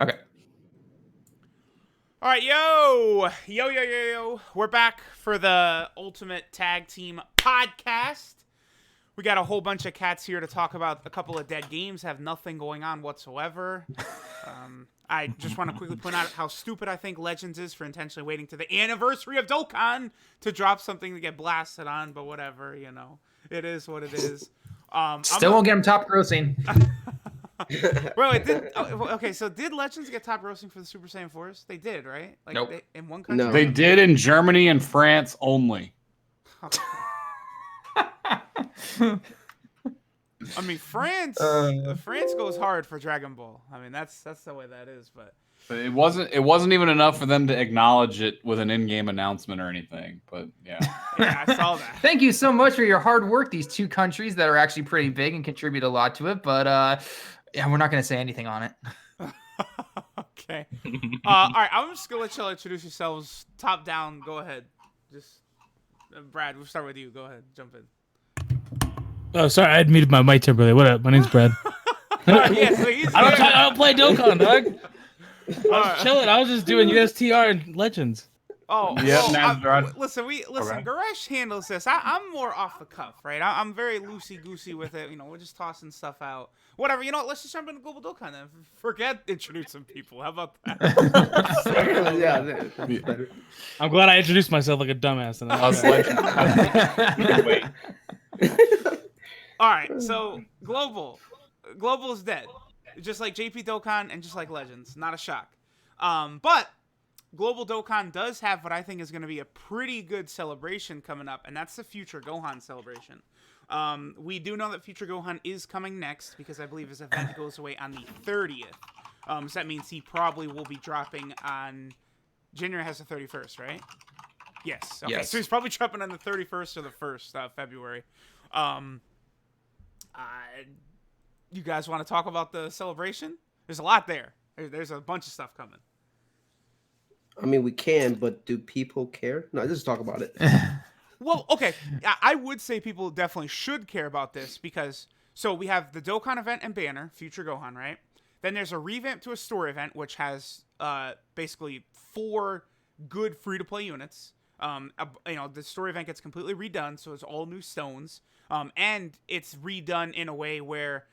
Okay. All right, yo. We're back for the Ultimate Tag Team podcast. We got a whole bunch of cats here to talk about a couple of dead games, have nothing going on whatsoever. I just want to quickly point out how stupid I think Legends is for intentionally waiting to the anniversary of Dokkan to drop something to get blasted on, but whatever, It is what it is. Still won't get them top grossing. Well, it did. Okay, so did Legends get top grossing for the Super Saiyan 4s? They did, right? Like Nope. in one country? No. They did in Germany and France only. Okay. I mean, France goes hard for Dragon Ball. I mean, that's the way that is. But It wasn't even enough for them to acknowledge it with an in-game announcement or anything. But yeah, yeah, I saw that. Thank you so much for your hard work. These two countries that are actually pretty big and contribute a lot to it. But yeah, we're not going to say anything on it. Okay. All right, I'm just gonna let y'all introduce yourselves. Top down. Go ahead. Just Brad. We'll start with you. Go ahead. Jump in. Oh, sorry, I had muted my mic temporarily. What up? My name's Brad. Yeah, so he's I don't play Dokkan, dog. I was chilling. I was just doing USTR and Legends. Oh, Yeah, well, Brad. listen. Alright. Garesh handles this. I'm more off the cuff, right? I'm very loosey goosey with it. We're just tossing stuff out. Whatever. You know what? Let's just jump into Global Dokkan then. Forget introducing people. How about that? Yeah, that's better. I'm glad I introduced myself like a dumbass. And I was like, wait. All right. So Global is dead, just like JP Dokkan and just like Legends. Not a shock. But Global Dokkan does have what I think is going to be a pretty good celebration coming up, and that's the Future Gohan celebration. We do know that Future Gohan is coming next because I believe his event goes away on the 30th. So that means he probably will be dropping on... January has the 31st, right? Yes. Okay. Yes. So he's probably dropping on the 31st or the 1st of February. You guys want to talk about the celebration? There's a lot there. There's a bunch of stuff coming. I mean, we can, but do people care? No, just talk about it. Well, okay. I would say people definitely should care about this because, so we have the Dokkan event and banner, Future Gohan, right? Then there's a revamp to a story event, which has basically 4 good free-to-play units. The story event gets completely redone, so it's all new stones. And it's redone in a way where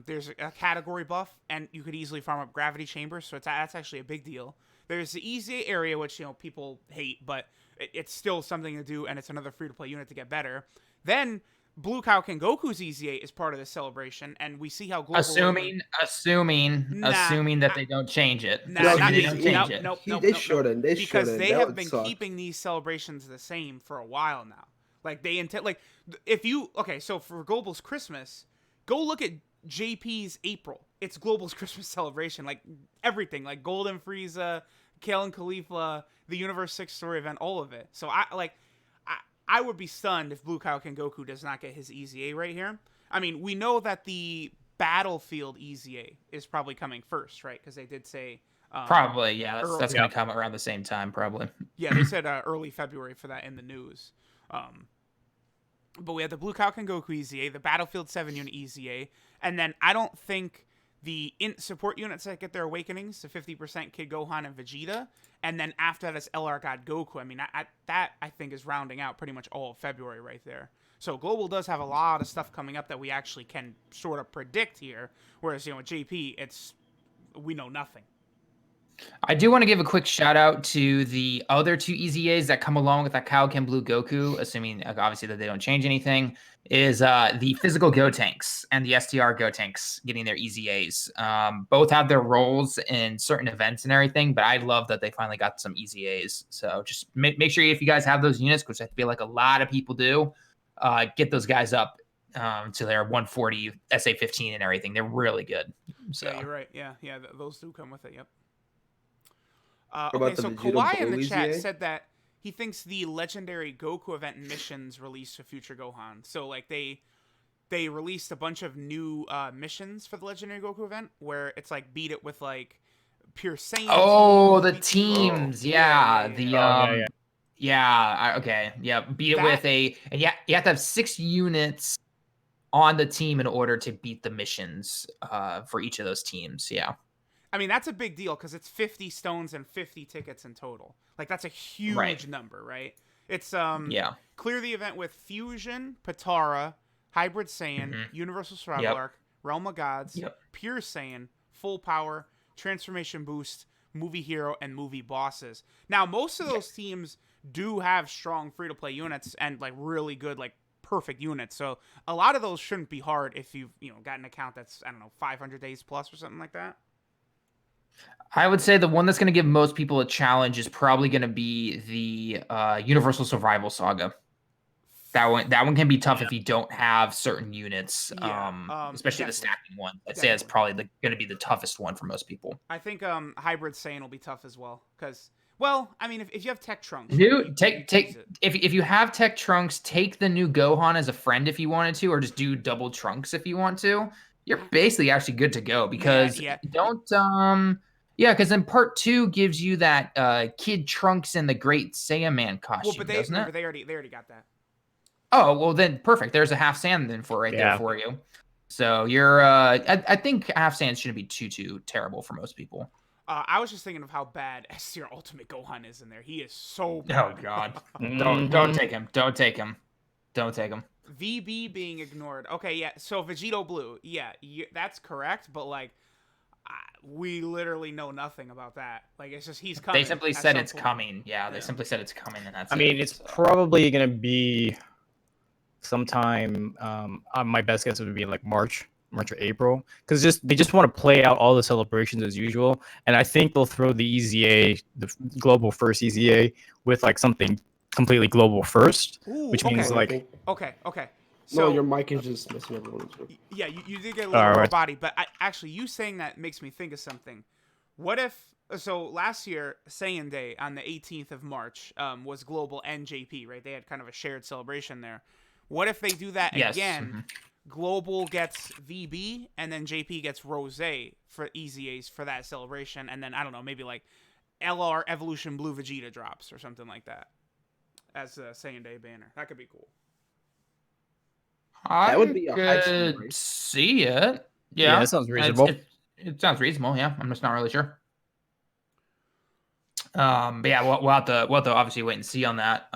there's a category buff, and you could easily farm up gravity chambers, so that's actually a big deal. There's the EZA area, which people hate, but it's still something to do, and it's another free-to-play unit to get better. Then Blue Cow King Goku's EZA is part of this celebration, and we see how global. Assuming that they don't change it. Nope. They shouldn't. Because they have been keeping these celebrations the same for a while now. Like they intend, like if you so for Global's Christmas, go look at JP's April. It's Global's Christmas celebration, like everything, like Golden Frieza, Kale and Khalifa, the Universe 6 story event, all of it. So I would be stunned if Blue Cow King Goku does not get his EZA right here. I mean, we know that the Battlefield EZA is probably coming first, right? Because they did say probably, yeah. That's going to come around the same time, probably. Yeah, they said early February for that in the news. But we had the Blue Cow King Goku EZA, the Battlefield 7 unit EZA, and then I don't think the support units that get their awakenings to 50% Kid Gohan and Vegeta, and then after that is LR God Goku. I mean, that I think is rounding out pretty much all of February right there. So Global does have a lot of stuff coming up that we actually can sort of predict here, whereas with JP, we know nothing. I do want to give a quick shout out to the other 2 EZAs that come along with that Kaioken Blue Goku, assuming obviously that they don't change anything, is the physical Gotenks and the STR Gotenks getting their EZAs. Both have their roles in certain events and everything, but I love that they finally got some EZAs. So just make sure if you guys have those units, which I feel like a lot of people do, get those guys up to their 140 SA15 and everything. They're really good. So. Yeah, you're right. Yeah, those do come with it. Yep. Okay, so Kawhi in the chat said that he thinks the legendary Goku event missions released for Future Gohan. So like they released a bunch of new missions for the legendary Goku event where it's like beat it with like pure Saiyan. Oh, the teams, yeah. Okay, beat it with and you have to have 6 units on the team in order to beat the missions for each of those teams. Yeah. I mean, that's a big deal because it's 50 stones and 50 tickets in total. Like, that's a huge Right. number, right? It's Yeah. clear the event with Fusion, Patara, Hybrid Saiyan, Mhm. Universal Survival Yep. Arc, Realm of Gods, Yep. Pure Saiyan, Full Power, Transformation Boost, Movie Hero, and Movie Bosses. Now, most of those teams do have strong free-to-play units and like really good, like perfect units. So a lot of those shouldn't be hard if you've got an account that's, I don't know, 500 days plus or something like that. I would say the one that's going to give most people a challenge is probably going to be the Universal Survival Saga. That one can be tough if you don't have certain units, especially the stacking one. I'd say that's probably going to be the toughest one for most people. I think Hybrid Saiyan will be tough as well because, well, I mean, if you have Tech Trunks, if you have Tech Trunks, take the new Gohan as a friend if you wanted to, or just do double Trunks if you want to. You're basically actually good to go because because then part 2 gives you that Kid Trunks and the Great Saiyaman costume. Well, but doesn't it? they already got that. Oh, well then perfect. There's a half sand then there for you. So you're I think half sand shouldn't be too terrible for most people. I was just thinking of how bad S Tier Ultimate Gohan is in there. He is so bad. Oh god. Don't take him. Don't take him. Don't take him. VB being ignored. Okay, yeah. So Vegito Blue. Yeah, that's correct, but like we literally know nothing about that. Like it's just he's coming. They simply said it's coming. Yeah, they simply said it's coming and that's I mean, it's probably going to be sometime my best guess would be like March or April, because they just want to play out all the celebrations as usual, and I think they'll throw the EZA, the global first EZA, with like something completely global first. Ooh, which means like okay. So your mic is just messing everyone. Yeah, you did get a little more body, but actually you saying that makes me think of something. What if last year Saiyan Day on the 18th of March was global and JP, right? They had kind of a shared celebration there. What if they do that again? Mm-hmm. Global gets VB, and then JP gets Rose for EZAs for that celebration, and then I don't know, maybe like LR Evolution Blue Vegeta drops or something like that as a Saiyan Day banner. That could be cool. That would be a high see it. Yeah, that sounds reasonable. It sounds reasonable. Yeah, I'm just not really sure. But yeah, we'll have to obviously wait and see on that.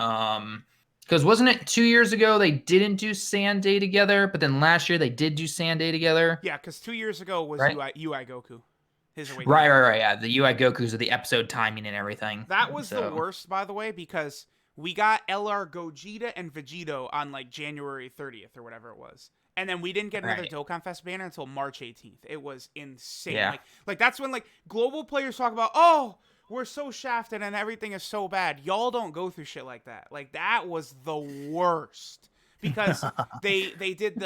Because wasn't it 2 years ago they didn't do Saiyan Day together, but then last year they did do Saiyan Day together? Yeah, because 2 years ago was UI Goku. His awakening. Right. Yeah, the UI Gokus of the episode timing and everything. That was the worst, by the way, because we got LR Gogeta and Vegito on like January 30th or whatever it was. And then we didn't get another Dokkan Fest banner until March 18th. It was insane. Yeah. Like that's when like global players talk about, oh, we're so shafted and everything is so bad. Y'all don't go through shit like that. Like that was the worst because they did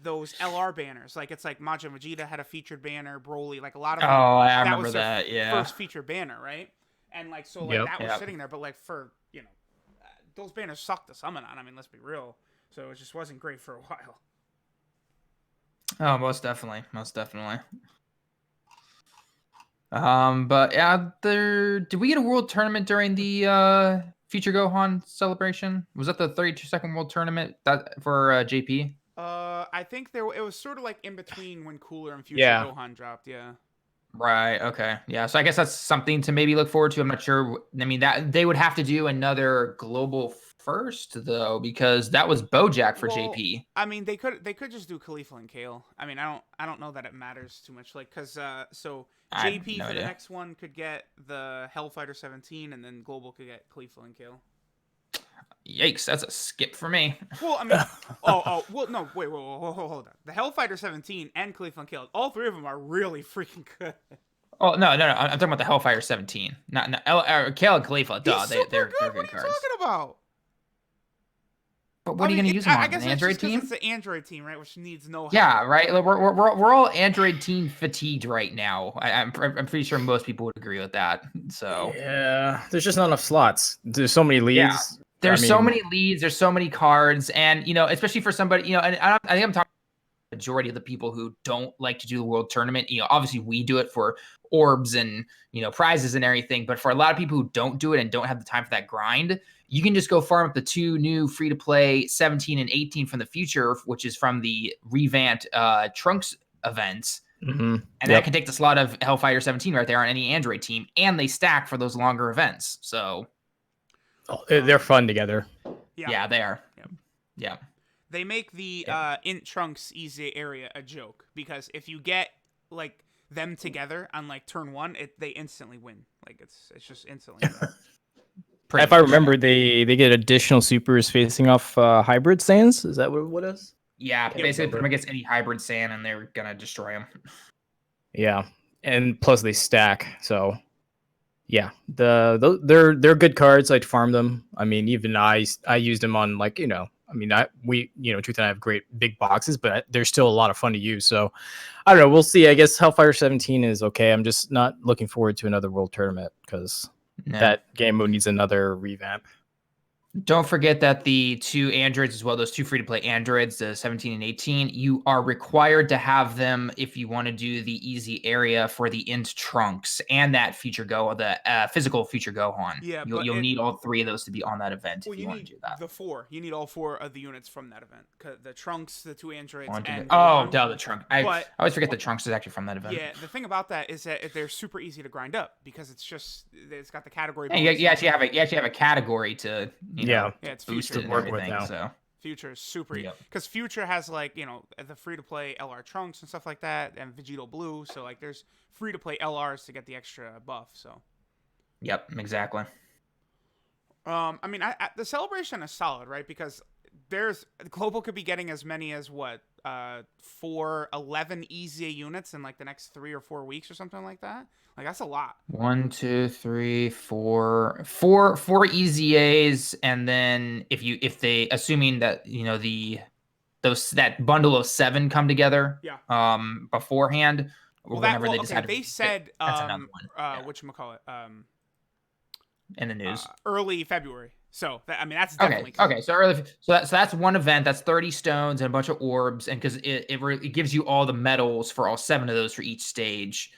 those LR banners. Like it's like Majin Vegeta had a featured banner, Broly, like a lot of them. Oh, I remember that. Yeah. First featured banner, right? And like so like that was sitting there, but like for those banners sucked to summon on. I mean, let's be real. So it just wasn't great for a while. Oh, most definitely. But yeah, did we get a world tournament during the Future Gohan celebration? Was that the 32-second world tournament for JP? I think it was sort of like in between when Cooler and Future Gohan dropped. Yeah. Right. Okay. Yeah. So I guess that's something to maybe look forward to. I'm not sure. I mean, that they would have to do another global first though, because that was BoJack for JP. I mean, they could just do Khalifa and Kale. I mean, I don't know that it matters too much. Like, cause so JP for the next one could get the Hellfighter 17, and then global could get Khalifa and Kale. Yikes! That's a skip for me. Well, I mean, well, no, wait, hold on. The Hellfighter 17 and Khalifa and Kale, all three of them are really freaking good. Oh no! I'm talking about the Hellfighter 17, not Kale and Khalifa. Duh, they're good. What are you talking about? But what are you going to use them on? I guess an Android team? It's the Android team, right? Which needs no help. Yeah, right. We're all Android team fatigued right now. I'm pretty sure most people would agree with that. So yeah, there's just not enough slots. There's so many leads. Yeah. There's so many leads. There's so many cards, and especially for somebody, and I think I'm talking about the majority of the people who don't like to do the world tournament. Obviously we do it for orbs and prizes and everything, but for a lot of people who don't do it and don't have the time for that grind, you can just go farm up the 2 new free-to-play 17 and 18 from the future, which is from the revamped Trunks events, Mm-hmm. And that can take the slot of Hellfire 17 right there on any Android team, and they stack for those longer events. So They're fun together. yeah, they are. Yep. Yeah. They make the Int Trunks easy area a joke because if you get like them together on like turn 1, they instantly win. Like it's just instantly. If I remember, they get additional supers facing off hybrid Saiyans. Is that what it is? Yeah, basically put them against any hybrid Saiyan, and they're gonna destroy them. Yeah, and plus they stack. So yeah, they're good cards. I'd farm them. I mean, even I used them on like I mean, Truth and I have great big boxes, but they're still a lot of fun to use. So I don't know. We'll see. I guess Hellfire 17 is okay. I'm just not looking forward to another world tournament because that game mode needs another revamp. Don't forget that the 2 androids as well, those 2 free-to-play androids, the 17 and 18, you are required to have them if you want to do the easy area for the Int Trunks and that the physical Future Gohan. Yeah, you'll need all 3 of those to be on that event if you want to do that. The 4. You need all 4 of the units from that event. The Trunks, the 2 androids, and the Trunk. I always forget the Trunks is actually from that event. Yeah, the thing about that is that they're super easy to grind up because it's got the category. And you actually have a category to it's boost Future it and everything. now. So Future is super easy because Future has like the free to play LR Trunks and stuff like that, and Vegito Blue. So like there's free to play LRs to get the extra buff. So. Yep, exactly. I mean, the celebration is solid, right? Because Global could be getting as many as 11 EZA units in like the next 3 or 4 weeks or something like that. Like that's a lot. 1, 2, 3, 4 EZAs, and then if they assuming that that bundle of 7 come together beforehand. They said whatchamacallit, in the news early February. So that's definitely okay. So that's one event. That's 30 stones and a bunch of orbs, and because it gives you all the medals for all 7 of those for each stage.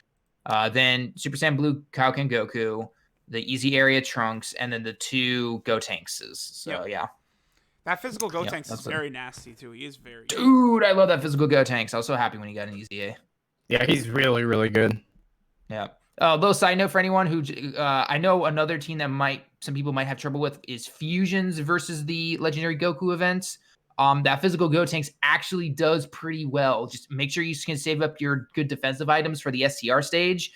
Then Super Saiyan Blue Kaioken Goku, the easy area Trunks, and then the 2 Gotankses. So yeah. That physical Gotanks is very nasty too. He is very dude. I love that physical Gotanks. I was so happy when he got an EZA. Yeah, he's really, really good. Yeah. Little side note for anyone who I know another team that some people might have trouble with is Fusions versus the Legendary Goku events. That physical Gotenks actually does pretty well. Just make sure you can save up your good defensive items for the STR stage.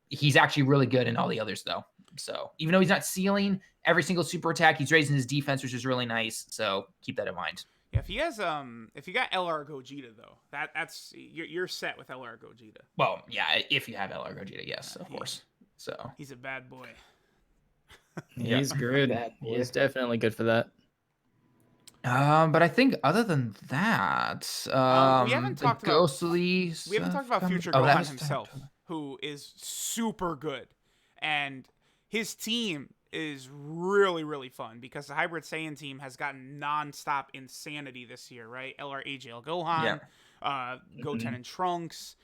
He's actually really good in all the others though. So even though he's not sealing every single super attack, he's raising his defense, which is really nice. So keep that in mind. Yeah, if you got LR Gogeta though, that's you're set with LR Gogeta. Well, yeah, if you have LR Gogeta, yes, of course. So he's a bad boy. He's good. He's definitely good for that. But I think other than that, we haven't talked about Future Gohan himself, who is super good, and his team is really, really fun because the Hybrid Saiyan team has gotten non-stop insanity this year, right? LR AJL Gohan, Goten and Trunks,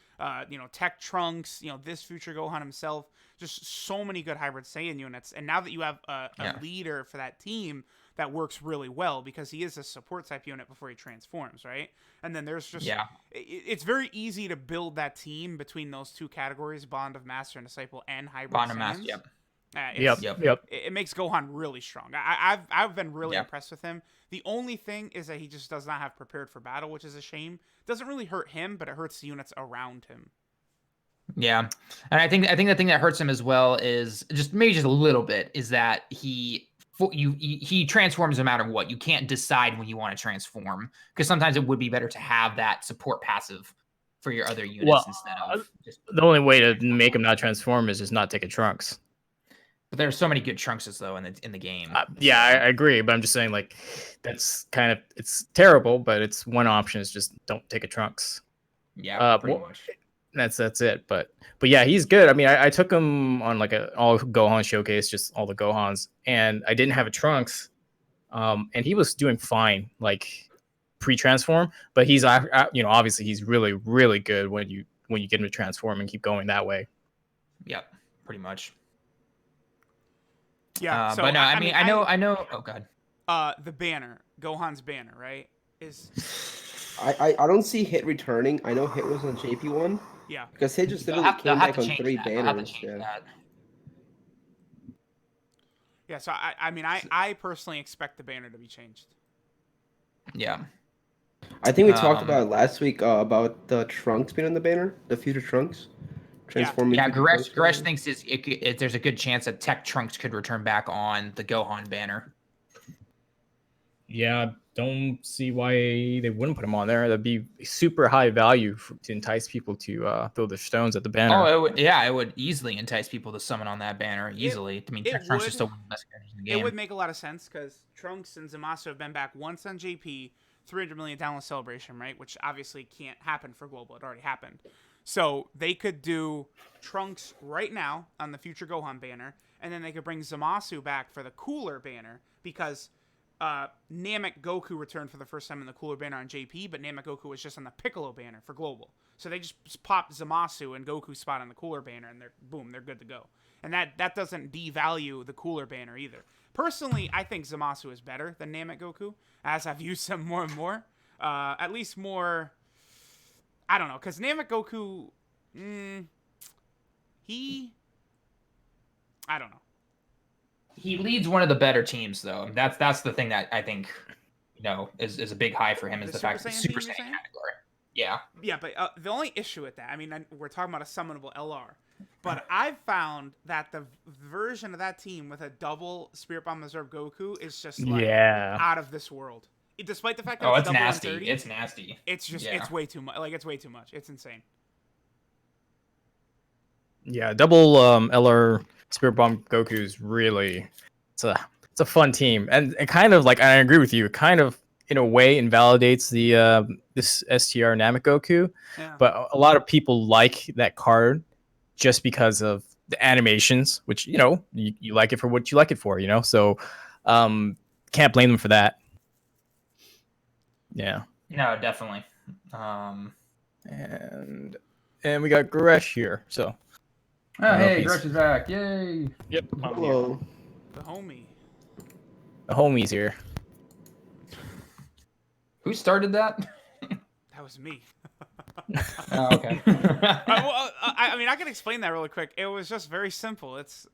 Tech Trunks, this Future Gohan himself, just so many good Hybrid Saiyan units. And now that you have a leader for that team, that works really well because he is a support type unit before he transforms, right? And then there's just it's very easy to build that team between those 2 categories, Bond of Master and Disciple and Hybrid Bond Saiyans. Of Master, It makes Gohan really strong. I've been really impressed with him. The only thing is that he just does not have prepared for battle, which is a shame. Doesn't really hurt him, but it hurts the units around him. Yeah, and I think the thing that hurts him as well is just a little bit is that he transforms no matter what. You can't decide when you want to transform because sometimes it would be better to have that support passive for your other units instead of just... The only way to make him not transform is just not take a Trunks. But there's so many good Trunkses though in the game. Yeah, I agree, but I'm just saying like that's kind of it's terrible, but it's one option is just don't take a Trunks. Yeah, pretty much. That's it. But yeah, he's good. I mean, I took him on like a all Gohan showcase, just all the Gohans, and I didn't have a Trunks, and he was doing fine like pre-transform. But he's obviously he's really, really good when you get him to transform and keep going that way. Yep, pretty much. Yeah, but no, I mean, I know. Oh god. The banner, Gohan's banner, right? Is I don't see Hit returning. I know Hit was on JP1, Yeah. Because they just They'll literally they'll came have back to on change 3 that. They'll have to banners. change Yeah. that. Yeah, so I mean, I personally expect the banner to be changed. Yeah. I think we talked Um, about it last week about the trunks being on the banner, the future trunks, transforming. Yeah, future trunks Gresh banner. thinks there's a good chance that Tech Trunks could return back on the Gohan banner. Yeah, don't see why they wouldn't put him on there. That'd be super high value to entice people to throw their stones at the banner. Oh, it would easily entice people to summon on that banner easily. I mean, it Tech Trunks would. is still one of the best characters in the It game. would make a lot of sense because Trunks and Zamasu have been back once on JP, 300 million download celebration, right? Which obviously can't happen for global. It already happened. So they could do Trunks right now on the future Gohan banner, and then they could bring Zamasu back for the cooler banner because Namek Goku returned for the first time in the cooler banner on JP, but Namek Goku was just on the Piccolo banner for global. So they just popped Zamasu and Goku spot on the cooler banner, and they're good to go. And that doesn't devalue the cooler banner either. Personally, I think Zamasu is better than Namek Goku, as I've used him more and more. At least more, I don't know, because Namek Goku, I don't know. He leads one of the better teams, though. That's the thing that I think, is a big high for him is the fact that the Super Saiyan category. Yeah. Yeah, but the only issue with that, I mean, we're talking about a summonable LR, but I've found that the version of that team with a double Spirit Bomb Reserve Goku is just like out of this world. Despite the fact that it's double nasty. 130, It's nasty. It's just it's way too much. Like it's way too much. It's insane. Yeah, double LR Spirit Bomb Goku is really it's a fun team, and kind of like I agree with you. It kind of in a way invalidates the this STR Namek Goku, but a lot of people like that card just because of the animations, which you like it for what you like it for, So can't blame them for that. Yeah. No, definitely. And we got Gresh here, so. Oh, hey, Gresh is back! Yay! Yep. Hello. The homie. The homie's here. Who started that? That was me. Oh, okay. I mean, I can explain that really quick. It was just very simple. It's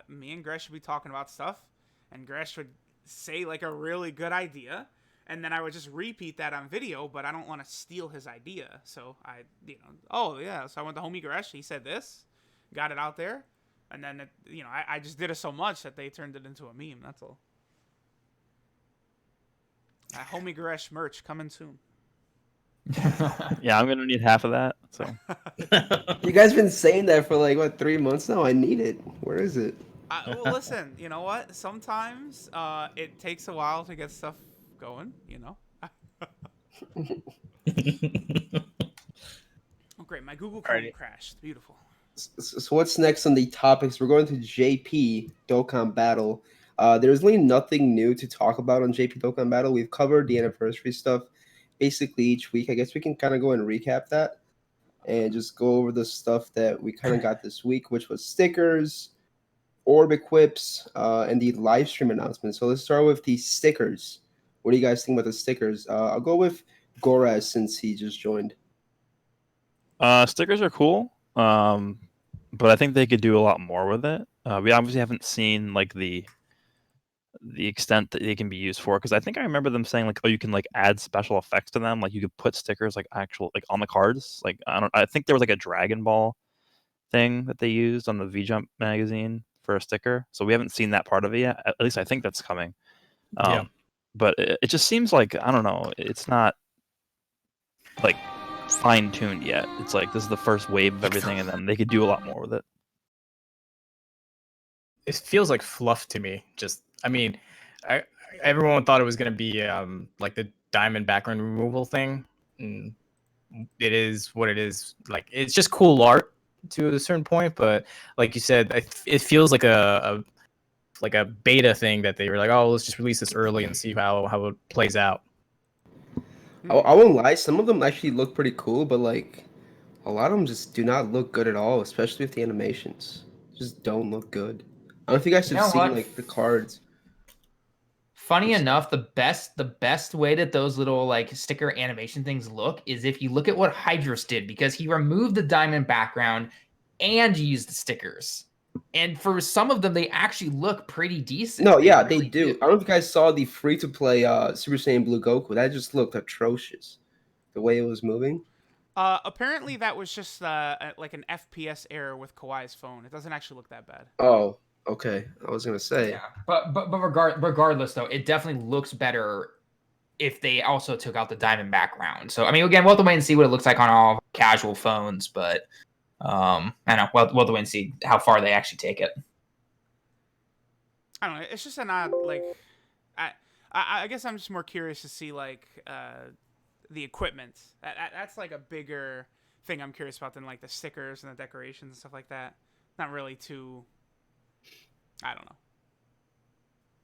me and Gresh would be talking about stuff, and Gresh would say like a really good idea, and then I would just repeat that on video, but I don't want to steal his idea. So oh yeah, so I went to homie Gresh. He said this, got it out there, and then I just did it so much that they turned it into a meme. That's all. Homie Gresh merch coming soon. Yeah, I'm gonna need half of that. So You guys been saying that for like what 3 months now? I need it. Where is it? Well, listen. You know what? Sometimes it takes a while to get stuff going. Oh, great! My Google Chrome crashed. Beautiful. So what's next on the topics? We're going to JP Dokkan Battle. There's really nothing new to talk about on JP Dokkan Battle. We've covered the anniversary stuff basically each week. I guess we can kind of go and recap that and just go over the stuff that we kind of got this week, which was stickers, orb equips, and the live stream announcement. So let's start with the stickers. What do you guys think about the stickers? I'll go with Goraz since he just joined. stickers are cool, but I think they could do a lot more with it. We obviously haven't seen like the extent that they can be used for, because I think I remember them saying like, oh, you can like add special effects to them, like you could put stickers like actual like on the cards. Like I think there was like a Dragon Ball thing that they used on the V-Jump magazine for a sticker. So we haven't seen that part of it yet. At least I think that's coming. But it just seems like, I don't know, it's not like fine-tuned yet. It's like this is the first wave of everything, and then they could do a lot more with it. It feels like fluff to me. Everyone thought it was going to be like the diamond background removal thing. And it is what it is. Like, it's just cool art to a certain point, but like you said, it feels like a beta thing that they were like, oh, let's just release this early and see how it plays out. I won't lie, some of them actually look pretty cool, but like a lot of them just do not look good at all, especially with the animations. Just don't look good. I don't know if you guys have seen like the cards. Funny enough, the best way that those little like sticker animation things look is if you look at what Hydros did, because he removed the diamond background and used the stickers. And for some of them, they actually look pretty decent. No, yeah, they really do. I don't know if you guys saw the free-to-play Super Saiyan Blue Goku. That just looked atrocious. The way it was moving. Apparently that was just like an FPS error with Kawhi's phone. It doesn't actually look that bad. Oh, okay. I was gonna say. Yeah, but regardless though, it definitely looks better if they also took out the diamond background. So I mean, again, we'll have to wait and see what it looks like on all casual phones, but I don't know. We'll have to wait and see how far they actually take it. I don't know. It's just an odd like. I guess I'm just more curious to see like the equipment. That's like a bigger thing I'm curious about than like the stickers and the decorations and stuff like that. Not really too. I don't know.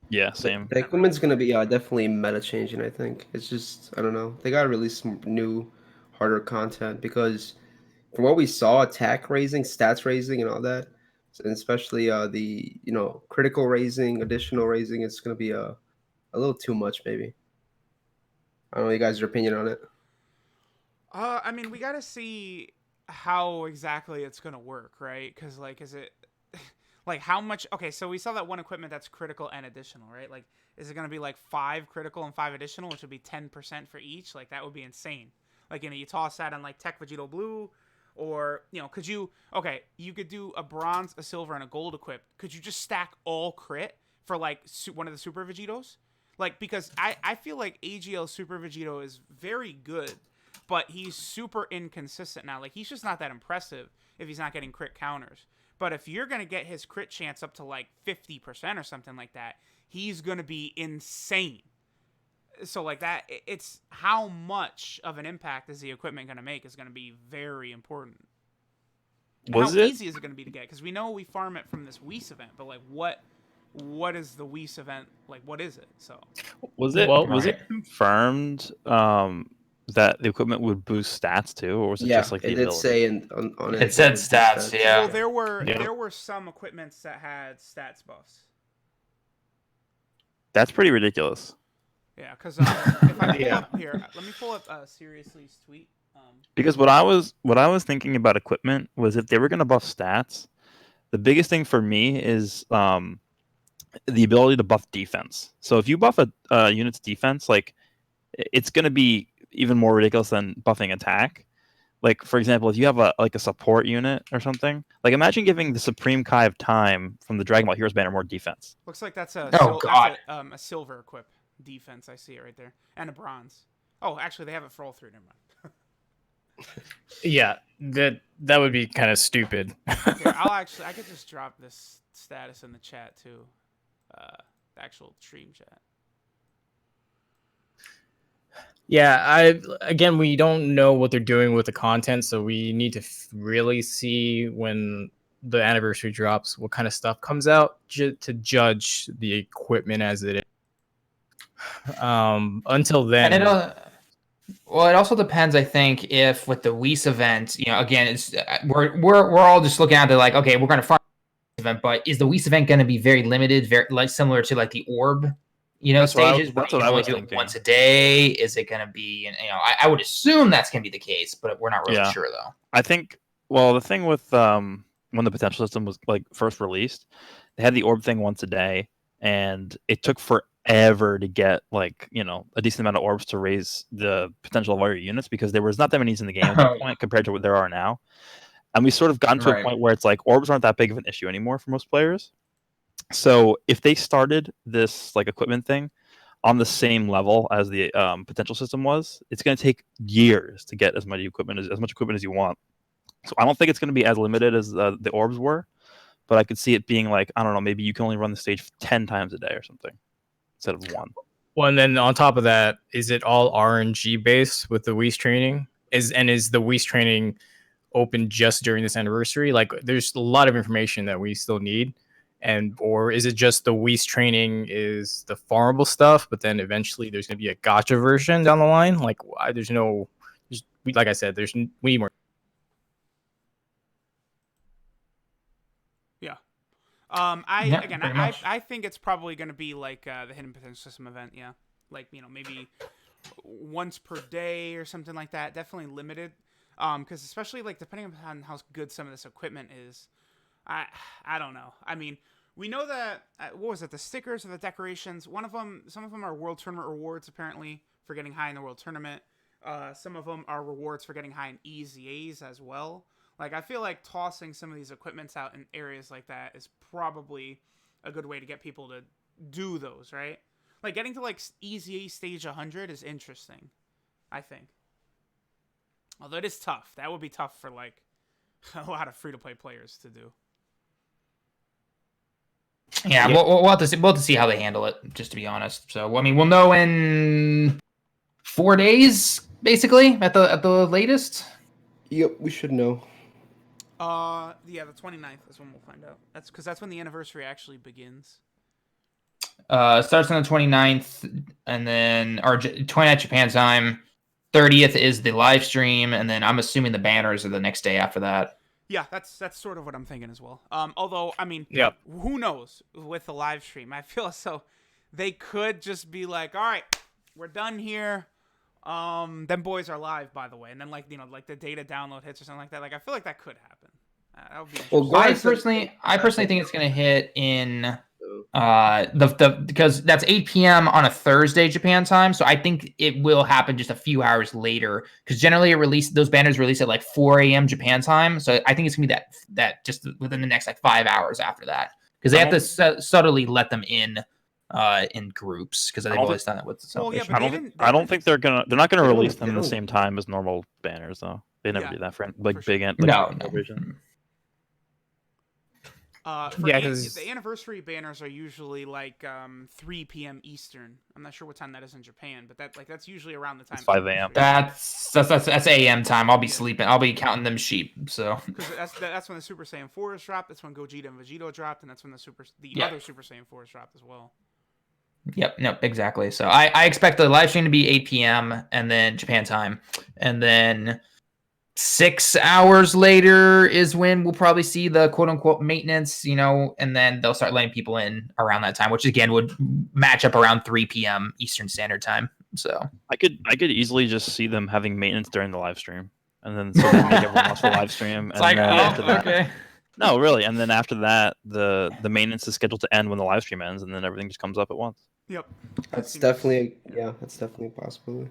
Yeah, same. The equipment's gonna be definitely meta changing. I think it's just I don't know. They gotta release some new, harder content because from what we saw, attack raising, stats raising, and all that, and especially the critical raising, additional raising, it's gonna be a little too much maybe. I don't know you guys' opinion on it. I mean, we gotta see how exactly it's gonna work, right? Because like, is it like how much? Okay, so we saw that one equipment that's critical and additional, right? Like, is it gonna be like 5 critical and 5 additional, which would be 10% for each? Like, that would be insane. Like, you toss that on like Tech Vegito Blue, or could you? Okay, you could do a bronze, a silver, and a gold equip. Could you just stack all crit for like one of the Super Vegitos? Like, because I feel like AGL Super Vegito is very good, but he's super inconsistent now. Like, he's just not that impressive if he's not getting crit counters. But if you're going to get his crit chance up to like 50% or something like that, he's going to be insane. So like that, it's how much of an impact is the equipment going to make is going to be very important. And how easy is it going to be to get? Because we know we farm it from this Whis event, but like what is the Whis event like? What is it? So was it confirmed that the equipment would boost stats too, or was it just like the ability? It did say on it. It said stats, yeah. Well, there were some equipments that had stats buffs. That's pretty ridiculous. Yeah, because if I pull up here, let me pull up Seriously's tweet. Because what I was thinking about equipment was if they were going to buff stats, the biggest thing for me is the ability to buff defense. So if you buff a unit's defense, like it's going to be even more ridiculous than buffing attack. Like for example, if you have a support unit or something, like imagine giving the Supreme Kai of Time from the Dragon Ball Heroes banner more defense. Looks like that's a silver equip defense. I see it right there, and a bronze. Oh, actually, they have it for all 3. Never mind. Yeah, that would be kind of stupid. Here, I could just drop this status in the chat too, the actual stream chat. Yeah, again, we don't know what they're doing with the content, so we need to really see when the anniversary drops what kind of stuff comes out to judge the equipment as it is. Until then, and it also depends, I think, if with the Whis event, again, it's we're all just looking at it like, okay, we're going to farm this event, but is the Whis event going to be very limited, very like similar to like the Orb, stages? That's what I was thinking. Once a day, is it going to be? And I would assume that's going to be the case, but we're not really sure though. I think. Well, the thing with when the potential system was like first released, they had the Orb thing once a day, and it took forever to get like a decent amount of orbs to raise the potential of all your units because there was not that many in the game at that point compared to what there are now, and we sort of gotten to a point where it's like orbs aren't that big of an issue anymore for most players. So if they started this like equipment thing on the same level as the potential system was, it's going to take years to get as much equipment as you want. So I don't think it's going to be as limited as the orbs were, but I could see it being like, I don't know, maybe you can only run the stage 10 times a day or something instead of 1. Well, and then on top of that, is it all RNG based with the Whis training? Is the Whis training open just during this anniversary? Like, there's a lot of information that we still need, or is it just the Whis training is the farmable stuff, but then eventually there's going to be a gacha version down the line? Like, like I said, we need more. Yeah. pretty much. I think it's probably going to be like the Hidden Potential System event. Yeah, like maybe once per day or something like that. Definitely limited. Because especially like depending upon how good some of this equipment is, I don't know. I mean, we know that what was it? The stickers or the decorations? Some of them are World Tournament rewards apparently for getting high in the World Tournament. Some of them are rewards for getting high in EZAs as well. Like, I feel like tossing some of these equipments out in areas like that is probably a good way to get people to do those, right? Like, getting to, like, EZA stage 100 is interesting, I think. Although it is tough. That would be tough for, like, a lot of free-to-play players to do. Yeah, we'll have to see how they handle it, just to be honest. So, I mean, we'll know in 4 days, basically, at the latest. Yep, we should know. Yeah, the 29th is when we'll find out. That's when the anniversary actually begins. Starts on the 29th, and then 29th Japan time. 30th is the live stream, and then I'm assuming the banners are the next day after that. Yeah, that's sort of what I'm thinking as well. Although, I mean, who knows with the live stream? I feel as though they could just be like, all right, we're done here. Them boys are live, by the way, and then like the data download hits or something like that. Like, I feel like that could happen. That would be interesting. I personally think it's gonna hit in because that's 8 p.m. on a Thursday Japan time, so I think it will happen just a few hours later. Because generally, those banners release at like 4 a.m. Japan time, so I think it's gonna be that just within the next like 5 hours after that, because they have to subtly let them in groups, because they've always done it with the celebration. I don't think they're not gonna release them at the same time as normal banners though. They never do that for like big celebration. The anniversary banners are usually like 3 p.m. Eastern. I'm not sure what time that is in Japan, but that's usually around the time. It's 5 a.m. That's AM time. I'll be sleeping. I'll be counting them sheep. So because that's when the Super Saiyan 4 is dropped. That's when Gogeta and Vegito dropped, and that's when the other Super Saiyan 4 is dropped as well. Yep, exactly. So I expect the live stream to be 8 p.m. and then Japan time, and then 6 hours later is when we'll probably see the quote unquote maintenance, and then they'll start letting people in around that time, which again would match up around 3 p.m. Eastern Standard Time. So I could easily just see them having maintenance during the live stream, and then so they make everyone watch the live stream. And like, after that, okay. No, really, and then after that, the maintenance is scheduled to end when the live stream ends, and then everything just comes up at once. Yep, that's definitely a possibility.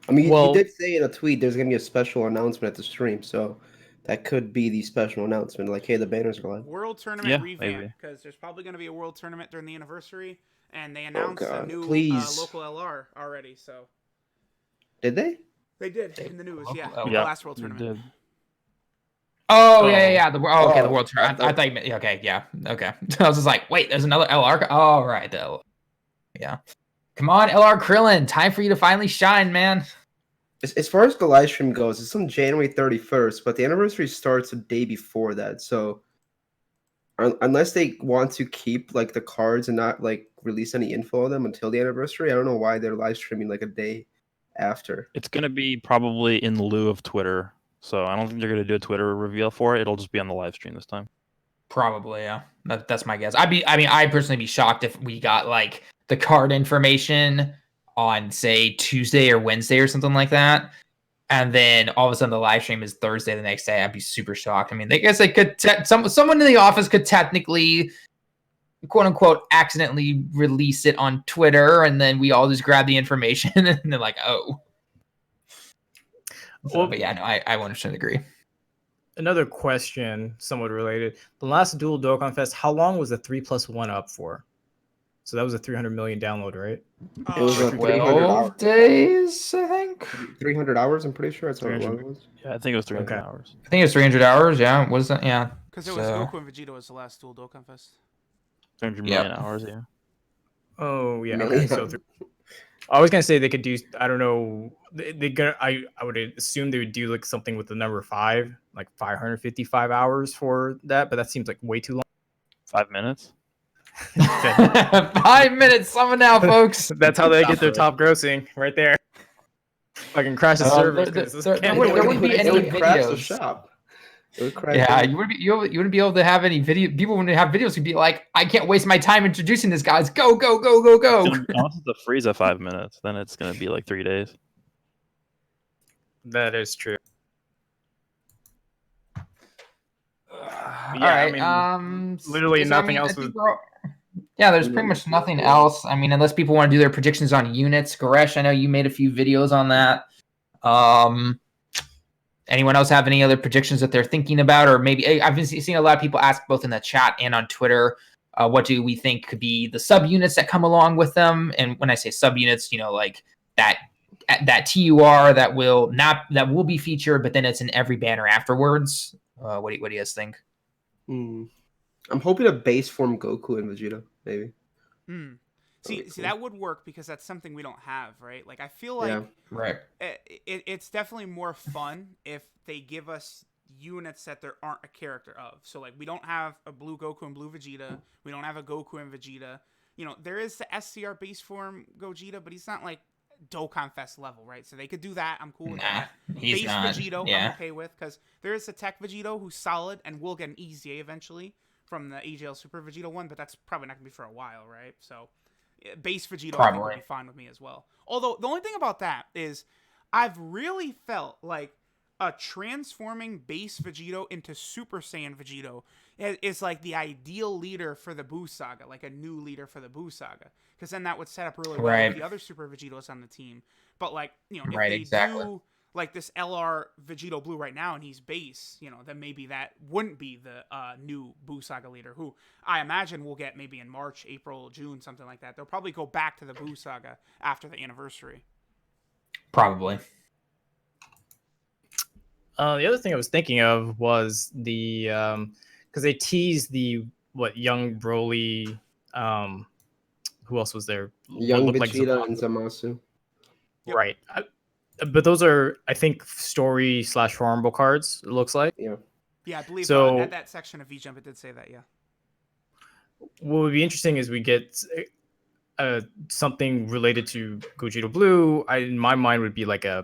I mean, you did say in a tweet there's going to be a special announcement at the stream, so that could be the special announcement. Like, hey, the banners are live. World Tournament revamp, because there's probably going to be a World Tournament during the anniversary, and they announced a new local LR already. So did they? They did in the news. The last World Tournament. Oh yeah. The World Tournament. I thought you meant, okay. I was just like, wait, there's another LR. Oh right, yeah. Come on, LR Krillin. Time for you to finally shine, man. As far as the live stream goes, it's on January 31st, but the anniversary starts the day before that. So unless they want to keep like the cards and not like release any info on them until the anniversary, I don't know why they're live streaming like a day after. It's going to be probably in lieu of Twitter. So I don't think they're going to do a Twitter reveal for it. It'll just be on the live stream this time. Probably, yeah. That's my guess. I'd personally be shocked if we got like the card information on say Tuesday or Wednesday or something like that, and then all of a sudden the live stream is Thursday the next day. I'd be super shocked. I mean, I guess they could someone in the office could technically, quote unquote, accidentally release it on Twitter, and then we all just grab the information and they're like, oh. So, but yeah, no, I 100% agree. Another question, somewhat related. The last Dual Dokkan Fest, how long was the 3+1 up for? So that was a 300 million download, right? It was 12 days, I think. 300 hours, I'm pretty sure that's how long it was. Yeah, I think it was 300 hours. I think it was 300 hours, yeah. Was that? Yeah. Because it was Goku and Vegeta was the last Dual Dokkan Fest. 300 million hours, yeah. Oh, yeah. Okay, so I was going to say they could do, I don't know, I would assume they would do like something with the number 5, like 555 hours for that, but that seems like way too long. 5 minutes? 5 minutes, summon now, folks. That's how they get their top grossing, right there. Fucking crash the server. There wouldn't be any videos. Shop. It would crack Yeah, up. you wouldn't be able to have any video. People wouldn't have videos. Would be like, I can't waste my time introducing this guys. Go, go, go, go, go. Unless it's a Frieza 5 minutes, then it's gonna be like 3 days. That is true. All Yeah, I right. mean, literally nothing else was. Yeah, there's pretty much nothing else. I mean, unless people want to do their predictions on units. Goresh, I know you made a few videos on that. Anyone else have any other predictions that they're thinking about? Or maybe I've been seeing a lot of people ask both in the chat and on Twitter, what do we think could be the subunits that come along with them? And when I say subunits, like that TUR that will be featured, but then it's in every banner afterwards. What do you guys think? I'm hoping a base form Goku and Vegeta, maybe. See, that would work because that's something we don't have, right? Like, I feel like right. It's definitely more fun if they give us units that there aren't a character of. So, like, we don't have a blue Goku and blue Vegeta. We don't have a Goku and Vegeta. There is the SCR base form Gogeta, but he's not, like, Dokkan Fest level, right? So they could do that. I'm cool with that. He's base not. Vegito, Yeah. I'm okay with, because there is a Tech Vegito who's solid and will get an EZA eventually from the AJL Super Vegito one, but that's probably not going to be for a while, right? So base Vegito I think would be fine with me as well. Although the only thing about that is I've really felt like a transforming base Vegito into Super Saiyan Vegito is like the ideal leader for the Buu Saga, like a new leader for the Buu Saga, because then that would set up really well with the other Super Vegetos on the team. But like, if they do like this LR Vegito Blue right now and he's base, then maybe that wouldn't be the new Buu Saga leader, who I imagine we'll get maybe in March, April, June, something like that. They'll probably go back to the Buu Saga after the anniversary. Probably. The other thing I was thinking of was the because they teased the young Broly. Who else was there? Young Vegeta and Zamasu. Yep. Right. But those are, I think, story / farmable cards. It looks like. Yeah. Yeah, I believe so. That section of V-Jump it did say that. Yeah. What would be interesting is we get something related to Gogeta Blue. In my mind, would be like the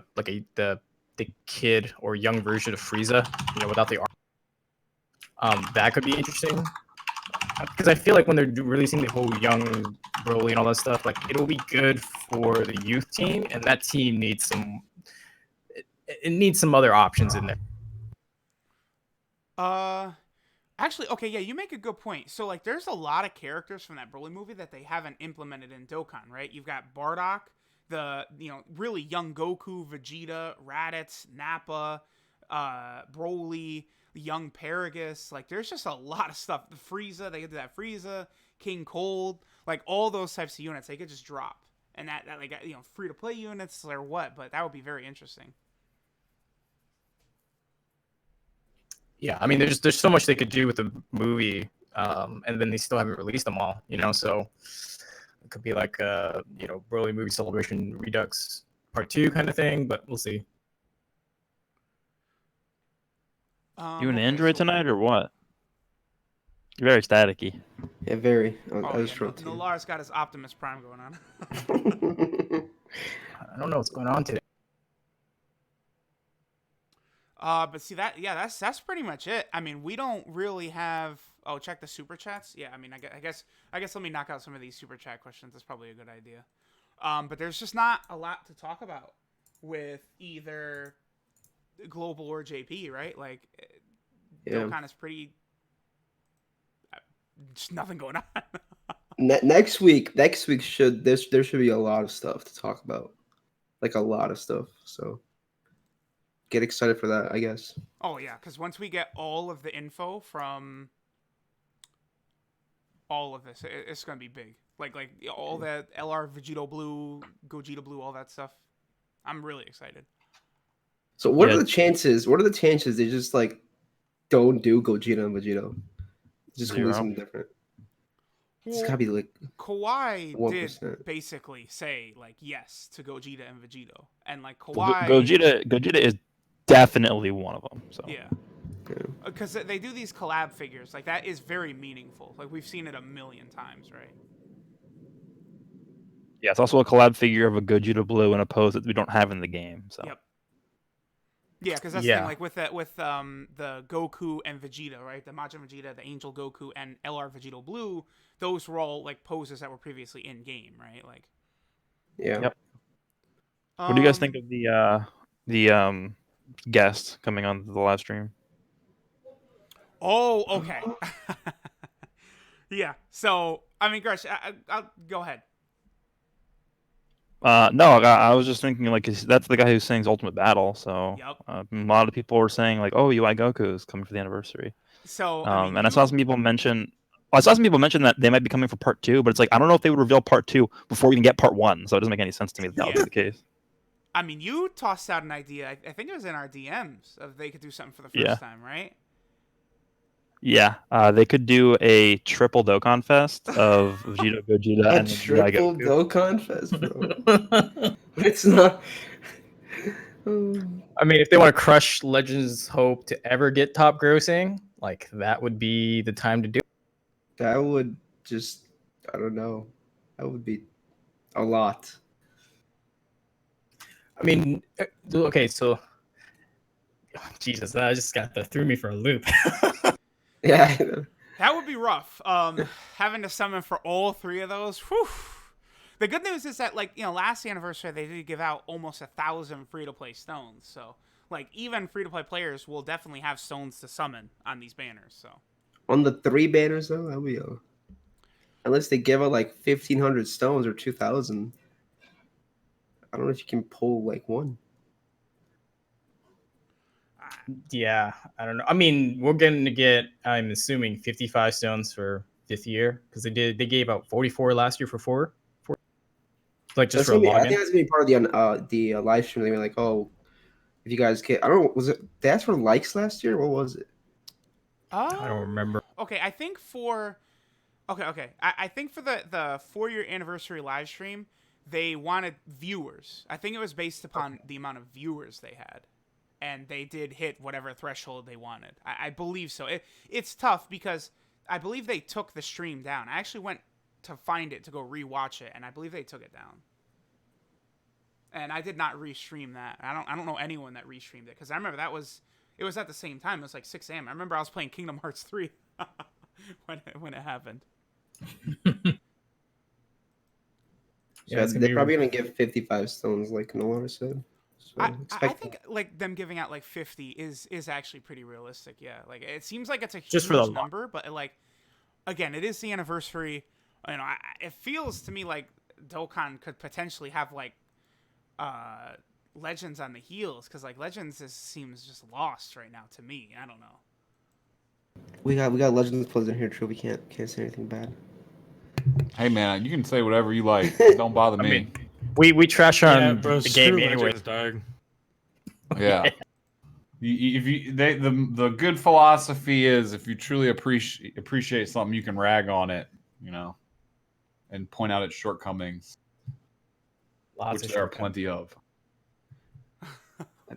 kid or young version of Frieza, without the arm. That could be interesting. Because I feel like when they're releasing the whole young Broly and all that stuff, like it'll be good for the youth team, and that team needs some. It needs some other options in there. Actually, okay, yeah, you make a good point. So like, there's a lot of characters from that Broly movie that they haven't implemented in Dokkan, right? You've got Bardock, the really young Goku, Vegeta, Raditz, Nappa, Broly, young Paragus. Like, there's just a lot of stuff. The Frieza, they could do that. Frieza, King Cold, like all those types of units they could just drop, and that like free to play units or what. But that would be very interesting. Yeah, I mean, there's so much they could do with the movie, and then they still haven't released them all. So it could be like Broly movie celebration Redux Part 2 kind of thing, but we'll see. You an Android tonight or what? You're very staticky. Yeah, very. Nalaris got his Optimus Prime going on. I don't know what's going on today. But see that's pretty much it. I mean, we don't really have. Oh, check the super chats. Yeah, I mean, I guess let me knock out some of these super chat questions. That's probably a good idea. But there's just not a lot to talk about with either Global or JP, right? Like, Dokkan is pretty. Just nothing going on. Next week there should be a lot of stuff to talk about, like a lot of stuff. So get excited for that, I guess. Oh yeah, because once we get all of the info from all of this, it's gonna be big. Like all that LR Vegito Blue, Gogeta Blue, all that stuff. I'm really excited. So what are the chances? What are the chances they just like don't do Gogeta and Vegito? Just do something different. It's gotta be like Kawhi 1%. did basically say like yes to Gogeta and Vegito, and like Kawhi Gogeta is definitely one of them. So yeah, because they do these collab figures, like that is very meaningful. Like we've seen it a million times, right? Yeah, it's also a collab figure of a Gogeta Blue and a pose that we don't have in the game. So yep. Yeah, because that's the thing. Like with the Goku and Vegeta, right? The Majin Vegeta, the Angel Goku, and LR Vegito Blue. Those were all like poses that were previously in game, right? Like. Yeah. Yep. What do you guys think of the guest coming on the live stream? Oh, okay. Yeah. So, I mean, Gresh, I'll go ahead. No, I was just thinking like that's the guy who sings Ultimate Battle. So Yep. a lot of people were saying like, "Oh, UI Goku is coming for the anniversary." So, And I saw some people mention. I saw some people mention that they might be coming for part 2, but it's like I don't know if they would reveal part 2 before we can get part 1. So it doesn't make any sense to me that would be the case. I mean, you tossed out an idea. I think it was in our DMs of they could do something for the first time, right? Yeah, they could do a triple Dokkan Fest of Vegeta, Gogeta, and triple Dokkan Fest, bro. It's not. I mean, if they want to crush Legends' hope to ever get top grossing, like that would be the time to do it. That would just, I don't know. That would be a lot. I mean, okay, so Jesus, that just threw me for a loop. Yeah. That would be rough. Having to summon for all 3 of those. Whew. The good news is that, like, last anniversary they did give out almost 1,000 free-to-play stones. So, like, even free-to-play players will definitely have stones to summon on these banners. So. On the 3 banners though, that'll be unless they give out like 1,500 stones or 2,000. I don't know if you can pull like one. Yeah, I don't know. I mean, we're going to get, I'm assuming, 55 stones for 5th year because they gave out 44 last year for 4. Like just for a login. I think that's gonna be part of the live stream. They were like, "Oh, if you guys get," I don't know, was it? They asked for likes last year. What was it? I don't remember. Okay, I think for I think for the 4-year anniversary live stream, they wanted viewers. I think it was based upon the amount of viewers they had, and they did hit whatever threshold they wanted. I believe so. It's tough because I believe they took the stream down. I actually went to find it to go rewatch it, and I believe they took it down. And I did not restream that. I don't know anyone that restreamed it because I remember it was at the same time. It was like 6 a.m. I remember I was playing Kingdom Hearts 3 when it happened. Yeah, they're probably gonna give 55 stones, like Noah said. So I think like them giving out like 50 is actually pretty realistic. Yeah, like it seems like it's a huge number, but like again, it is the anniversary. It feels to me like Dokkan could potentially have like Legends on the heels because like Legends seems just lost right now to me. I don't know. We got Legends players in here, true. We can't say anything bad. Hey man, you can say whatever you like. Don't bother me. I mean, we trash on the game anyway. Yeah. The good philosophy is if you truly appreciate something, you can rag on it, and point out its shortcomings, which there are plenty of.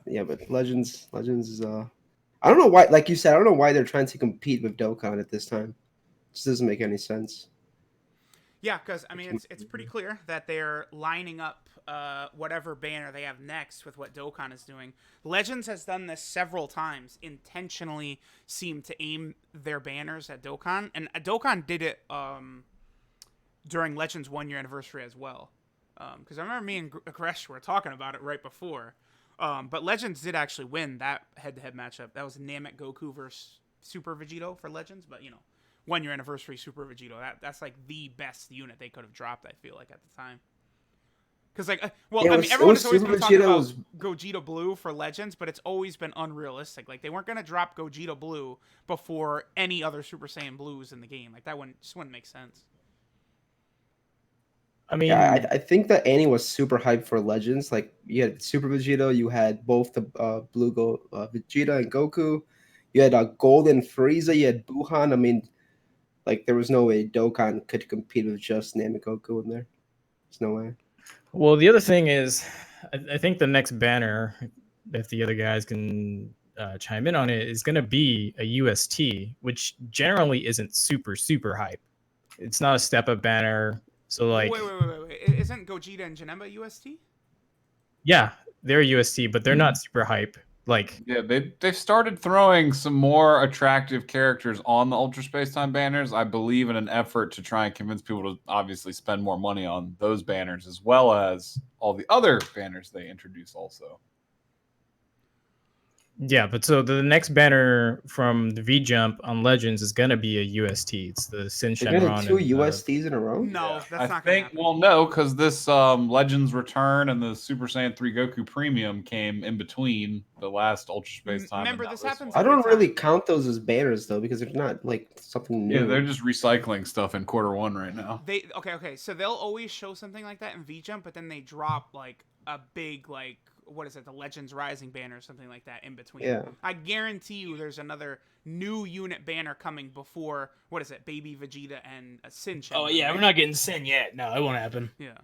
Yeah, but Legends is I don't know why, like you said, I don't know why they're trying to compete with Dokkan at this time. It just doesn't make any sense. Yeah, because I mean it's pretty clear that they're lining up whatever banner they have next with what Dokkan is doing. Legends has done this several times, intentionally seem to aim their banners at Dokkan, and Dokkan did it during Legends 1-year anniversary as well. Because I remember me and Gresh were talking about it right before. But Legends did actually win that head-to-head matchup. That was Namek Goku versus Super Vegito for Legends, but 1-year anniversary Super Vegito. That's like the best unit they could have dropped, I feel like, at the time. Because everyone has always been talking about Gogeta Blue for Legends, but it's always been unrealistic. Like they weren't gonna drop Gogeta Blue before any other Super Saiyan Blues in the game. Like that just wouldn't make sense. I mean, yeah, I think that Annie was super hyped for Legends. Like you had Super Vegeta, you had both the Blue Vegeta and Goku, you had Golden Frieza, you had Gohan. I mean, like there was no way Dokkan could compete with just Namek Goku in there. There's no way. Well, the other thing is, I think the next banner, if the other guys can chime in on it, is going to be a UST, which generally isn't super hype. It's not a step-up banner. So like, wait. Isn't Gogeta and Janemba UST? Yeah, they're UST, but they're not super hype. Like, Yeah, they've started throwing some more attractive characters on the Ultra Space Time banners, I believe, in an effort to try and convince people to obviously spend more money on those banners as well as all the other banners they introduce also. yeah, but so the next banner from the V Jump on Legends is gonna be a UST. It's the Sin They're getting Shenron 2 and USTs in a row. No, Yeah, that's I not gonna think. happen. Well, no, because this Legends Return and the Super Saiyan 3 Goku Premium came in between the last Ultra Space Time. Remember, and this now happens one. I don't every really time. count those as banners though because they're not like something new. Yeah, they're just recycling stuff in Q1 right now. Okay. So they'll always show something like that in V Jump, but then they drop like a big like what is it, the Legends Rising banner or something like that in between. Yeah. I guarantee you, there's another new unit banner coming before what is it, Baby Vegeta and a Sin Shenron. Oh yeah, right? we're not getting Sin yet. No, it won't happen. Yeah.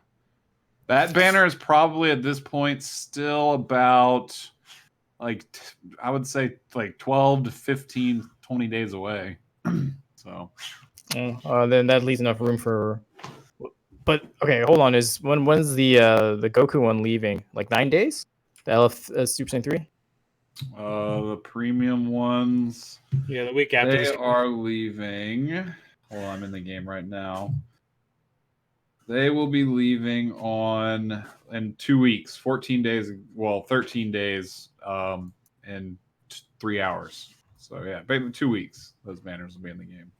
That banner is probably at this point still about like I would say like 12 to 15, 20 days away. So then that leaves enough room for. But okay, hold on. When's the Goku one leaving? Like 9 days? The LF Super Saiyan 3? the premium ones, Yeah, the week after. they are leaving. Hold on, I'm in the game right now. They will be leaving in 2 weeks, 14 days, well, 13 days, in 3 hours. So yeah, basically 2 weeks. Those banners will be in the game.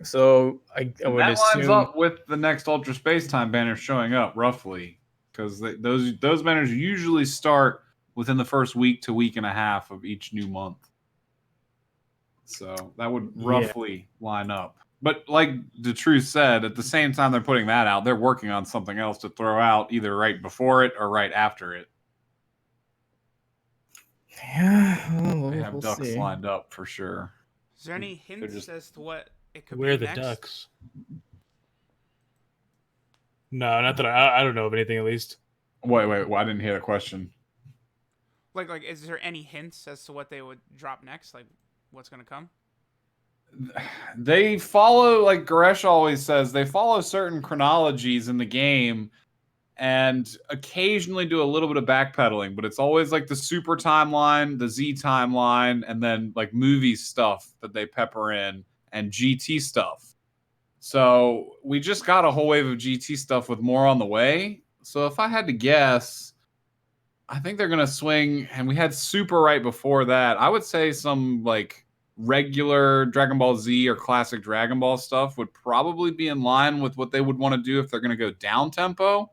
So I would that lines assume. up with the next Ultra Space Time banner showing up roughly, because those banners usually start within the first week to week and a half of each new month. So that would roughly line up. But like the truth said, at the same time they're putting that out, they're working on something else to throw out either right before it or right after it. Yeah, They have we'll ducks see. lined up for sure. Is there any hints as to what it could Where are be the next? ducks? No, not that I don't know of anything at least. Wait, well, I didn't hear the question. Like, is there any hints as to what they would drop next? Like, what's gonna come? They follow, like Goresh always says, they follow certain chronologies in the game and occasionally do a little bit of backpedaling, but it's always like the Super timeline, the Z timeline, and then like movie stuff that they pepper in and GT stuff. So we just got a whole wave of GT stuff with more on the way. So if I had to guess, I think they're going to swing, and we had Super right before that. I would say some like regular Dragon Ball Z or classic Dragon Ball stuff would probably be in line with what they would want to do if they're going to go down tempo.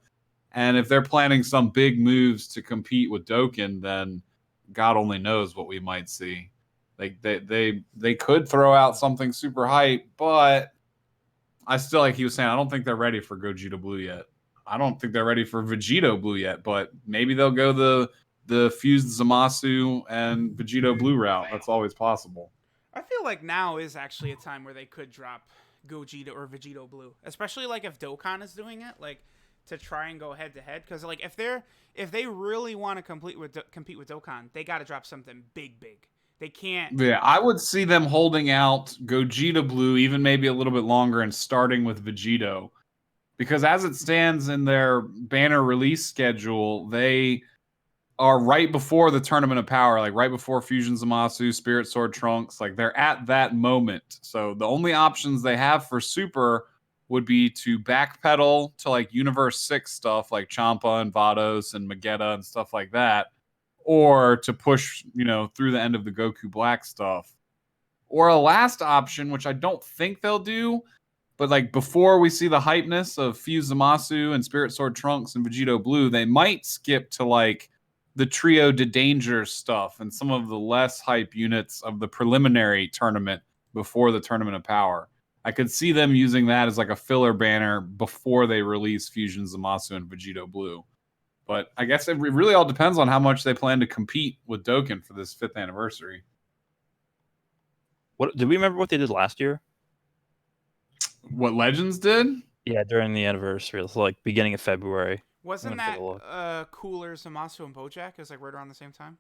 And if they're planning some big moves to compete with Dokkan, then God only knows what we might see. Like they could throw out something super hype, but I still, like he was saying, I don't think they're ready for Gogeta Blue yet. I don't think they're ready for Vegito Blue yet, but maybe they'll go the fused Zamasu and Vegito Blue route. That's always possible. I feel like now is actually a time where they could drop Gogeta or Vegito Blue, especially like if Dokkan is doing it, like to try and go head to head. Because like if they really want to compete with Dokkan, they got to drop something big. They can't. Yeah, I would see them holding out Gogeta Blue even maybe a little bit longer and starting with Vegito. Because as it stands in their banner release schedule, they are right before the Tournament of Power, like right before Fusion Zamasu, Spirit Sword Trunks. Like they're at that moment. So the only options they have for Super would be to backpedal to like Universe 6 stuff like Champa and Vados and Magetta and stuff like that. Or to push, through the end of the Goku Black stuff. Or a last option, which I don't think they'll do, but like before we see the hypeness of Fuse Zamasu and Spirit Sword Trunks and Vegito Blue, they might skip to like the Trio de Danger stuff and some of the less hype units of the preliminary tournament before the Tournament of Power. I could see them using that as like a filler banner before they release Fusion Zamasu and Vegito Blue. But I guess it really all depends on how much they plan to compete with Dokkan for this 5th anniversary. What did we remember what they did last year? What Legends did? Yeah, during the anniversary, so like beginning of February. Wasn't that cooler Zamasu and Bojack? It was like right around the same time.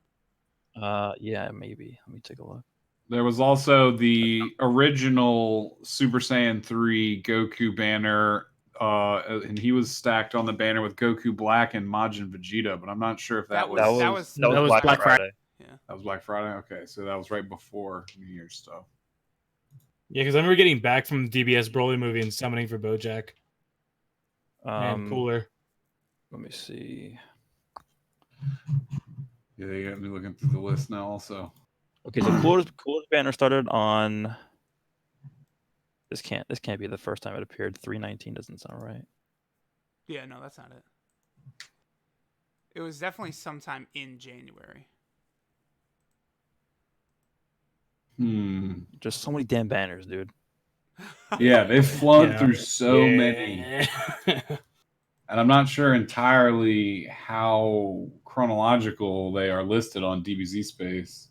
Yeah, maybe. Let me take a look. There was also the original Super Saiyan 3 Goku banner, and he was stacked on the banner with Goku Black and Majin Vegeta, but I'm not sure if that was Black Friday. Yeah. That was Black Friday. Okay, so that was right before New Year's stuff. Yeah, because I remember getting back from the DBS Broly movie and summoning for BoJack. Man, Um, cooler. Let me see. Yeah, they got me looking through the list now. Also, Okay, so Coolers banner started on. This can't be the first time it appeared. 319 doesn't sound right. Yeah, no, that's not it. It was definitely sometime in January. Just so many damn banners, dude. yeah, they've flown Yeah. through so many. And I'm not sure entirely how chronological they are listed on DBZ Space.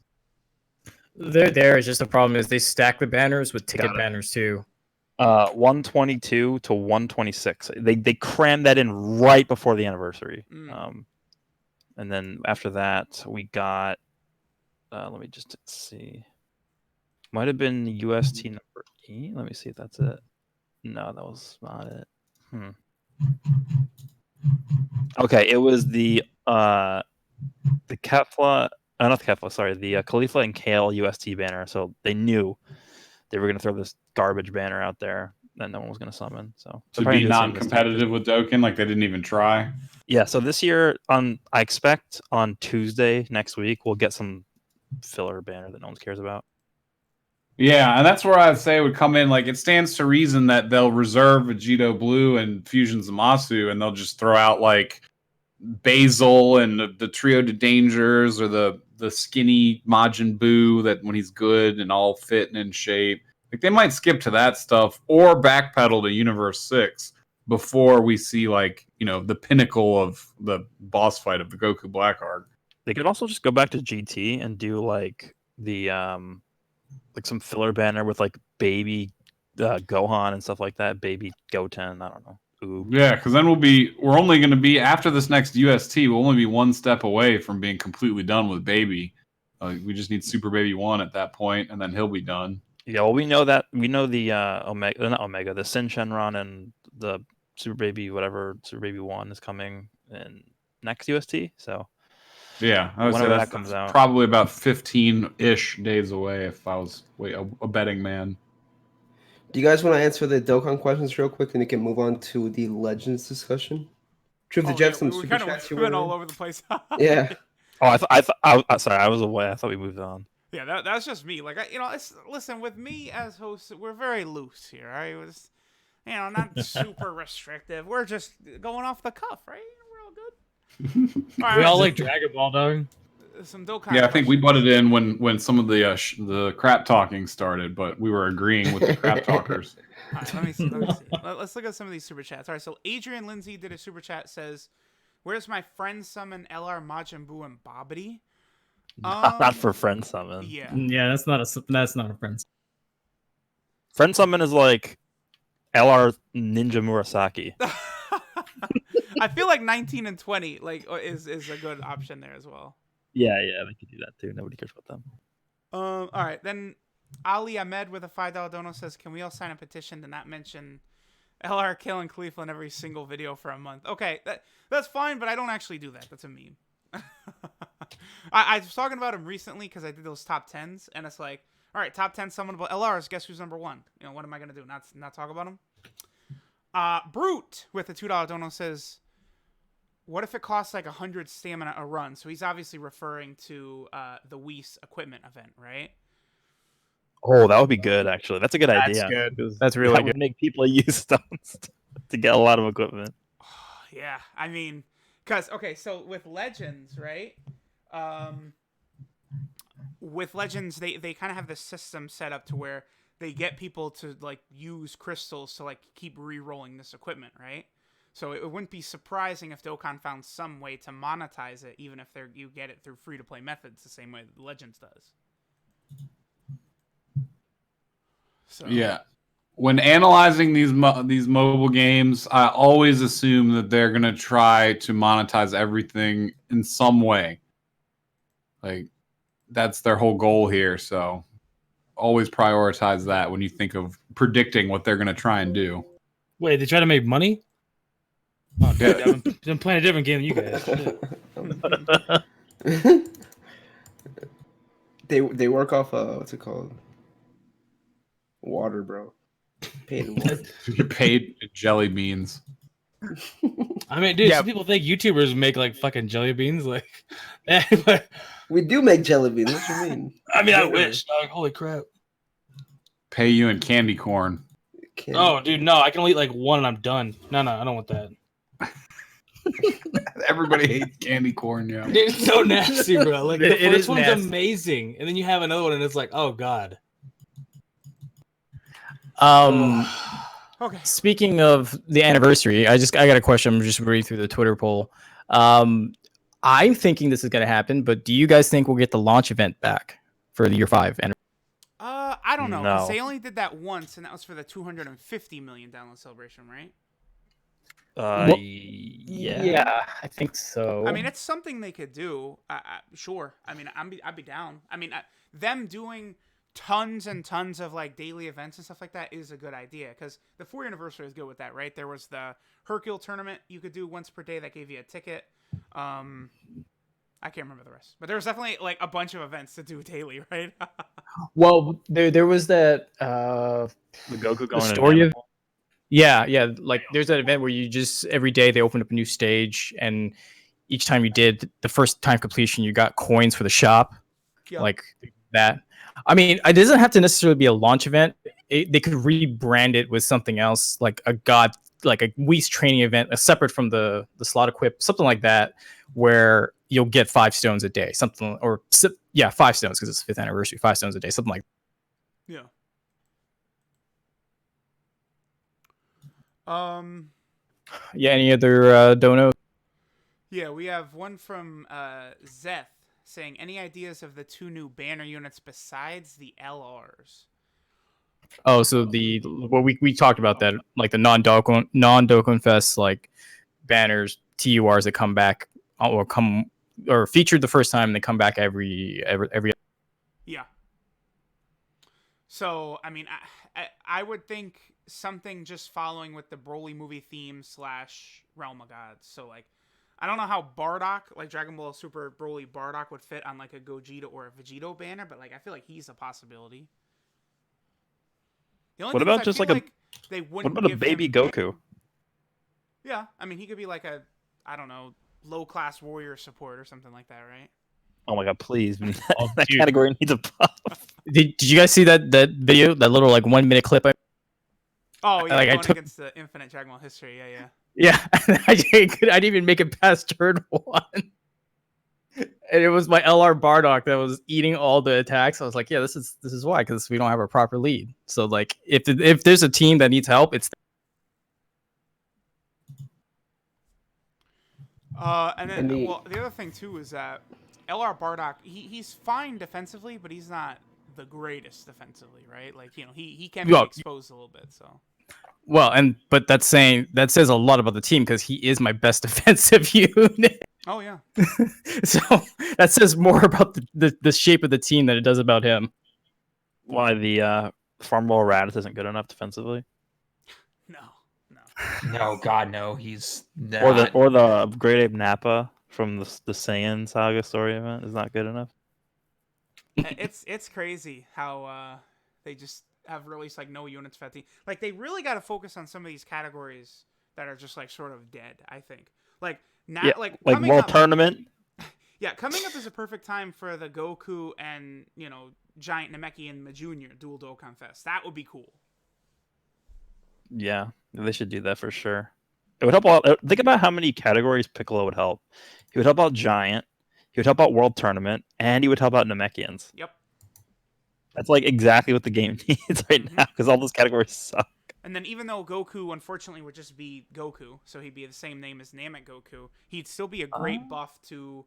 They're there. It's just the problem is they stack the banners with ticket Got it. banners too. 122 to 126. They crammed that in right before the anniversary. And then after that, we got. Let me just see. Might have been UST number 8. Let me see if that's it. No, that was not it. Okay, it was the Kefla, not the Kefla, sorry, the Khalifa and Kale UST banner. So they knew they were going to throw this garbage banner out there that no one was going to summon. So To be non-competitive with Dokkan, like they didn't even try. Yeah, so this year, I expect on Tuesday next week we'll get some filler banner that no one cares about. Yeah, and that's where I'd say it would come in. Like, it stands to reason that they'll reserve Vegito Blue and Fusion Zamasu, and they'll just throw out, like, Basil and the Trio de Dangers or the skinny Majin Buu that when he's good and all fit and in shape. Like, they might skip to that stuff or backpedal to Universe 6 before we see, like, you know, the pinnacle of the boss fight of the Goku Blackheart. They could also just go back to GT and do, like, the... like some filler banner with like baby Gohan and stuff like that, baby Goten. I don't know. Ooh. Yeah, because then we're only going to be after this next UST. We'll only be one step away from being completely done with Baby. We just need Super Baby 1 at that point, and then he'll be done. Yeah, well, we know the Omega, not Omega, the Sin Shenron and the Super Baby whatever Super Baby 1 is coming in next UST. So. Yeah, I would say Whenever that comes out, probably about 15-ish days away if I was a betting man. Do you guys want to answer the Dokkan questions real quick, and we can move on to the Legends discussion? Truth, did you have some we super kind chats you of went wanted? all over the place. Yeah. Oh, sorry, I was away. I thought we moved on. Yeah, that's just me. Like, listen, with me as host, we're very loose here. Right? It was, not super restrictive. We're just going off the cuff, right? We're all good. We all like Dragon Ball, dog. Some Dokkan. Yeah, I think we butted in when some of the crap talking started, but we were agreeing with the crap talkers. All right, let me see. Let's look at some of these super chats. All right, so Adrian Lindsay did a super chat. Says, "Where's my friend summon LR Majin Buu and Bobbity?" Not for friend summon. Yeah, that's not a friend. Friend summon is like LR Ninja Murasaki. I feel like 19 and 20 is a good option there as well. Yeah, they could do that too. Nobody cares about them. All right, then Ali Ahmed with a $5 dono says, "Can we all sign a petition to not mention LR killing Khalifa in every single video for a month?" Okay, that's fine, but I don't actually do that. That's a meme. I was talking about him recently because I did those top 10s, and it's like, all right, top 10 summonable LRs. Guess who's number 1? What am I gonna do? Not talk about him? Brute with a $2 dono says, "What if it costs like 100 stamina a run?" So he's obviously referring to the Whis equipment event, right? Oh, that would be good, actually. That's a good idea. That's good. That's really that good. would make people use stones to get a lot of equipment. Yeah, I mean, because, okay, so with Legends, right? With Legends, they kind of have this system set up to where they get people to, like, use crystals to, like, keep re-rolling this equipment, right? So it wouldn't be surprising if Dokkan found some way to monetize it, even if you get it through free-to-play methods, the same way that Legends does. So. Yeah. When analyzing these mobile games, I always assume that they're going to try to monetize everything in some way. Like, that's their whole goal here, so always prioritize that when you think of predicting what they're going to try and do. Wait, they try to make money? Oh, dude, Yeah. I've been playing a different game than you guys. They work off what's it called? Water, bro. Paid in water. You're paid in jelly beans. I mean, dude, Yeah. some people think YouTubers make like fucking jelly beans. Like, We do make jelly beans. What you mean? I mean, I Literally. wish. Dog. Holy crap. Pay you in candy corn. Candy. Oh, dude, no, I can only eat like one and I'm done. No, I don't want that. Everybody hates candy corn, yeah. Dude, it's so nasty, bro. Like, the It first is one's nasty. amazing, and then you have another one, and it's like, oh god. Okay. Speaking of the anniversary, I got a question. I'm just reading through the Twitter poll. I'm thinking this is going to happen, but do you guys think we'll get the launch event back for the year 5? And I don't know, because No. they only did that once, and that was for the 250 million download celebration, right? Well, Yeah. I think so. I mean, it's something they could do. Sure. I mean, I'd be down. I mean, them doing tons and tons of like daily events and stuff like that is a good idea, because the 4th anniversary is good with that, right? There was the Hercule tournament you could do once per day that gave you a ticket. I can't remember the rest, but there was definitely like a bunch of events to do daily, right? well, there was that The Goku going story to of yeah. Like there's that event where you just every day they opened up a new stage, and each time you did the first time completion, you got coins for the shop, Yeah. like that. I mean, it doesn't have to necessarily be a launch event. They could rebrand it with something else, like a Whis training event, separate from the slot equip, something like that, where you'll get 5 stones a day, 5 stones because it's 5th anniversary, 5 stones a day, something like. Yeah. Yeah, any other donos? Yeah, we have one from Zeth saying, any ideas of the 2 new banner units besides the LRs? Oh, so we talked about that, like the non-Dokkan Fest like banners, TURs that come back or featured the first time, and they come back every. Yeah. So, I mean, I would think something just following with the Broly movie theme / Realm of Gods. So, like, I don't know how Bardock, like Dragon Ball Super Broly Bardock, would fit on like a Gogeta or a Vegito banner, but like I feel like he's a possibility. The only What thing is about I just feel like they What wouldn't about a give baby him- Goku? Yeah, I mean, he could be like a, I don't know, low-class warrior support or something like that, right? Oh my god, please. Oh, that dude. category needs a buff. Did you guys see that video, that little like 1 minute clip? Oh, yeah, Like, I going took- against the Infinite Dragon Ball history, yeah. Yeah, I didn't even make it past turn 1. And it was my LR Bardock that was eating all the attacks. I was like, yeah, this is why, because we don't have a proper lead. So like, if there's a team that needs help, it's And then, And the- well, the other thing too is that LR Bardock, he's fine defensively, but he's not the greatest defensively, right? Like, you know, he can be Well, exposed a little bit. So but that says a lot about the team, because he is my best defensive unit. oh yeah, So that says more about the shape of the team than it does about him. Why the Farm Ball Raditz isn't good enough defensively? no. No, God, no. He's Or not. the Great Ape Nappa from the Saiyan Saga story event is not good enough. It's crazy how they just have released like no units for that team. Like they really got to focus on some of these categories that are just like sort of dead. I think like now Yeah, like like coming World up, Tournament. Yeah, coming up is a perfect time for the Goku and Giant Namekian Junior Dual Dokkan Fest. That would be cool. Yeah, they should do that for sure. It would help out. Think about how many categories Piccolo would help. He would help out Giant. He would help out World Tournament, and he would help out Namekians. Yep. That's like exactly what the game needs right Mhm. now, because all those categories suck. And then even though Goku unfortunately would just be Goku, so he'd be the same name as Namek Goku, he'd still be a great buff to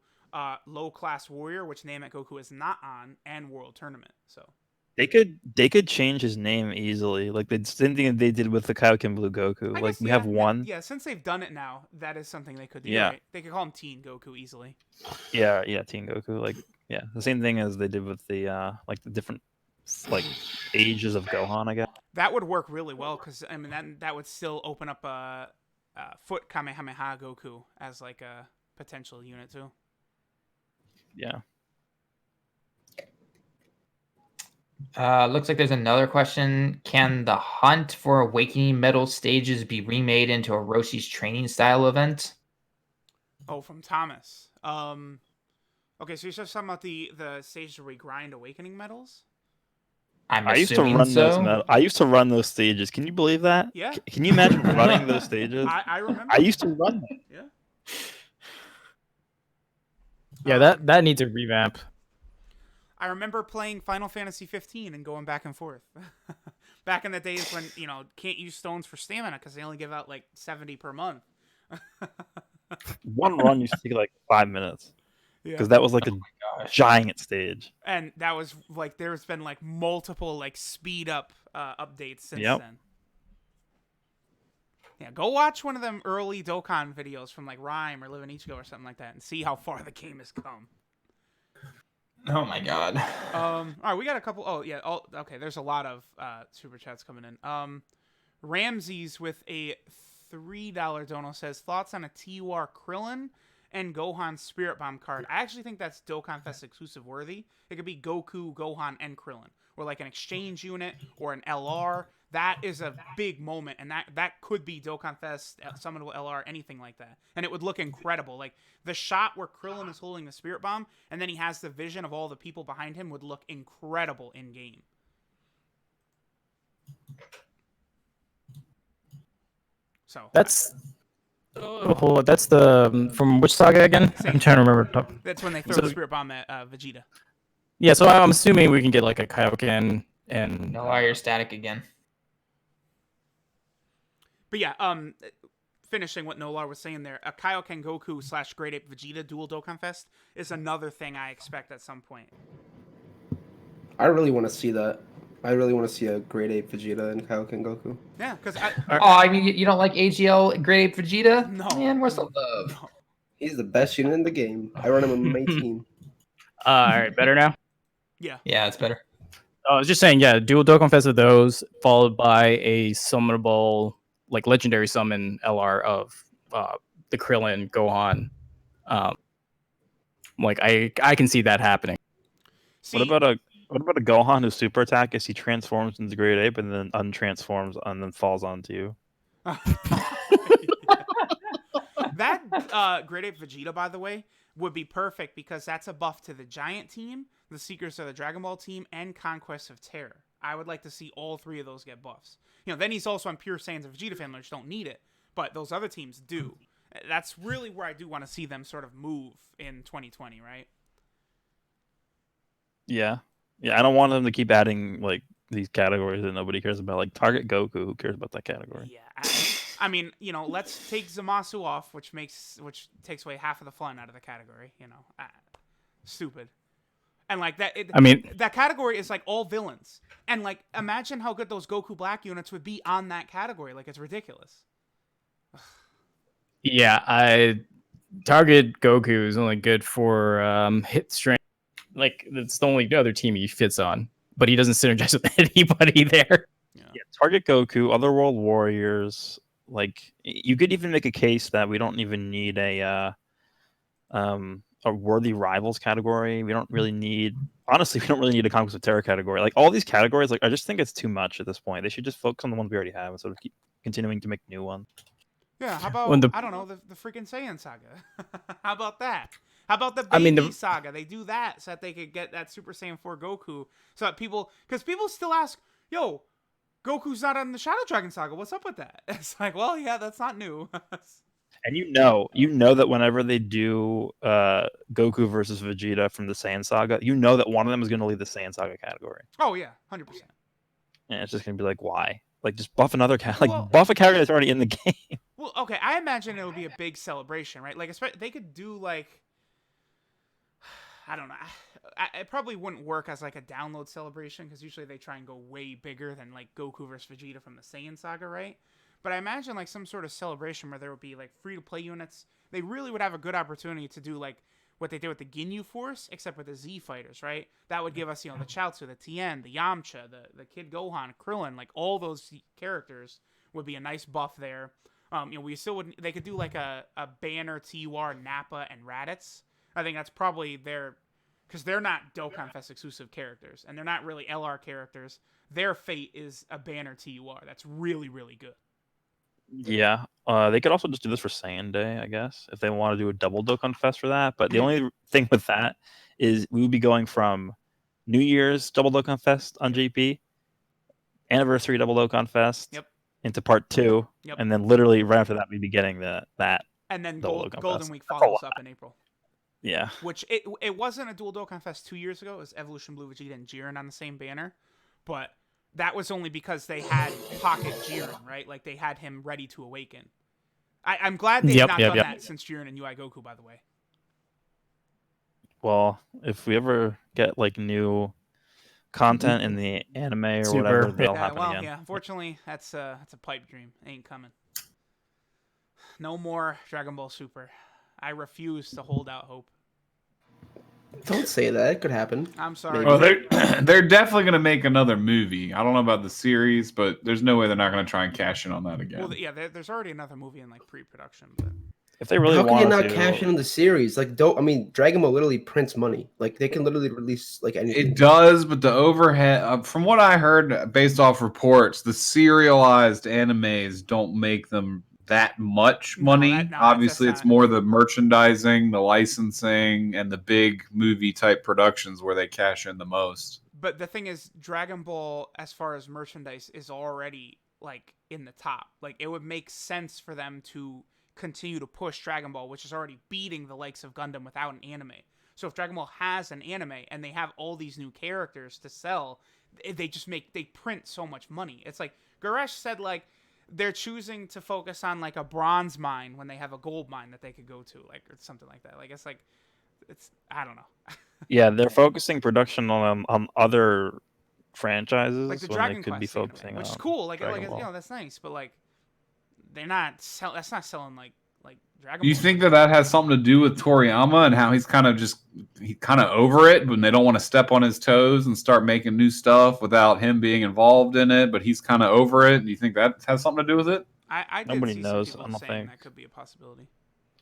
low class warrior, which Namek Goku is not on, and World Tournament. So They could change his name easily, like the same thing they did with the Kaioken Blue Goku. I Like guess, we yeah, have one. Yeah, since they've done it now, that is something they could do. Yeah. Right? They could call him Teen Goku easily. Yeah, Teen Goku. Like yeah, the same thing as they did with the like the different like ages of Gohan, I guess. That would work really well because I mean that would still open up a Foot Kamehameha Goku as like a potential unit too. Yeah. Looks like there's another question. Can the Hunt for Awakening Medal stages be remade into a Roshi's training style event? Oh, from Thomas. Okay, so you're just talking about the stage where we grind awakening medals? I'm I used to assuming run those. so. I used to run those stages. Can you believe that? Yeah. Can you imagine running those stages? I remember. I used to run them. Yeah. Yeah, that needs a revamp. I remember playing Final Fantasy 15 and going back and forth. Back in the days when, can't use stones for stamina because they only give out like 70 per month. One run used to take like 5 minutes Yeah. because that was like a Gosh. giant stage. And that was like, there's been like multiple like speed up updates since Yep. then. Yeah, go watch one of them early Dokkan videos from like Rhyme or Live in Ichigo or something like that and see how far the game has come. Oh my god. All right, we got a couple. Oh yeah. Okay. There's a lot of super chats coming in. Ramses with a $3 dono says thoughts on a TUR Krillin and Gohan Spirit Bomb card. I actually think that's Dokkan Fest exclusive worthy. It could be Goku, Gohan, and Krillin, or like an exchange unit or an LR. That is a big moment, and that could be Dokkan Fest, Summonable LR, anything like that. And it would look incredible. Like, the shot where Krillin is holding the Spirit Bomb, and then he has the vision of all the people behind him would look incredible in-game. So That's the from which saga again? I'm trying to remember. that's when they throw So- the Spirit Bomb at Vegeta. Yeah, so I'm assuming we can get like a Kaioken and No, you're static again. But yeah, finishing what Nolar was saying there, a Kaioken Goku / Great Ape Vegeta dual Dokkan Fest is another thing I expect at some point. I really want to see that. I really want to see a Great Ape Vegeta and Kaioken Goku. Yeah, because Oh, I mean, you don't like AGL Great Ape Vegeta? No. Man, where's the love? He's the best unit in the game. I run him on my team. all right, better now. yeah, Yeah, it's better. I was just saying, yeah, dual Dokkan Fest of those, followed by a summonable, like legendary summon LR of the Krillin Gohan. Like I can see that happening. see, What about a Gohan whose super attack is he transforms into Great Ape and then untransforms and then falls onto you? that Great Ape Vegeta, by the way, would be perfect because that's a buff to the Giant team, the Seekers of the Dragon Ball team, and Conquest of Terror. I would like to see all three of those get buffs. Then he's also on Pure Saiyans and Vegeta family, which don't need it, but those other teams do. That's really where I do want to see them sort of move in 2020, right? Yeah. Yeah, I don't want them to keep adding like these categories that nobody cares about. Like Target Goku, who cares about that category? Yeah, I mean, let's take Zamasu off, which takes away half of the fun out of the category. Stupid. And like that, I mean, that category is like all villains. And like, imagine how good those Goku Black units would be on that category. Like, it's ridiculous. yeah, I target Goku is only good for hit strength. Like that's the only other team he fits on, but he doesn't synergize with anybody there. Yeah, Target Goku, Otherworld Warriors. Like you could even make a case that we don't even need a worthy rivals category. We don't really need, honestly, we don't really need a Conquest of Terror category. Like all these categories, like I just think it's too much at this point. They should just focus on the ones we already have instead of keep continuing to make new ones. Yeah, how about When the- I don't know, the freaking Saiyan saga? How about that? How about the baby saga? They do that so that they could get that Super Saiyan 4 Goku. So that because people still ask, yo, Goku's not on the Shadow Dragon saga. What's up with that? It's like, well, yeah, that's not new. And you know that whenever they do Goku versus Vegeta from the Saiyan saga, you know that one of them is going to leave the Saiyan saga category. Oh yeah, 100%. And it's just going to be like, why? Like just buff another Well- buff a character that's already in the game. Well, okay, I imagine it'll be a big celebration, right? Like, they could do like, I don't know. It probably wouldn't work as like a download celebration because usually they try and go way bigger than like Goku versus Vegeta from the Saiyan saga, right? But I imagine like some sort of celebration where there would be like free to play units. They really would have a good opportunity to do like what they did with the Ginyu Force, except with the Z fighters, right? That would give us, the Chaozu, the Tien, the Yamcha, the Kid Gohan, Krillin, like all those characters would be a nice buff there. We still would. They could do like a Banner, TUR, Nappa, and Raditz. I think that's probably their because they're not Dokkan Fest exclusive characters, and they're not really LR characters. Their fate is a banner TUR. That's really, really good. Yeah. They could also just do this for Saiyan Day, I guess, if they want to do a double Dokkan Fest for that. But the only thing with that is we would be going from New Year's double Dokkan Fest on JP, anniversary double Dokkan Fest, Yep. into part 2, Yep. and then literally right after that we'd be getting that. And then Double Dokkan Golden Fest. Week That's a follows lot. up in April. Yeah. Which it wasn't a dual Dokkan Fest 2 years ago. It was Evolution Blue Vegeta and Jiren on the same banner, but that was only because they had Pocket Jiren, right? Like they had him ready to awaken. I'm glad they've not done that since Jiren and UI Goku, by the way. Well, if we ever get like new content in the anime or whatever, that'll happen again. Yeah, unfortunately, that's a pipe dream. Ain't coming. No more Dragon Ball Super. I refuse to hold out hope. Don't say that. It could happen. I'm sorry. Well, they're definitely going to make another movie. I don't know about the series, but there's no way they're not going to try and cash in on that again. Well, yeah, there's already another movie in like pre-production, but If they really How can want you not to, cash in on the series? Like, Dragon Ball literally prints money. Like, they can literally release like anything. It does, but the overhead, from what I heard based off reports, the serialized animes don't make them that much money. Obviously, it's more the merchandising, the licensing, and the big movie type productions where they cash in the most. But the thing is, Dragon Ball, as far as merchandise, is already like in the top. Like, it would make sense for them to continue to push Dragon Ball, which is already beating the likes of Gundam without an anime. So if Dragon Ball has an anime and they have all these new characters to sell, they print so much money. It's like Garesh said, like, they're choosing to focus on like a bronze mine when they have a gold mine that they could go to, like, or something like that. Like, it's I don't know. yeah, they're focusing production on other franchises Like the when Dragon they could Quest be focusing anime, which on is cool. Like Dragon you Ball. know, that's nice, but like they're not that's not selling like Dragon Do you Ball. think that has something to do with Toriyama and how he's kind of over it, but they don't want to step on his toes and start making new stuff without him being involved in it, but he's kind of over it? Do you think that has something to do with it? I did Nobody see knows, some I people don't saying think. that could be a possibility.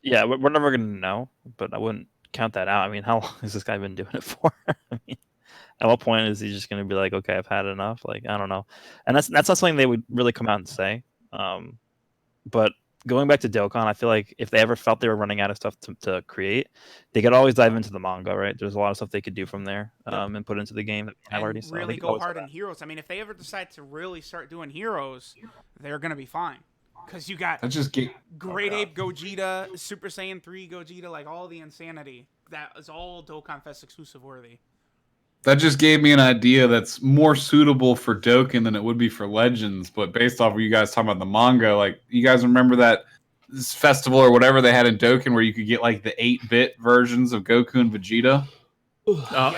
Yeah, we're never gonna know, but I wouldn't count that out. I mean, how long has this guy been doing it for? I mean, at what point is he just gonna be like, okay, I've had enough? Like, I don't know. And that's not something they would really come out and say. But going back to Dokkan, I feel like if they ever felt they were running out of stuff to create, they could always dive into the manga, right? There's a lot of stuff they could do from there and put into the game that we have already. So really go hard in Heroes. I mean, if they ever decide to really start doing Heroes, they're gonna be fine. Because you got Great Ape Gogeta, Super Saiyan 3 Gogeta, like all the insanity. That is all Dokkan Fest exclusive worthy. That just gave me an idea that's more suitable for Dokkan than it would be for Legends. But based off of you guys talking about the manga, like, you guys remember that this festival or whatever they had in Dokkan where you could get like the 8-bit versions of Goku and Vegeta?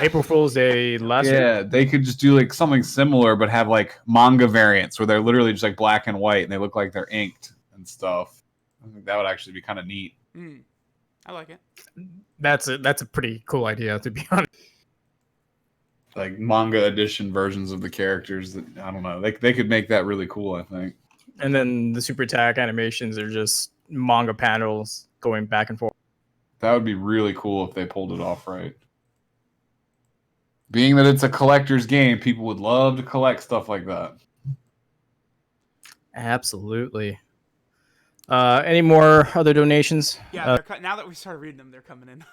April Fool's Day last year. They could just do like something similar, but have like manga variants where they're literally just like black and white and they look like they're inked and stuff. I think that would actually be kind of neat. I like it. That's a pretty cool idea, to be honest. Like manga edition versions of the characters that, I don't know. They could make that really cool, I think. And then the Super Attack animations are just manga panels going back and forth. That would be really cool if they pulled it off right. Being that it's a collector's game, people would love to collect stuff like that. Absolutely. Any more other donations? Yeah, now that we started reading them, they're coming in.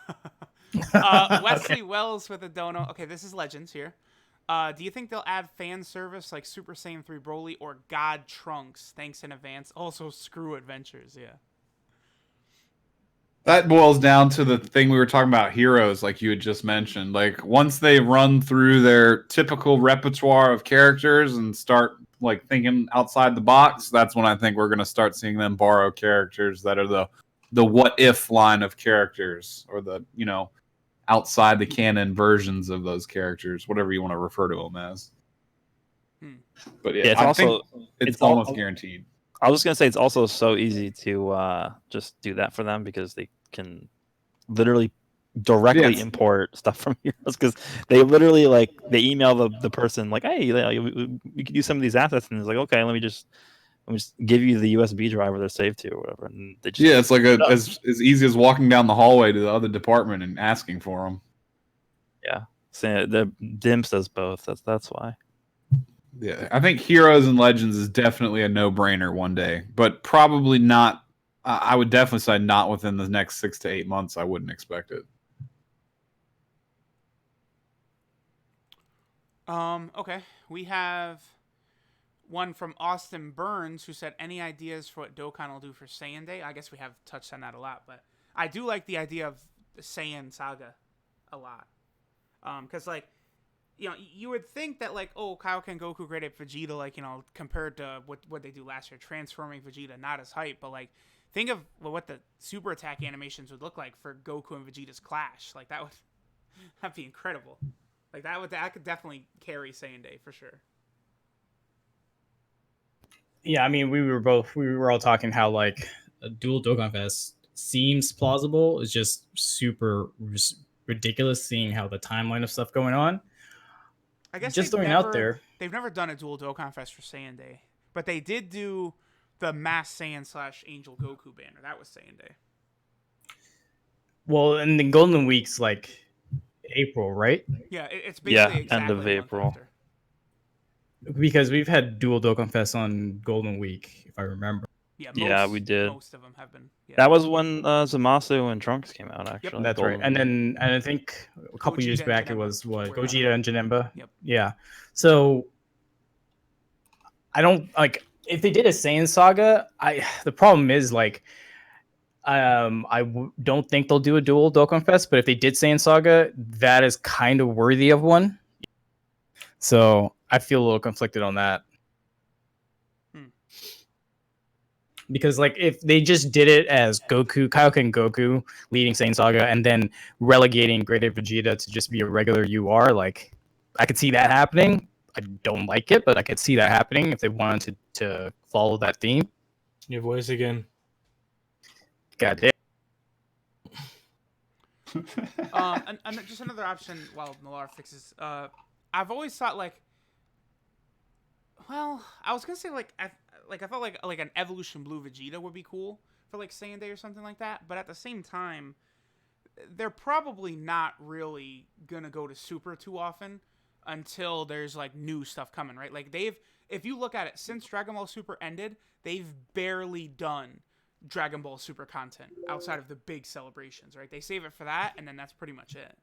Wesley Wells with a dono. Okay, this is Legends here. Do you think they'll add fan service like Super Saiyan 3 Broly or God Trunks? Thanks in advance. Also, screw Adventures, yeah. That boils down to the thing we were talking about, Heroes, like you had just mentioned. Like, once they run through their typical repertoire of characters and start like thinking outside the box, that's when I think we're going to start seeing them borrow characters that are the what if line of characters, or the, you know, outside the canon versions of those characters, whatever you want to refer to them as. But yeah, I think it's almost guaranteed. I was gonna say it's also so easy to just do that for them because they can literally directly import stuff from Heroes, because they literally they email the person like, hey, we could use some of these assets, and it's like, okay, let me just give you the USB drive where they're saved to or whatever. And they just it's like as easy as walking down the hallway to the other department and asking for them. Yeah. So the Dimps does both. That's why. Yeah, I think Heroes and Legends is definitely a no-brainer one day, but probably not. I would definitely say not within the next 6 to 8 months. I wouldn't expect it. Okay. We have one from Austin Burns who said, any ideas for what Dokkan will do for Saiyan Day? I guess we have touched on that a lot, but I do like the idea of the Saiyan Saga a lot. Because, like, you know, you would think that, like, oh, Kaioken Goku great at Vegeta, like, you know, compared to what they do last year, transforming Vegeta, not as hype, but, like, think of what the super attack animations would look like for Goku and Vegeta's clash. Like, that'd be incredible. Like, that could definitely carry Saiyan Day for sure. Yeah, I mean, we were all talking how like a dual Dokkan Fest seems plausible. It's just super ridiculous seeing how the timeline of stuff going on. I guess just throwing out there, they've never done a dual Dokkan Fest for Saiyan Day, but they did do the Mass Saiyan / Angel Goku banner. That was Saiyan Day. Well, and the Golden Week's like April, right? Yeah, it's basically exactly end of April. Because we've had dual Dokkan Fest on Golden Week, if I remember. Yeah, we did. Most of them have been. Yeah. That was when Zamasu and Trunks came out, actually. Yep. That's right. And I think a couple Gogeta years back it Janemba. was Gogeta and Janemba. Yep. Yeah. So I don't like if they did a Saiyan Saga. The problem is like don't think they'll do a dual Dokkan Fest, but if they did Saiyan Saga, that is kind of worthy of one. So I feel a little conflicted on that. Because like if they just did it as Kaioken Goku leading Saiyan Saga and then relegating Greater Vegeta to just be a regular UR, like I could see that happening. I don't like it, but I could see that happening if they wanted to follow that theme. Your voice again. God damn. And just another option while Millar fixes. I've always thought like, well, I was gonna say I felt like an Evolution Blue Vegeta would be cool for like Saiyan Day or something like that. But at the same time, they're probably not really gonna go to Super too often until there's like new stuff coming, right? Like if you look at it, since Dragon Ball Super ended, they've barely done Dragon Ball Super content outside of the big celebrations, right? They save it for that, and then that's pretty much it.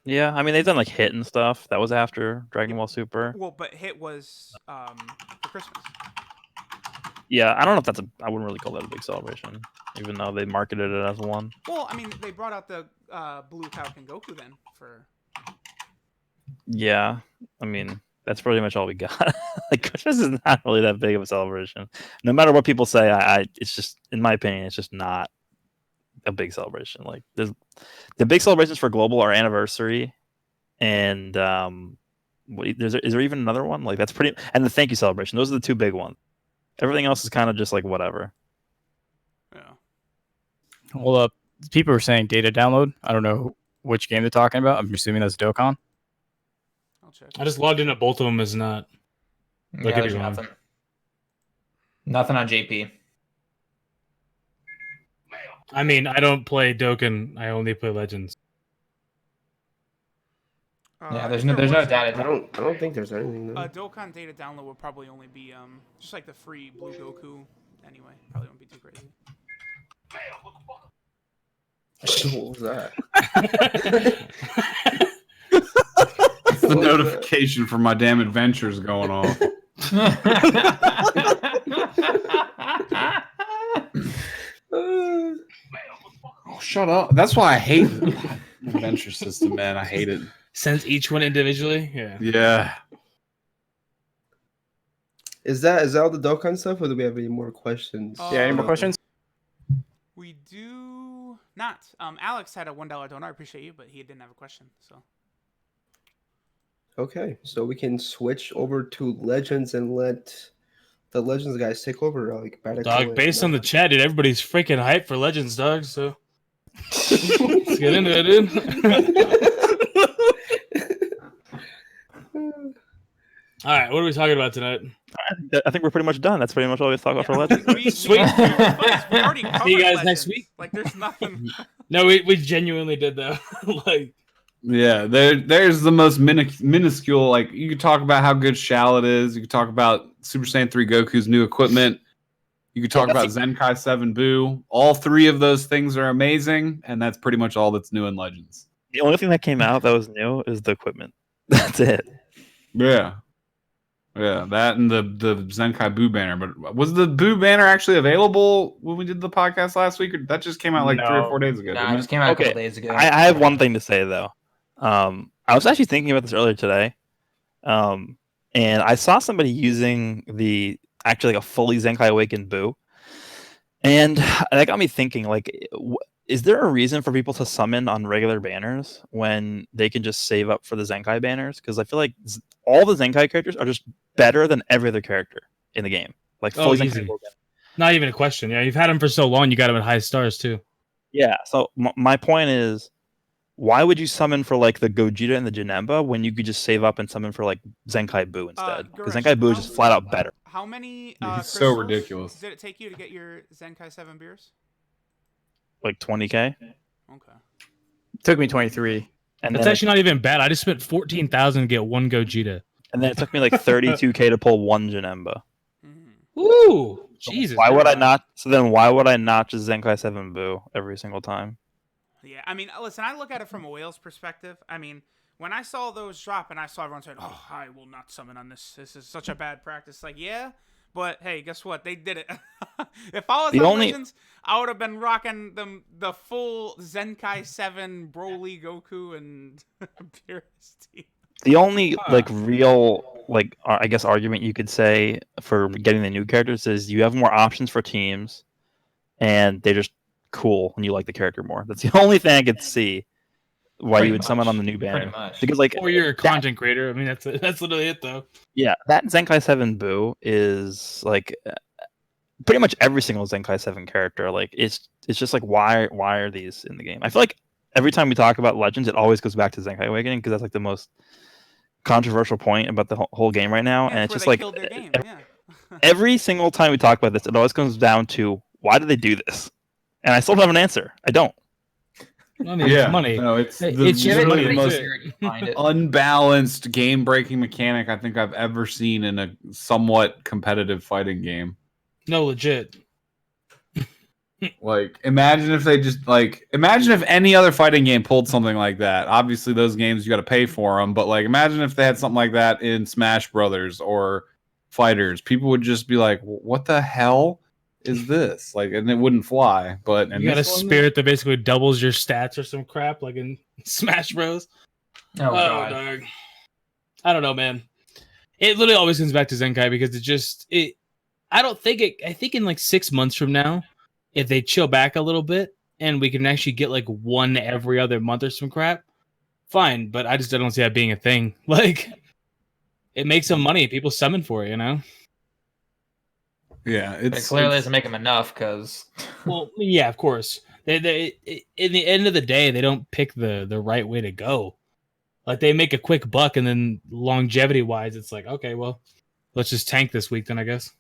Yeah, I mean they've done like Hit and stuff. That was after Dragon Ball Super. Well, but Hit was for Christmas. Yeah, I don't know if I wouldn't really call that a big celebration, even though they marketed it as one. Well, I mean, they brought out the Blue Kaioken Goku then for. Yeah, I mean that's pretty much all we got. Like Christmas is not really that big of a celebration. No matter what people say, it's just, in my opinion, it's just not a big celebration. Like the big celebrations for global are anniversary, and is there even another one? Like that's pretty, and the thank you celebration. Those are the two big ones. Everything else is kind of just like whatever. Yeah. Well, people are saying data download. I don't know which game they're talking about. I'm assuming that's Dokkan. I'll check. I just logged into both of them. Is not. Yeah, there's nothing. Nothing on JP. I mean, I don't play Dokkan. I only play Legends. Yeah, there's no data. I don't think there's anything there. Dokkan data download would probably only be just like the free Blue Goku. Anyway, probably won't be too crazy. What was that? It's the notification for my damn adventures going off. Oh, shut up. That's why I hate the adventure system, man. I hate it. Sends each one individually? Yeah. Yeah. Is that all the Dokkan stuff, or do we have any more questions? Yeah, any more questions? We do not. Alex had a $1 donor. I appreciate you, but he didn't have a question. So. Okay, so we can switch over to Legends and let the Legends guys take over. Like, Dog, based on the chat, dude, everybody's freaking hyped for Legends, dog. So let's get into it, dude. All right, what are we talking about tonight? I think we're pretty much done. That's pretty much all we talk about for Legends. Sweet. We already covered See you guys Legends. next week. Like, there's nothing. No, we genuinely did though. Like, Yeah, there's the most minuscule. Like, you could talk about how good Shallot is. You could talk about Super Saiyan 3 Goku's new equipment. You could talk about Zenkai 7 Buu. All three of those things are amazing, and that's pretty much all that's new in Legends. The only thing that came out that was new is the equipment. That's it. Yeah. Yeah, that and the Zenkai Buu banner. But was the Buu banner actually available when we did the podcast last week? Or that just came out like 3 or 4 days ago. Nah, it just came out a couple days ago. I have one thing to say though. I was actually thinking about this earlier today, and I saw somebody using actually like a fully Zenkai Awakened Buu, and that got me thinking. Like, is there a reason for people to summon on regular banners when they can just save up for the Zenkai banners? Because I feel like all the Zenkai characters are just better than every other character in the game. Like, fully Zenkai easy. Awakened. not even a question. Yeah, you've had them for so long, you got them at high stars too. Yeah. So my point is, why would you summon for like the Gogeta and the Janemba when you could just save up and summon for like Zenkai Buu instead? Because Zenkai Buu is just flat out better. How many It's crystals so ridiculous. did it take you to get your Zenkai 7 beers? Like 20K. Okay. Took me 23. And That's then actually not even bad. I just spent 14,000 to get one Gogeta. and then it took me like 32K to pull one Janemba. Mm-hmm. Ooh, Jesus. Why would I man. not? So then why would I not just Zenkai 7 Buu every single time? Yeah, I mean, listen, I look at it from a whale's perspective. I mean, when I saw those drop and I saw everyone saying, "Oh, I will not summon on this. This is such a bad practice." Like, yeah, but hey, guess what? They did it. If I was The on only- Legends, I would have been rocking the full Zenkai 7 Broly, Goku, and Beerus team. The only like real like I guess argument you could say for getting the new characters is you have more options for teams, and they're just cool when you like the character more. That's the only thing I could see why Pretty you would summon much. on the new banner. Pretty much. Because like Or you're a content creator. I mean, that's literally it, though. yeah, that Zenkai 7 Buu is like pretty much every single Zenkai 7 character. Like it's just like why are these in the game? I feel like every time we talk about Legends, it always goes back to Zenkai Awakening because that's like the most controversial point about the whole game right now. Yeah, And it's that's just where like they killed their game. Yeah. every single time we talk about this, it always comes down to why do they do this? And I still don't have an answer. I don't. I mean, it's money. No, it's Hey, the, it's just literally money. the most Find it. unbalanced game-breaking mechanic I think I've ever seen in a somewhat competitive fighting game. No, legit. Like, imagine if any other fighting game pulled something like that. Obviously, those games you got to pay for them, but like, imagine if they had something like that in Smash Brothers or Fighters. People would just be like, "What the hell is this?" Like, and it wouldn't fly. But You got a spirit that basically doubles your stats or some crap, like in Smash Bros. Oh, God. Dog. I don't know, man. It literally always comes back to Zenkai because I think in like 6 months from now, if they chill back a little bit and we can actually get like one every other month or some crap, fine. But I just don't see that being a thing. Like, it makes some money. People summon for it, you know? Yeah, But it clearly doesn't make them enough because Well, yeah, of course. They in the end of the day, they don't pick the right way to go. Like, they make a quick buck, and then longevity wise, it's like, okay, well, let's just tank this week then, I guess.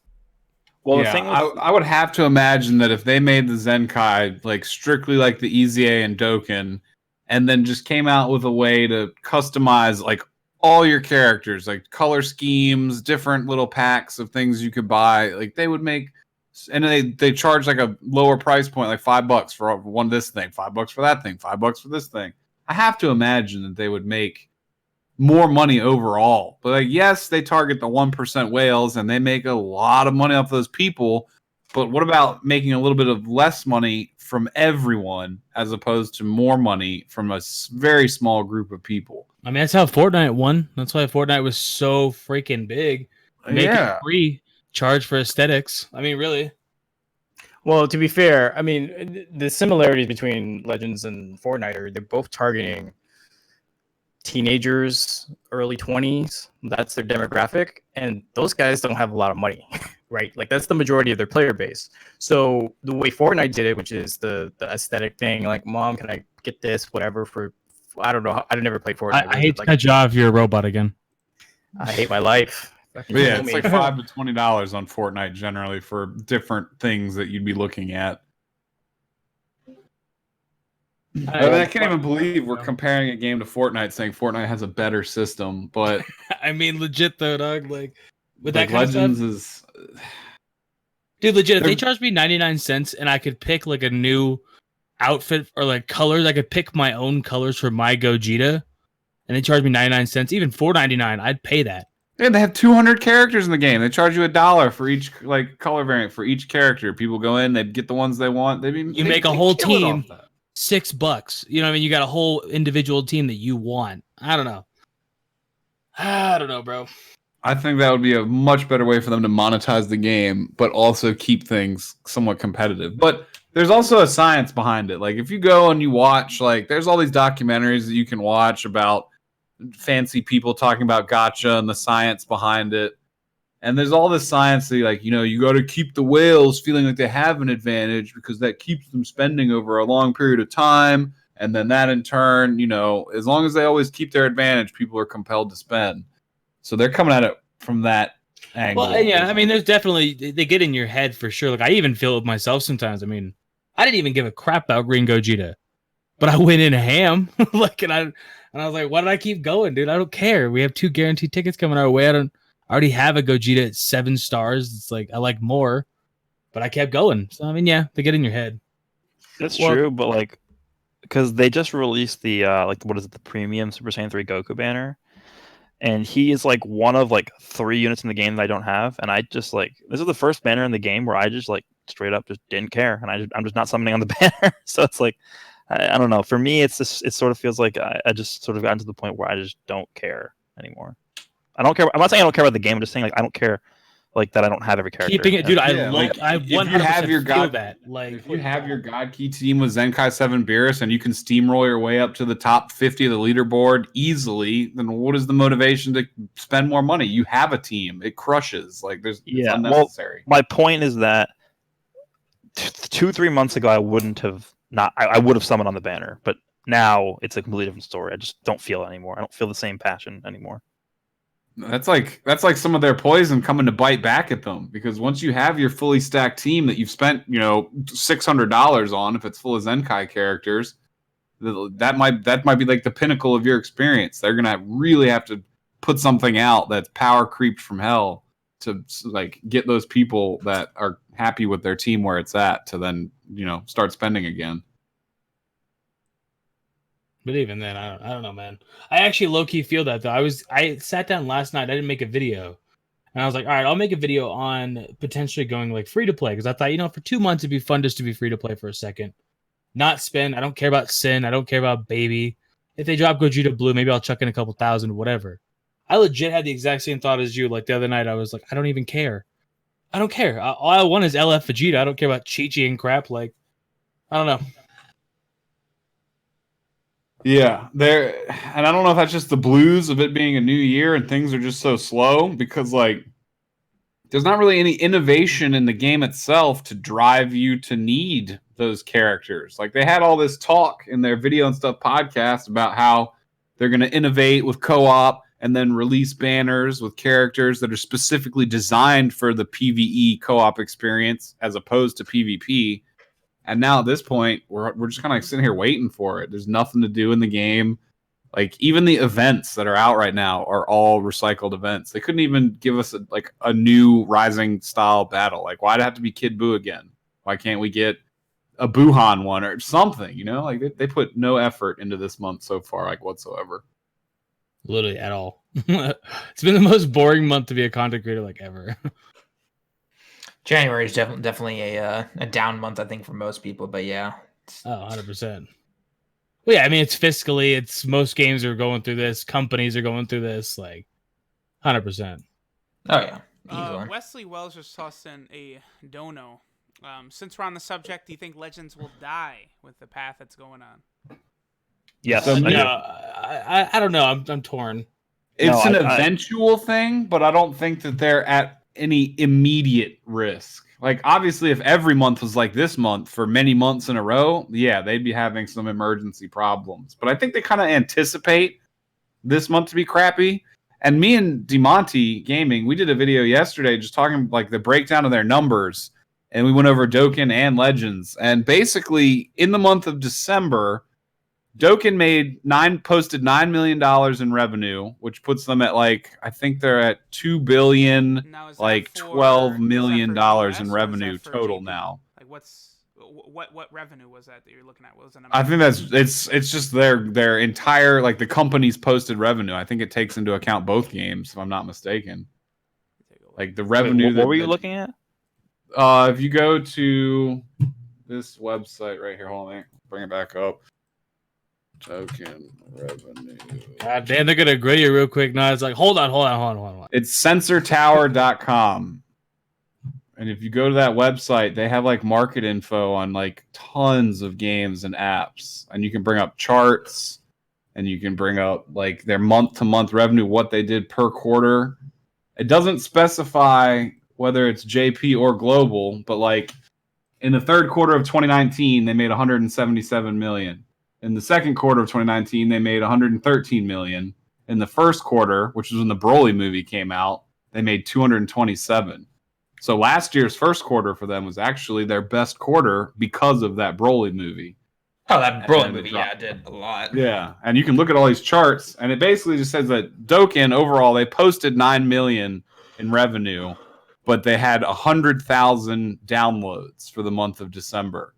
Well, yeah, the thing with, I would have to imagine that if they made the Zenkai like strictly like the EZA and Dokkan, and then just came out with a way to customize like all your characters, like color schemes, different little packs of things you could buy, like they would make, and they charge like a lower price point, like $5 for one this thing, $5 for that thing, $5 for this thing. I have to imagine that they would make more money overall. But like, yes, they target the 1% whales and they make a lot of money off those people. But what about making a little bit of less money from everyone as opposed to more money from a very small group of people? I mean, that's how Fortnite won. That's why Fortnite was so freaking big. Make it free, charge for aesthetics. I mean, really. Well, to be fair, I mean, the similarities between Legends and Fortnite are they're both targeting teenagers, early 20s. That's their demographic. And those guys don't have a lot of money, right? Like, that's the majority of their player base. So the way Fortnite did it, which is the aesthetic thing, like, Mom, can I get this, whatever, for, I don't know. I never played Fortnite. I hate to cut you off if you're a robot again. I hate my life. But yeah, it's like $5 to $20 on Fortnite generally for different things that you'd be looking at. I can't even believe we're comparing a game to Fortnite, saying Fortnite has a better system. But I mean, legit though, dog. Like with like that kind Legends of stuff, is, dude, legit. If they charged me 99 cents and I could pick like a new outfit or like colors, I could pick my own colors for my Gogeta, and they charge me 99 cents, even $4.99, I'd pay that. yeah, they have 200 characters in the game. They charge you $1 for each like color variant for each character. People go in, they get the ones they want. You make a whole team. $6. You know what I mean? You got a whole individual team that you want. I don't know. I don't know, bro. I think that would be a much better way for them to monetize the game, but also keep things somewhat competitive. But there's also a science behind it. Like if you go and you watch, like there's all these documentaries that you can watch about fancy people talking about gacha and the science behind it. And there's all this science that, like, you know, you got to keep the whales feeling like they have an advantage because that keeps them spending over a long period of time. And then that in turn, you know, as long as they always keep their advantage, people are compelled to spend. So they're coming at it from that angle. Well, yeah, I mean, there's definitely, they get in your head for sure. Like, I even feel it myself sometimes. I mean, I didn't even give a crap about Green Gogeta, but I went in ham. Like, and I was like, why did I keep going, dude? I don't care. We have 2 guaranteed tickets coming our way. I already have a Gogeta at 7 stars. It's like, I like more, but I kept going. So, I mean, yeah, they get in your head. That's true, but like, because they just released the, like, what is it, the premium Super Saiyan 3 Goku banner. And he is like one of like 3 units in the game that I don't have. And I just like, this is the first banner in the game where I just like straight up just didn't care. And I'm just not summoning on the banner. So it's like, I don't know. For me, it's just, it sort of feels like I just sort of gotten to the point where I just don't care anymore. I don't care. I'm not saying I don't care about the game. I'm just saying like I don't care like that I don't have every character. Keeping it, dude. Yeah, I 100% your feel that. Like, if you have your God Key team with Zenkai 7 Beerus and you can steamroll your way up to the top 50 of the leaderboard easily, then what is the motivation to spend more money? You have a team. It crushes. Like it's unnecessary. Well, my point is that 2-3 months ago I wouldn't have I would have summoned on the banner, but now it's a completely different story. I just don't feel it anymore. I don't feel the same passion anymore. That's like some of their poison coming to bite back at them, because once you have your fully stacked team that you've spent, you know, $600 on, if it's full of Zenkai characters, that might be like the pinnacle of your experience. They're gonna really have to put something out that's power creeped from hell to like get those people that are happy with their team where it's at to then, you know, start spending again. But even then, I don't know, man. I actually low-key feel that, though. I sat down last night. I didn't make a video. And I was like, all right, I'll make a video on potentially going, like, free-to-play. Because I thought, you know, for 2 months, it'd be fun just to be free-to-play for a second. Not spend. I don't care about Sin. I don't care about Baby. If they drop Gogeta Blue, maybe I'll chuck in a couple thousand, whatever. I legit had the exact same thought as you. Like, the other night, I was like, I don't even care. I don't care. All I want is LF Vegeta. I don't care about Chi-Chi and crap. Like, I don't know. Yeah, and I don't know if that's just the blues of it being a new year and things are just so slow, because like there's not really any innovation in the game itself to drive you to need those characters. Like they had all this talk in their video and stuff podcast about how they're going to innovate with co-op and then release banners with characters that are specifically designed for the PvE co-op experience as opposed to PvP. And now at this point, we're just kind of like sitting here waiting for it. There's nothing to do in the game. Like even the events that are out right now are all recycled events. They couldn't even give us a new Rising style battle. Like why'd it have to be Kid Buu again? Why can't we get a Buhan one or something? You know, like they put no effort into this month so far, like whatsoever. Literally at all. It's been the most boring month to be a content creator like ever. January is definitely a down month, I think, for most people. But yeah. Oh, 100%. Well, yeah, I mean, it's fiscally. It's most games are going through this. Companies are going through this. Like, 100%. Oh, yeah. Wesley Wells just tossed in a dono. Since we're on the subject, do you think Legends will die with the path that's going on? Yes. I don't know. I'm torn. It's an eventual thing, but I don't think that they're at any immediate risk. Like obviously if every month was like this month for many months in a row, yeah, they'd be having some emergency problems. But I think they kind of anticipate this month to be crappy, And me and DeMonte Gaming, we did a video yesterday just talking like the breakdown of their numbers. And we went over Dokkan and Legends. And basically, in the month of December, Dokkan posted $9 million in revenue, which puts them at like, I think they're at $2 billion, Now, is that like for- $12 million is that for US, in or is revenue that for total JP? now. Like, what revenue was that you're looking at? What was the number? I think it's just their entire, like, the company's posted revenue. I think it takes into account both games, if I'm not mistaken. Like the revenue. Wait, what were you looking at? If you go to this website right here, hold on, bring it back up. Token revenue. God damn, they're gonna grade you real quick. Now it's like, hold on. It's sensortower.com. And if you go to that website, they have like market info on like tons of games and apps. And you can bring up charts and you can bring up like their month-to-month revenue, what they did per quarter. It doesn't specify whether it's JP or global, but like in the third quarter of 2019, they made 177 million. In the second quarter of 2019, they made 113 million. In the first quarter, which was when the Broly movie came out, they made 227. So last year's first quarter for them was actually their best quarter because of that Broly movie. Oh, that Broly And movie, drop. yeah, it did a lot. Yeah, and you can look at all these charts, and it basically just says that Dokkan overall they posted 9 million in revenue, but they had 100,000 downloads for the month of December.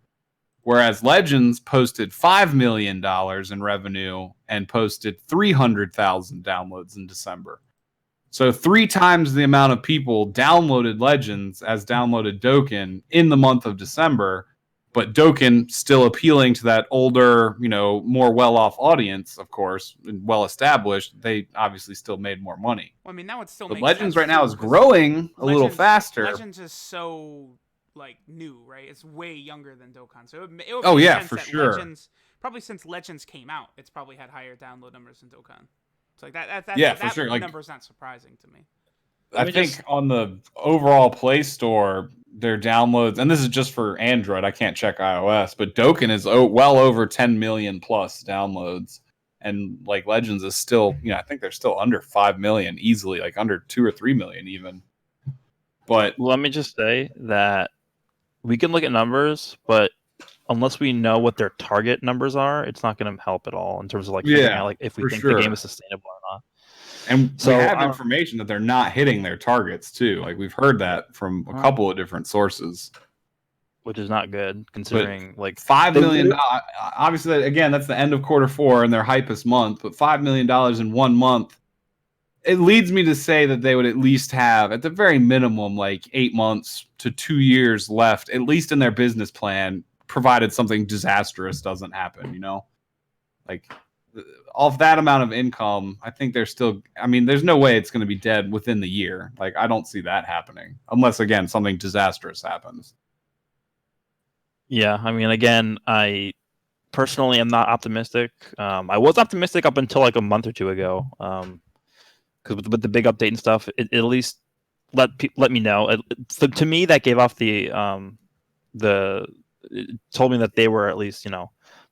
Whereas Legends posted $5 million in revenue and posted 300,000 downloads in December. So 3 times the amount of people downloaded Legends as downloaded Dokkan in the month of December. But Dokkan still appealing to that older, more well-off audience, of course, and well-established. They obviously still made more money. Well, I mean, now it's still. But makes Legends sense right now too, is because growing a little faster. Legends is so like new, right? It's way younger than Dokkan, so it would Oh, make yeah, sense for that sure. Legends, probably since Legends came out, it's probably had higher download numbers than Dokkan. So like Yeah, that for sure. Like, number's not surprising to me. I think on the overall Play Store, their downloads, and this is just for Android, I can't check iOS, but Dokkan is well over 10 million plus downloads. And like Legends is still, I think they're still under 5 million easily, like under 2 or 3 million even. But Let me just say that we can look at numbers, but unless we know what their target numbers are, it's not going to help at all in terms of like figuring out like if we think the game is sustainable or not. And So, we have information that they're not hitting their targets too. Like we've heard that from a couple of different sources, which is not good considering like $5 million. Obviously, again, that's the end of quarter 4 and their hypest month. But $5 million in 1 month, it leads me to say that they would at least have, at the very minimum, like 8 months to 2 years left, at least in their business plan, provided something disastrous doesn't happen. Like. Off that amount of income, I think they're still. I mean, there's no way it's going to be dead within the year. Like, I don't see that happening unless, again, something disastrous happens. Yeah, I mean, again, I personally am not optimistic. I was optimistic up until like a month or two ago, because with the big update and stuff, it at least let me know. To me, that gave off it told me that they were at least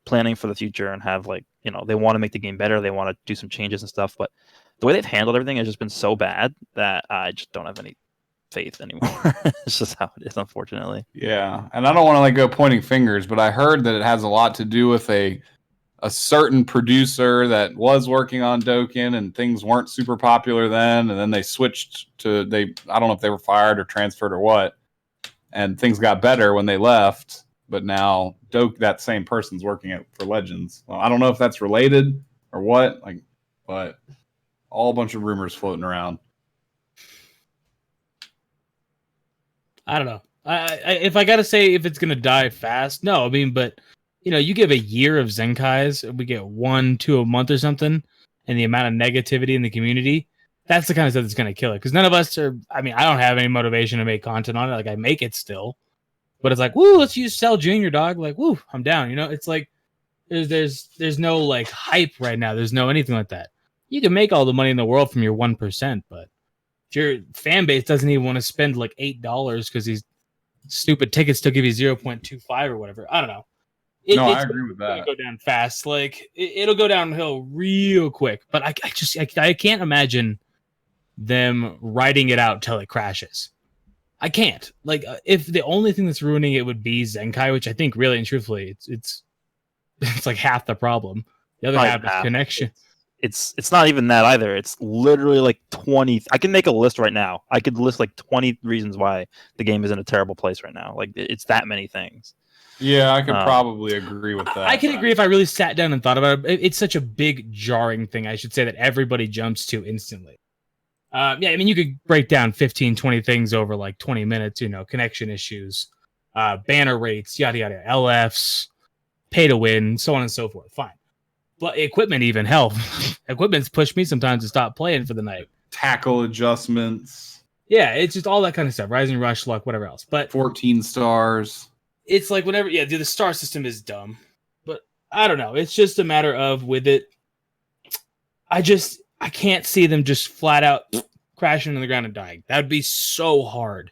planning for the future and have like they want to make the game better, they want to do some changes and stuff, but the way they've handled everything has just been so bad that I just don't have any faith anymore. It's just how it is, unfortunately. Yeah, and I don't want to go pointing fingers, but I heard that it has a lot to do with a certain producer that was working on Dokkan and things weren't super popular then, and then they switched to I don't know if they were fired or transferred or what, and things got better when they left. But now that same person's working for Legends. Well, I don't know if that's related or what, but all a bunch of rumors floating around. I don't know. If I gotta say if it's gonna die fast, no. I mean, but you give a year of Zenkais, we get 1-2 a month or something, and the amount of negativity in the community, that's the kind of stuff that's gonna kill it. Because none of us are. I mean, I don't have any motivation to make content on it. Like I make it still. But it's like, woo, let's use Cell Junior, dog. Like, woo, I'm down. It's like there's no like hype right now. There's no anything like that. You can make all the money in the world from your 1%, but if your fan base doesn't even want to spend like $8 because these stupid tickets still give you 0.25 or whatever, I don't know. I agree with that. It'll go down fast. Like it'll go downhill real quick. But I can't imagine them writing it out till it crashes. I can't. Like, if the only thing that's ruining it would be Zenkai, which I think really and truthfully, it's like half the problem. The other Not half even is half. connection. It's not even that either. It's literally like 20. I can make a list right now. I could list like 20 reasons why the game is in a terrible place right now. Like it's that many things. Yeah, I could probably agree with that. I can agree if I really sat down and thought about it. It's such a big jarring thing, I should say, that everybody jumps to instantly. Yeah, I mean, you could break down 15, 20 things over like 20 minutes, connection issues, banner rates, yada, yada, LFs, pay to win, so on and so forth. Fine. But equipment even, hell, equipment's pushed me sometimes to stop playing for the night. Tackle adjustments. Yeah, it's just all that kind of stuff. Rising Rush, luck, whatever else. But 14 stars. it's like whenever, the star system is dumb. But I don't know. It's just a matter of with it, I can't see them just flat out crashing on the ground and dying. That would be so hard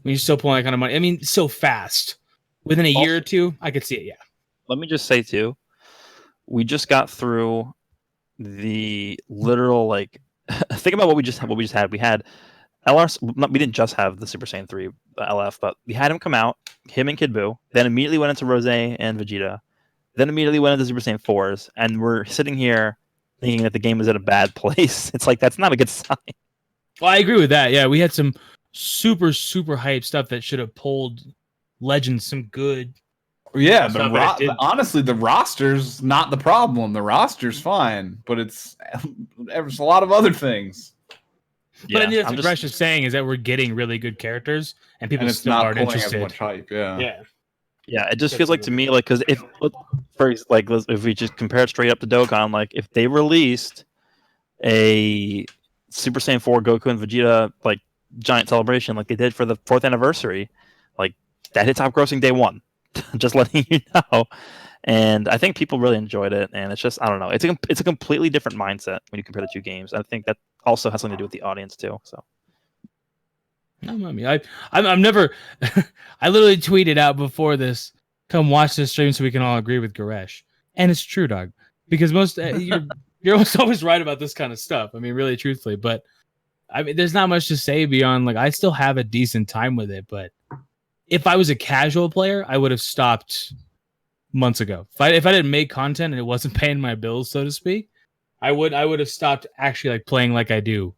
when you're still pulling that kind of money. I mean, so fast. Within a year or two, I could see it, yeah. Let me just say, too, we just got through the literal, like, think about what we just had. We had LR, we didn't just have the Super Saiyan 3 LF, but we had him come out, him and Kid Buu, then immediately went into Rose and Vegeta, then immediately went into Super Saiyan 4s, and we're sitting here thinking that the game is at a bad place. It's like, that's not a good sign. Well, I agree with that. Yeah, we had some super, super hype stuff that should have pulled Legends some good. Yeah, stuff, but honestly, the roster's not the problem. The roster's fine, but there's a lot of other things. But I think that's what Gresh is saying is that we're getting really good characters, and people it's still not aren't pulling interested. as much hype. Yeah. Yeah, it just feels like to me, like, because if we just compare it straight up to Dokkan, like if they released a Super Saiyan 4 Goku and Vegeta like giant celebration like they did for the 4th anniversary, like that hit top grossing day one. Just letting you know. And I think people really enjoyed it, and it's just, I don't know, it's a completely different mindset when you compare the two games. I think that also has something to do with the audience too. So I mean, I'm never. I literally tweeted out before this, "Come watch this stream so we can all agree with Goresh," and it's true, dog. Because most you're almost always right about this kind of stuff. I mean, really, truthfully, but I mean, there's not much to say beyond like I still have a decent time with it. But if I was a casual player, I would have stopped months ago. If I didn't make content and it wasn't paying my bills, so to speak, I would have stopped actually like playing like I do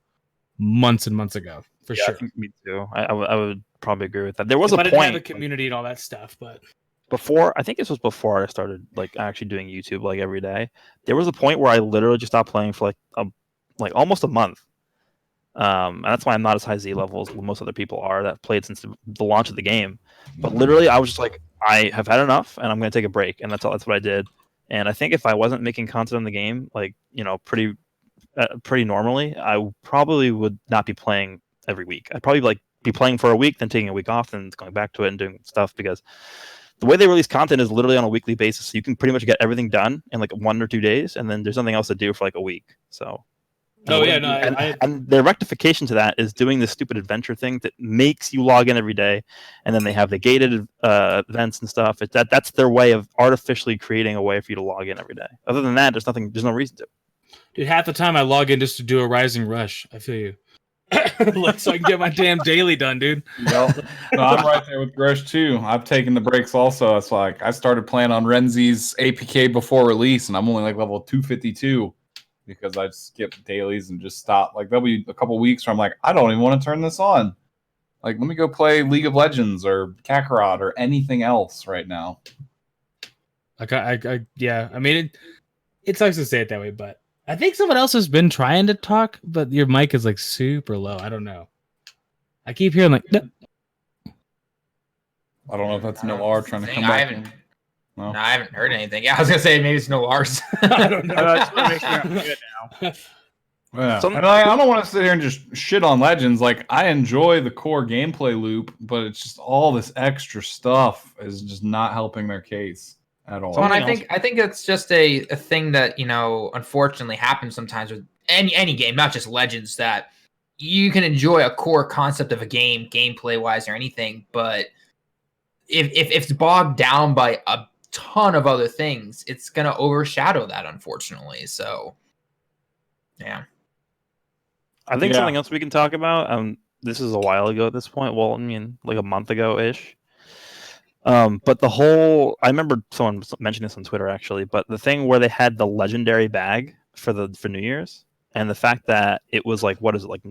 months and months ago. For sure. I think me too. I would probably agree with that. There was if a I didn't point have a community and all that stuff, but before, I think this was before I started like actually doing YouTube like every day. There was a point where I literally just stopped playing for like almost a month. And that's why I'm not as high Z level as most other people are that played since the launch of the game. But literally, I was just like, I have had enough, and I'm going to take a break, and that's what I did. And I think if I wasn't making content in the game, like pretty normally, I probably would not be playing every week. I'd probably like be playing for a week, then taking a week off, and going back to it and doing stuff, because the way they release content is literally on a weekly basis. So you can pretty much get everything done in like 1 or 2 days, and then there's nothing else to do for like a week. So. And their rectification to that is doing this stupid adventure thing that makes you log in every day, and then they have the gated events and stuff. That's their way of artificially creating a way for you to log in every day. Other than that, there's no reason to. Dude, half the time I log in just to do a Rising Rush. I feel you. Like, so I can get my damn daily done, dude. No, I'm right there with Gresh too. I've taken the breaks also. It's like I started playing on Renzi's APK before release, and I'm only like level 252. Because I skip dailies and just stop. Like there'll be a couple weeks where I'm like, I don't even want to turn this on. Like, let me go play League of Legends or Kakarot or anything else right now. Yeah. I mean, it sucks to say it that way, but I think someone else has been trying to talk, but your mic is like super low. I don't know. I keep hearing like. No. I don't know if that's Noir trying to come back in. No, I haven't heard anything. Yeah, I was gonna say maybe it's no Lars. I don't know. That's what makes me good now. Yeah. And I don't want to sit here and just shit on Legends. Like, I enjoy the core gameplay loop, but it's just all this extra stuff is just not helping their case at all. Well, and I think it's just a thing that unfortunately happens sometimes with any game, not just Legends. That you can enjoy a core concept of a game, gameplay wise or anything, but if it's bogged down by a ton of other things, it's gonna overshadow that, unfortunately. So yeah, I think Yeah. something else we can talk about. This is a while ago at this point. Well, I mean, like a month ago ish. But the whole, I remember someone mentioned this on Twitter actually. But the thing where they had the legendary bag for New Year's, and the fact that it was like, what is it, like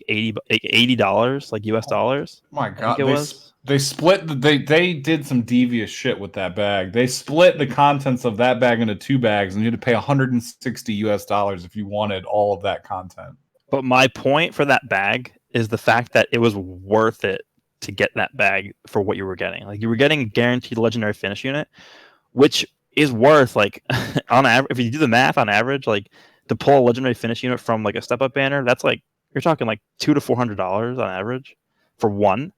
$80 like US dollars? My I think God, it was. they split. They did some devious shit with that bag. They split the contents of that bag into 2 bags, and you had to pay $160 US if you wanted all of that content. But my point for that bag is the fact that it was worth it to get that bag for what you were getting. Like you were getting a guaranteed legendary finish unit, which is worth like on average. If you do the math on average, like to pull a legendary finish unit from like a step up banner, that's like you're talking like $200 to $400 on average for one.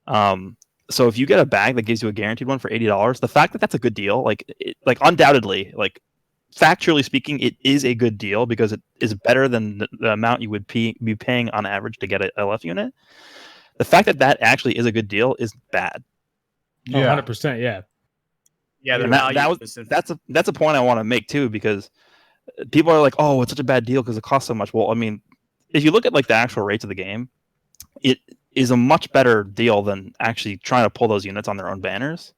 So if you get a bag that gives you a guaranteed one for $80, the fact that that's a good deal, like undoubtedly, like factually speaking, it is a good deal because it is better than the amount you would be paying on average to get an LF unit. The fact that that actually is a good deal is bad. Oh, 100%, yeah. Yeah, the And that's a point I want to make too, because people are like, "Oh, it's such a bad deal because it costs so much." Well, I mean, if you look at like the actual rates of the game, it is a much better deal than actually trying to pull those units on their own banners,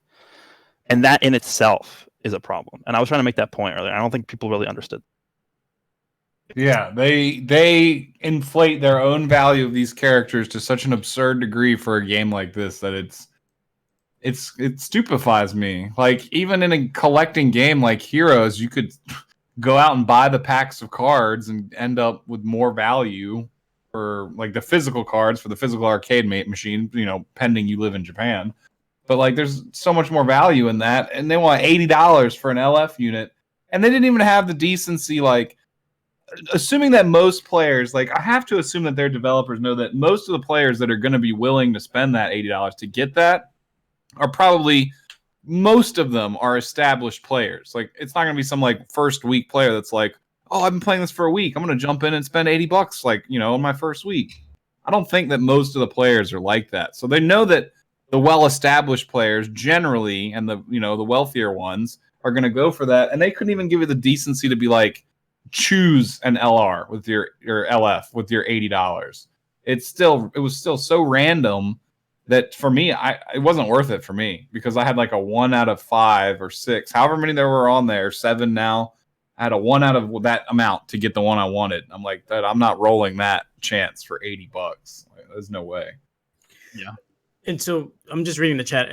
and that in itself is a problem. And I was trying to make that point earlier. I don't think people really understood. Yeah, they inflate their own value of these characters to such an absurd degree for a game like this that it stupefies me. Like even in a collecting game like Heroes, you could go out and buy the packs of cards and end up with more value for like the physical cards for the physical arcade machine, pending you live in Japan. But like there's so much more value in that, and they want $80 for an LF unit, and they didn't even have the decency, like assuming that most players, like I have to assume that their developers know that most of the players that are going to be willing to spend that $80 to get that are probably, most of them are established players. Like it's not going to be some like first week player that's like, oh, I've been playing this for a week, I'm going to jump in and spend $80 like, in my first week. I don't think that most of the players are like that. So they know that the well-established players generally, and the wealthier ones, are going to go for that, and they couldn't even give you the decency to be like, choose an LR with your LF with your $80. It was still so random that for me, it wasn't worth it for me, because I had like a 1 out of 5 or 6, however many there were on there, 7 now. I had a 1 out of that amount to get the one I wanted. I'm like, that I'm not rolling that chance for $80. Like, there's no way. Yeah. And so I'm just reading the chat.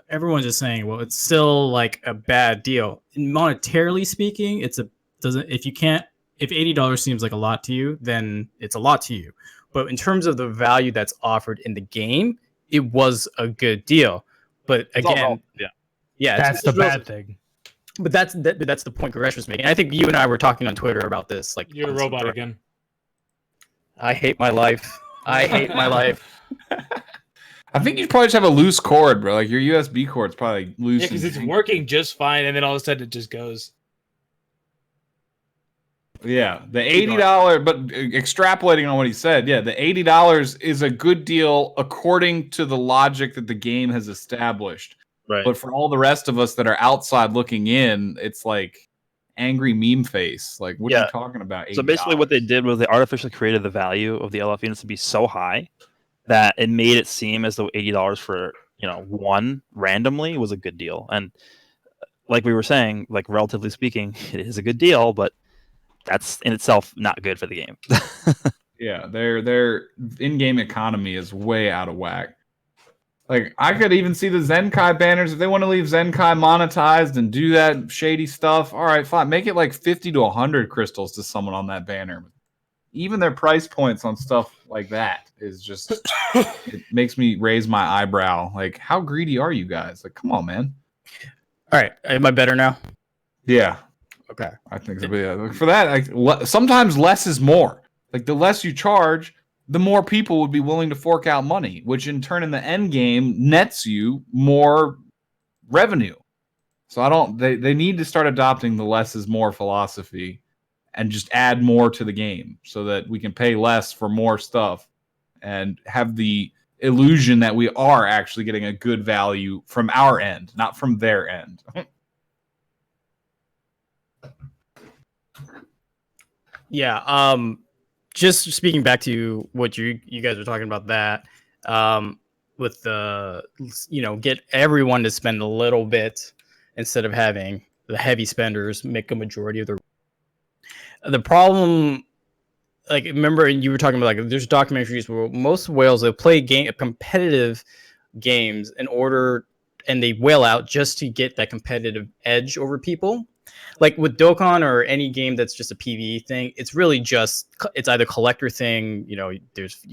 Everyone's just saying, well, it's still like a bad deal. And monetarily speaking, if $80 seems like a lot to you, then it's a lot to you. But in terms of the value that's offered in the game, it was a good deal. But again, That's the bad thing. But that's the point Goresh was making. I think you and I were talking on Twitter about this. Like, You're a robot again. I hate my life. I hate my life. I think you probably just have a loose cord, bro. Like your USB cord's probably loose. Yeah, because it's working just fine, and then all of a sudden it just goes. Yeah, the $80, but extrapolating on what he said, yeah, the $80 is a good deal according to the logic that the game has established. Right. But for all the rest of us that are outside looking in, it's like angry meme face. Like, what are you talking about? $80? So basically what they did was they artificially created the value of the LF units to be so high that it made it seem as though $80 for, one randomly was a good deal. And like we were saying, like relatively speaking, it is a good deal, but that's in itself not good for the game. Yeah, their in-game economy is way out of whack. Like, I could even see the Zenkai banners. If they want to leave Zenkai monetized and do that shady stuff, all right, fine. Make it like 50 to 100 crystals to someone on that banner. Even their price points on stuff like that is just, it makes me raise my eyebrow. Like, how greedy are you guys? Like, come on, man. All right. Am I better now? Yeah. Okay. I think so. But yeah, for that, like, sometimes less is more. Like, the less you charge, the more people would be willing to fork out money, which in turn in the end game nets you more revenue. So they need to start adopting the less is more philosophy and just add more to the game so that we can pay less for more stuff and have the illusion that we are actually getting a good value from our end, not from their end. Yeah. just speaking back to what you guys were talking about, that with the get everyone to spend a little bit instead of having the heavy spenders make a majority of the problem. Like, remember you were talking about, like, there's documentaries where most whales, they play competitive games and they whale out just to get that competitive edge over people. Like with Dokkan or any game that's just a PvE thing, it's really just, it's either collector thing, you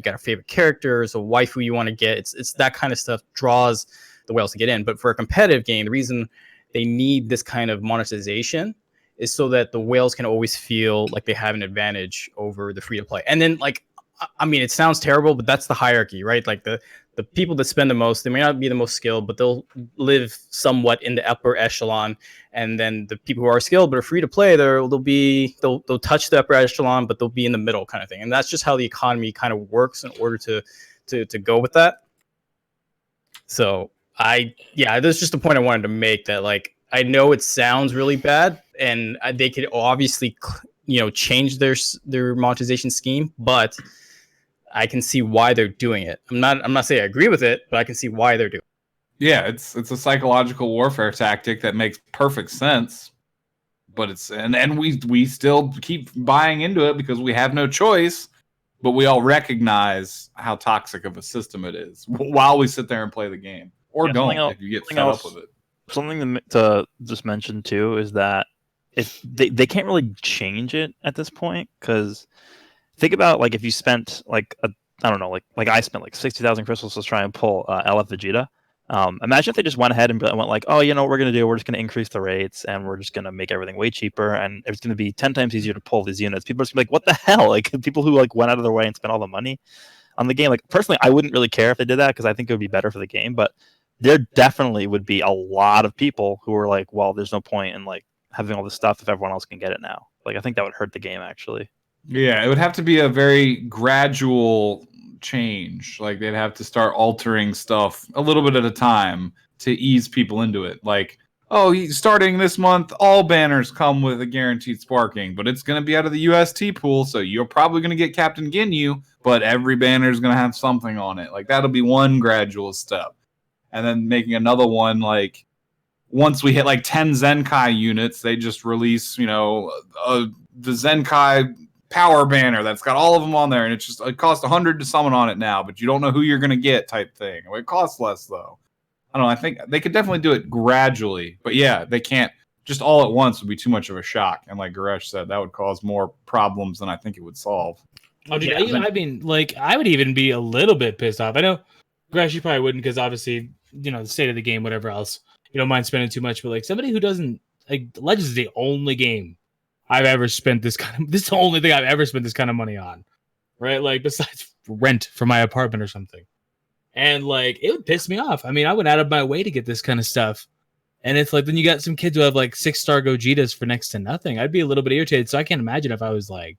got a favorite character, it's a waifu you want to get, it's that kind of stuff draws the whales to get in. But for a competitive game, the reason they need this kind of monetization is so that the whales can always feel like they have an advantage over the free to play. And then, like, I mean, it sounds terrible, but that's the hierarchy, right? Like the people that spend the most, they may not be the most skilled, but they'll live somewhat in the upper echelon. And then the people who are skilled but are free to play, they'll touch the upper echelon, but they'll be in the middle kind of thing. And that's just how the economy kind of works in order to go with that. So that's just the point I wanted to make, that, like, I know it sounds really bad, and they could obviously, change their monetization scheme, but I can see why they're doing it. I'm not saying I agree with it, but I can see why they're doing it. Yeah, it's a psychological warfare tactic that makes perfect sense, but and we still keep buying into it because we have no choice. But we all recognize how toxic of a system it is while we sit there and play the game, or don't if you get fed up with it. Something to just mention too is that if they can't really change it at this point, because think about, like, if you spent like I don't know, like I spent like 60,000 crystals to try and pull LF Vegeta. Imagine if they just went ahead and went like, oh, you know what we're gonna do? We're just gonna increase the rates and we're just gonna make everything way cheaper, and it's gonna be 10 times easier to pull these units. People are just gonna be like, what the hell? Like, people who like went out of their way and spent all the money on the game. Like, personally, I wouldn't really care if they did that because I think it would be better for the game, but there definitely would be a lot of people who are like, well, there's no point in like having all this stuff if everyone else can get it now. Like, I think that would hurt the game, actually. Yeah, it would have to be a very gradual change. Like, they'd have to start altering stuff a little bit at a time to ease people into it. Like, starting this month, all banners come with a guaranteed sparking, but it's going to be out of the UST pool, so you're probably going to get Captain Ginyu, but every banner is going to have something on it. Like, that'll be one gradual step. And then making another one, like, once we hit like 10 Zenkai units, they just release, the Zenkai power banner that's got all of them on there, and it costs 100 to summon on it now, but you don't know who you're going to get type thing. It costs less, though. I don't know. I think they could definitely do it gradually, but yeah, they can't just all at once. Would be too much of a shock. And like Goresh said, that would cause more problems than I think it would solve. Oh, dude, I mean, like, I would even be a little bit pissed off. I know, Goresh, you probably wouldn't, because obviously, the state of the game, whatever else, you don't mind spending too much, but like somebody who doesn't, like, Legends is the only game I've ever spent this is the only thing I've ever spent this kind of money on, right? Like, besides rent for my apartment or something. And like, it would piss me off. I mean, I went out of my way to get this kind of stuff. And it's like, then you got some kids who have like 6-star Gogetas for next to nothing. I'd be a little bit irritated. So I can't imagine if I was like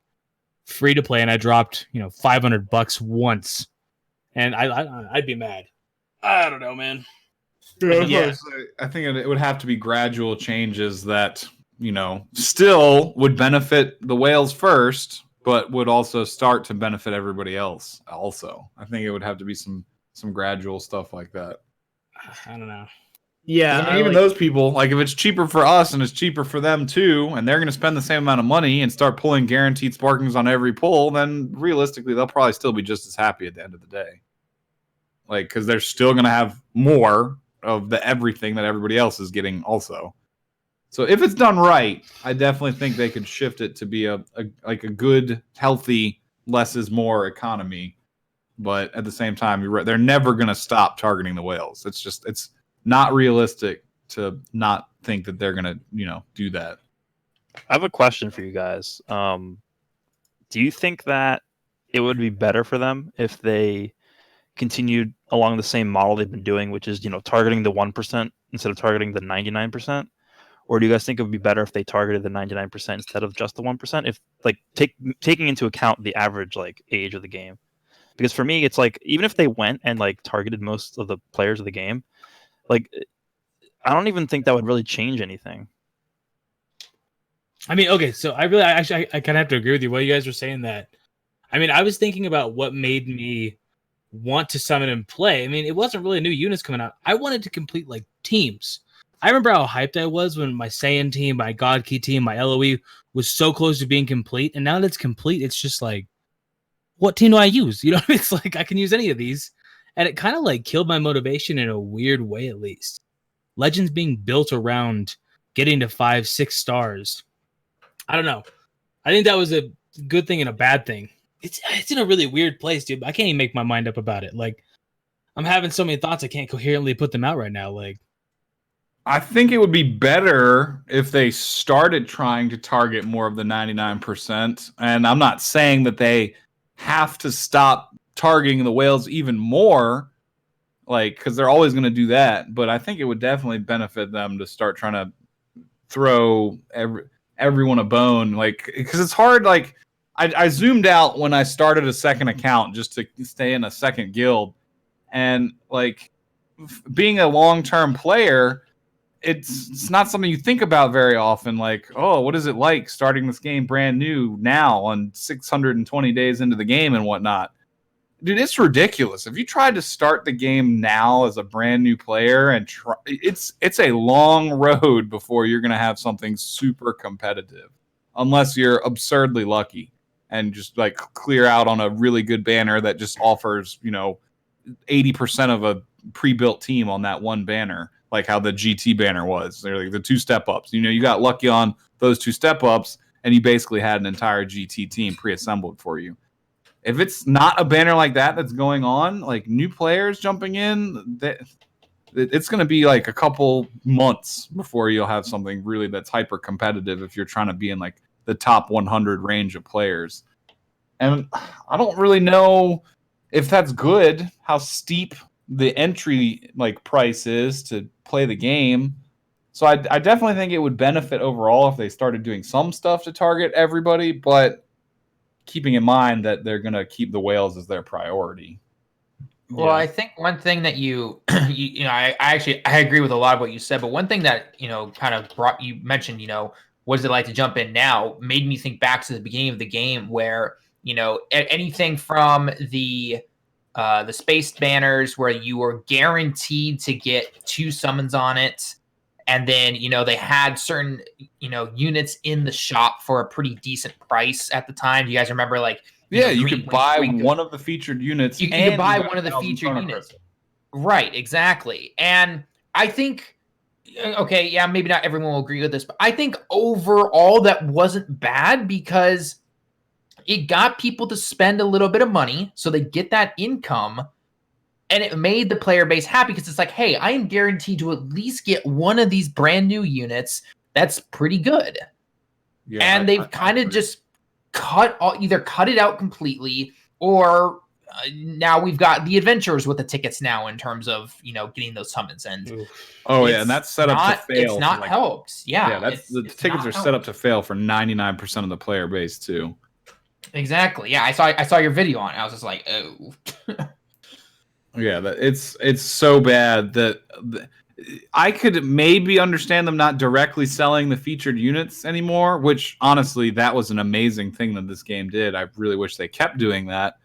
free to play and I dropped, $500 once, and I'd be mad. I don't know, man. Yeah. I think it would have to be gradual changes that, still would benefit the whales first, but would also start to benefit everybody else also. I think it would have to be some gradual stuff like that. I don't know. Yeah. I mean, even those people, like, if it's cheaper for us and it's cheaper for them too, and they're going to spend the same amount of money and start pulling guaranteed sparkings on every pull, then realistically, they'll probably still be just as happy at the end of the day. Like, because they're still going to have more of the everything that everybody else is getting also. So if it's done right, I definitely think they could shift it to be a good, healthy, less is more economy. But at the same time, you're right, they're never going to stop targeting the whales. It's not realistic to not think that they're going to, do that. I have a question for you guys. Do you think that it would be better for them if they continued along the same model they've been doing, which is, targeting the 1% instead of targeting the 99%? Or do you guys think it would be better if they targeted the 99% instead of just the 1%? If, like, taking into account the average, like, age of the game. Because for me, it's like, even if they went and like targeted most of the players of the game, like, I don't even think that would really change anything. I mean, okay, so I kind of have to agree with you. What you guys were saying, that I mean, I was thinking about what made me want to summon and play. I mean, it wasn't really new units coming out. I wanted to complete like teams. I remember how hyped I was when my Saiyan team, my God Key team, my LOE was so close to being complete. And now that it's complete, it's just like, what team do I use? You know, it's like I can use any of these. And it kind of like killed my motivation in a weird way, at least. Legends being built around getting to 5-6 stars. I don't know. I think that was a good thing and a bad thing. It's in a really weird place, dude. I can't even make my mind up about it. Like, I'm having so many thoughts, I can't coherently put them out right now. Like, I think it would be better if they started trying to target more of the 99%. And I'm not saying that they have to stop targeting the whales even more, like, because they're always going to do that. But I think it would definitely benefit them to start trying to throw everyone a bone, like, because it's hard. Like, I zoomed out when I started a second account just to stay in a second guild, and like being a long-term player, it's not something you think about very often. Like, oh, what is it like starting this game brand new now on 620 days into the game and whatnot? Dude, it's ridiculous. If you tried to start the game now as a brand new player and it's a long road before you're going to have something super competitive, unless you're absurdly lucky and just like clear out on a really good banner that just offers, 80% of a pre-built team on that one banner, like how the GT banner was. They're like the 2 step-ups. You got lucky on those 2 step-ups, and you basically had an entire GT team pre-assembled for you. If it's not a banner like that that's going on, like new players jumping in, it's going to be like a couple months before you'll have something really that's hyper competitive if you're trying to be in like the top 100 range of players. And I don't really know if that's good, how steep the entry like price is to play the game. So I definitely think it would benefit overall if they started doing some stuff to target everybody, but keeping in mind that they're going to keep the whales as their priority. Well, I think one thing that I agree with a lot of what you said, but one thing that, kind of you mentioned, what is it like to jump in now, made me think back to the beginning of the game where, anything from the space banners where you were guaranteed to get 2 summons on it. And then, they had certain, units in the shop for a pretty decent price at the time. Do you guys remember, like, you could buy one of the featured units. You could buy one of the featured units. Right, exactly. And I think, okay, yeah, maybe not everyone will agree with this, but I think overall that wasn't bad because it got people to spend a little bit of money so they get that income. And it made the player base happy because it's like, hey, I am guaranteed to at least get one of these brand new units. That's pretty good. Yeah, and they've kind of just either cut it out completely or now we've got the adventures with the tickets now in terms of, getting those summons. And and that's set up to fail. It's not helped. Yeah. The tickets are set up to fail for 99% of the player base too. Exactly. Yeah, I saw your video on it. I was just like, oh. Yeah, it's so bad that I could maybe understand them not directly selling the featured units anymore, which honestly, that was an amazing thing that this game did. I really wish they kept doing that.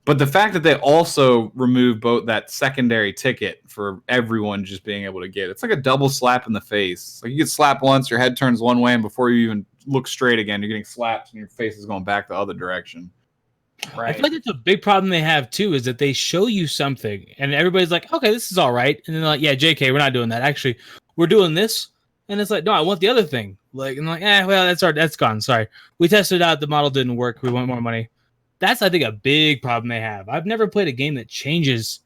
But the fact that they also removed both that secondary ticket for everyone just being able to get, it's like a double slap in the face. Like you get slapped once, your head turns one way, and before you even look straight again, you're getting slapped and your face is going back the other direction. Right. I feel like that's a big problem they have too, is that they show you something and everybody's like, okay, this is all right. And then they're like, yeah, JK, we're not doing that. Actually, we're doing this. And it's like, no, I want the other thing. Like, and like, well, that's gone. Sorry. We tested it out. The model didn't work. We want more money. That's, I think, a big problem they have. I've never played a game that changes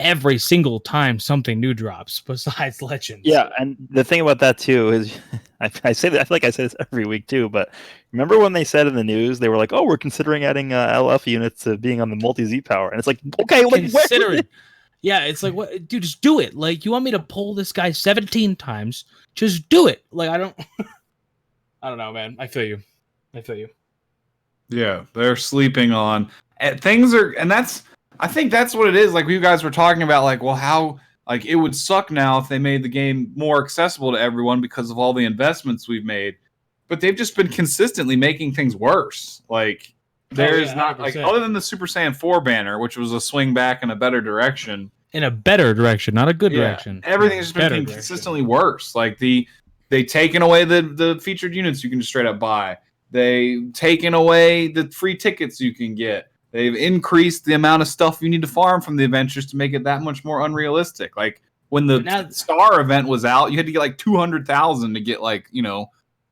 every single time something new drops besides Legends. Yeah, and the thing about that too is I say that, I feel like I say this every week too, but remember when they said in the news they were like, "Oh, we're considering adding LF units to being on the multi-Z power," and it's like, okay, like considering. Yeah, it's like, what, dude? Just do it. Like, you want me to pull this guy 17 times? Just do it. Like, I don't know, man. I feel you. Yeah, they're sleeping on things and I think that's what it is. Like you guys were talking about, like, well, how, like, it would suck now if they made the game more accessible to everyone because of all the investments we've made. But they've just been consistently making things worse. Like, There's not like 100%. other than the Super Saiyan 4 banner, which was a swing back in a better direction. In a better direction, not a good direction. Everything's just been Better getting direction. consistently worse. Like they taken away the featured units you can just straight up buy. They taken away the free tickets you can get. They've increased the amount of stuff you need to farm from the adventures to make it that much more unrealistic. Like when the Star event was out, you had to get like 200,000 to get like,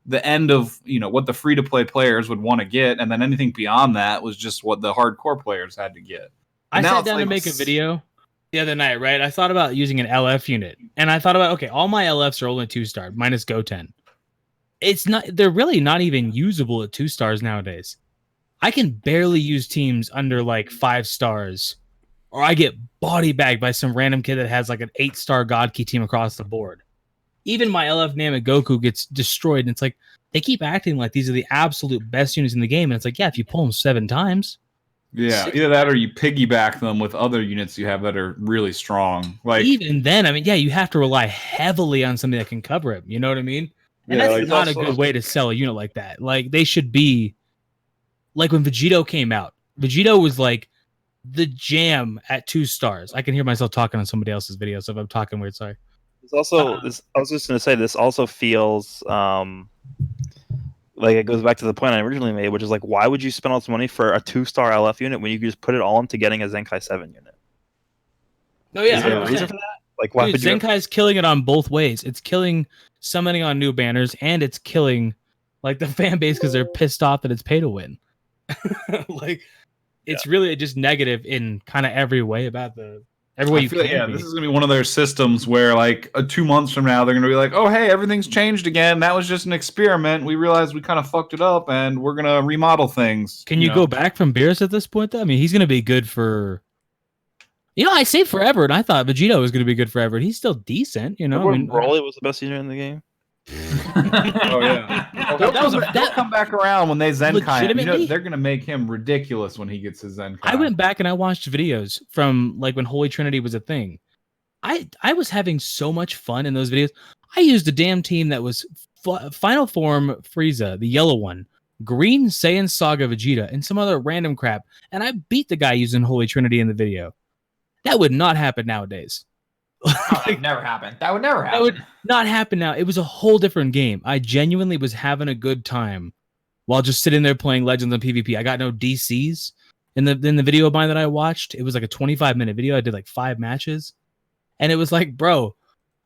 the end of, what the free to play players would want to get. And then anything beyond that was just what the hardcore players had to get. I sat down to make a video the other night, right? I thought about using an LF unit. And I thought about, okay, all my LFs are only 2-star minus Goten. They're really not even usable at 2 stars nowadays. I can barely use teams under like 5 stars, or I get body bagged by some random kid that has like an 8-star God Key team across the board. Even my LF Namek Goku gets destroyed, and it's like they keep acting like these are the absolute best units in the game, and it's like, yeah, if you pull them 7 times. Yeah, either that or you piggyback them with other units you have that are really strong. Like even then, I mean, yeah, you have to rely heavily on something that can cover it. You know what I mean? And that's not a good way to sell a unit like that. Like they should be. Like when Vegito came out, Vegito was like the jam at 2 stars. I can hear myself talking on somebody else's video, so if I'm talking weird, sorry. It's also I was just going to say this also feels like it goes back to the point I originally made, which is like, why would you spend all this money for a 2-star LF unit when you could just put it all into getting a Zenkai 7 unit? No, yeah, is there a reason for that? Like, why dude, Zenkai's killing it on both ways. It's killing summoning on new banners, and it's killing like the fan base because they're pissed off that it's pay to win. Like it's really just negative in kind of every way about every way you can. This is gonna be one of their systems where like 2 months from now they're gonna be like, oh hey, everything's changed again. That was just an experiment. We realized we kind of fucked it up, and we're gonna remodel things. Can you go back from Beerus at this point though? I mean, he's gonna be good for. I say forever, and I thought Vegito was gonna be good forever, and he's still decent. Broly was the best unit in the game. Oh yeah, they'll come back around when they Zenkai him. They're gonna make him ridiculous when he gets his Zenkai. I went back and I watched videos from like when Holy Trinity was a thing. I was having so much fun in those videos. I used a damn team that was Final Form Frieza, the yellow one, Green Saiyan Saga Vegeta, and some other random crap, and I beat the guy using Holy Trinity in the video. That would not happen nowadays. That would never happen. That would never happen. That would not happen now. It was a whole different game. I genuinely was having a good time while just sitting there playing Legends on PvP. I got no DCs in the video of mine that I watched. It was like a 25-minute video. I did like 5 matches. And it was like, bro,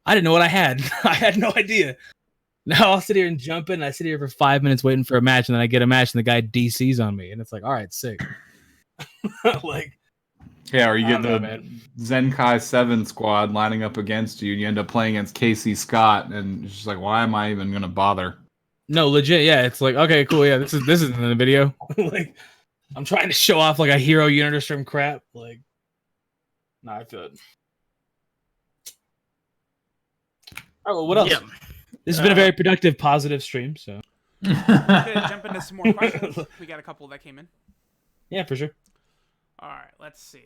I didn't know what I had. I had no idea. Now I'll sit here and jump in. I sit here for 5 minutes waiting for a match, and then I get a match, and the guy DCs on me. And it's like, all right, sick. Like, yeah, or you get the Zenkai 7 squad lining up against you, and you end up playing against Casey Scott, and it's just like, why am I even gonna bother? No, legit, yeah. It's like, okay, cool, yeah, this isn't in the video. Like, I'm trying to show off like a hero unit or some crap. Like, I feel it. All right, well, what else? Yeah. This has been a very productive, positive stream. So, jump into some more questions. We got a couple that came in. Yeah, for sure. All right, let's see.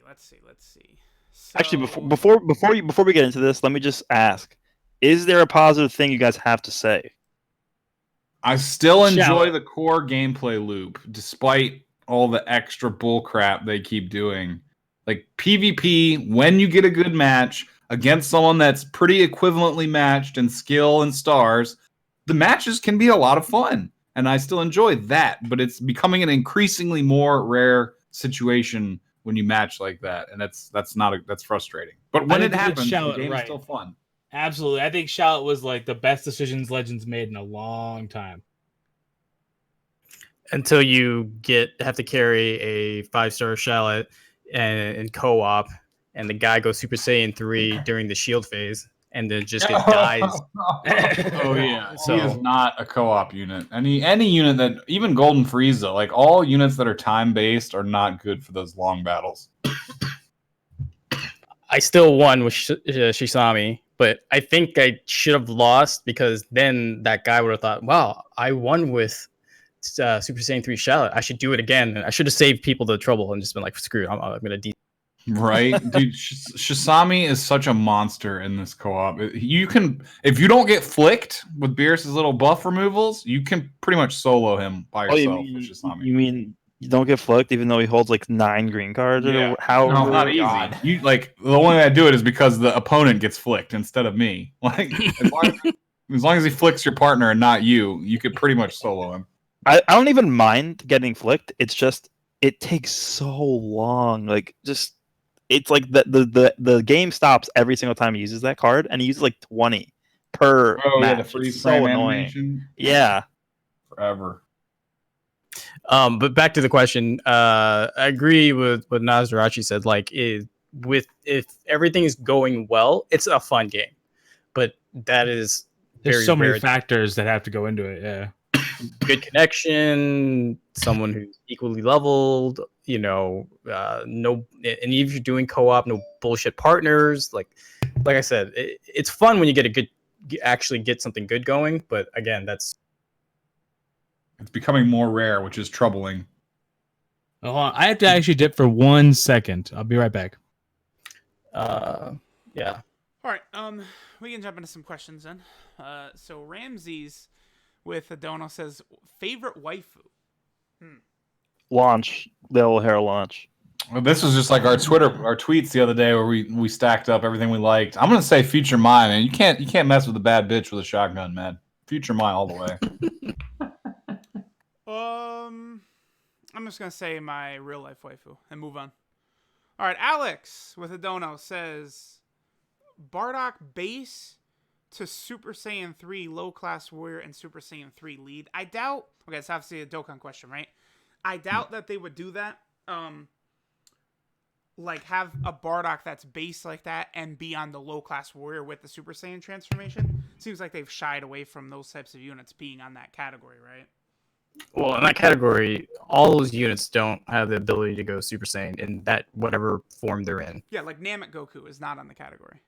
So... Actually, before we get into this, let me just ask: is there a positive thing you guys have to say? I still enjoy the core gameplay loop, despite all the extra bullcrap they keep doing. Like PvP, when you get a good match against someone that's pretty equivalently matched in skill and stars, the matches can be a lot of fun, and I still enjoy that. But it's becoming an increasingly more rare situation when you match like that, and that's frustrating. But when it happens, the game is still fun. Absolutely, I think Shallot was like the best decisions Legends made in a long time. Until you have to carry a 5-star Shallot and co-op, and the guy goes Super Saiyan 3 during the shield phase, and then just dies. Oh yeah, so he is not a co-op unit. Any unit that, even Golden Frieza, like all units that are time based are not good for those long battles. I still won with Shisami, but I think I should have lost, because then that guy would have thought, "Wow, I won with Super Saiyan 3 Shallot. I should do it again." And I should have saved people the trouble and just been like, "Screw it, I'm gonna." Right, dude. Shisami is such a monster in this co-op. You can, if you don't get flicked with Beerus's little buff removals, you can pretty much solo him by yourself. You mean You don't get flicked even though he holds like 9 green cards. Yeah. How? No, not easy. God. You like the only way I do it is because the opponent gets flicked instead of me. Like as long as he flicks your partner and not you, you could pretty much solo him. I don't even mind getting flicked. It's just it takes so long. Like just it's like the game stops every single time he uses that card, and he uses like 20 per match. The freeze It's frame so annoying. animation. Yeah. Forever. But back to the question, I agree with what Nazarachi said. Like, if everything is going well, it's a fun game. But that is There's so rare. many factors that have to go into it. Yeah. Good connection, someone who's equally leveled, no, and if you're doing co-op, no bullshit partners. Like I said, it's fun when you actually get something good going. But again, it's becoming more rare, which is troubling. Hold on. I have to actually dip for 1 second. I'll be right back. Yeah. All right, we can jump into some questions then. So Ramses with Adono says favorite waifu. Launch. The old hair launch. Well, this was just like our tweets the other day where we stacked up everything we liked. I'm gonna say Future Mai, man. You can't mess with a bad bitch with a shotgun, man. Future Mai all the way. I'm just gonna say my real life waifu and move on. All right, Alex with Adono says Bardock base to Super Saiyan 3 low class warrior and Super Saiyan 3 lead. I doubt. Okay, it's obviously a Dokkan question, right? I doubt that they would do that. Like have a Bardock that's based like that and be on the low class warrior with the Super Saiyan transformation. Seems like they've shied away from those types of units being on that category, right? Well, in that category, all those units don't have the ability to go Super Saiyan in that whatever form they're in. Yeah, like Namek Goku is not on the category.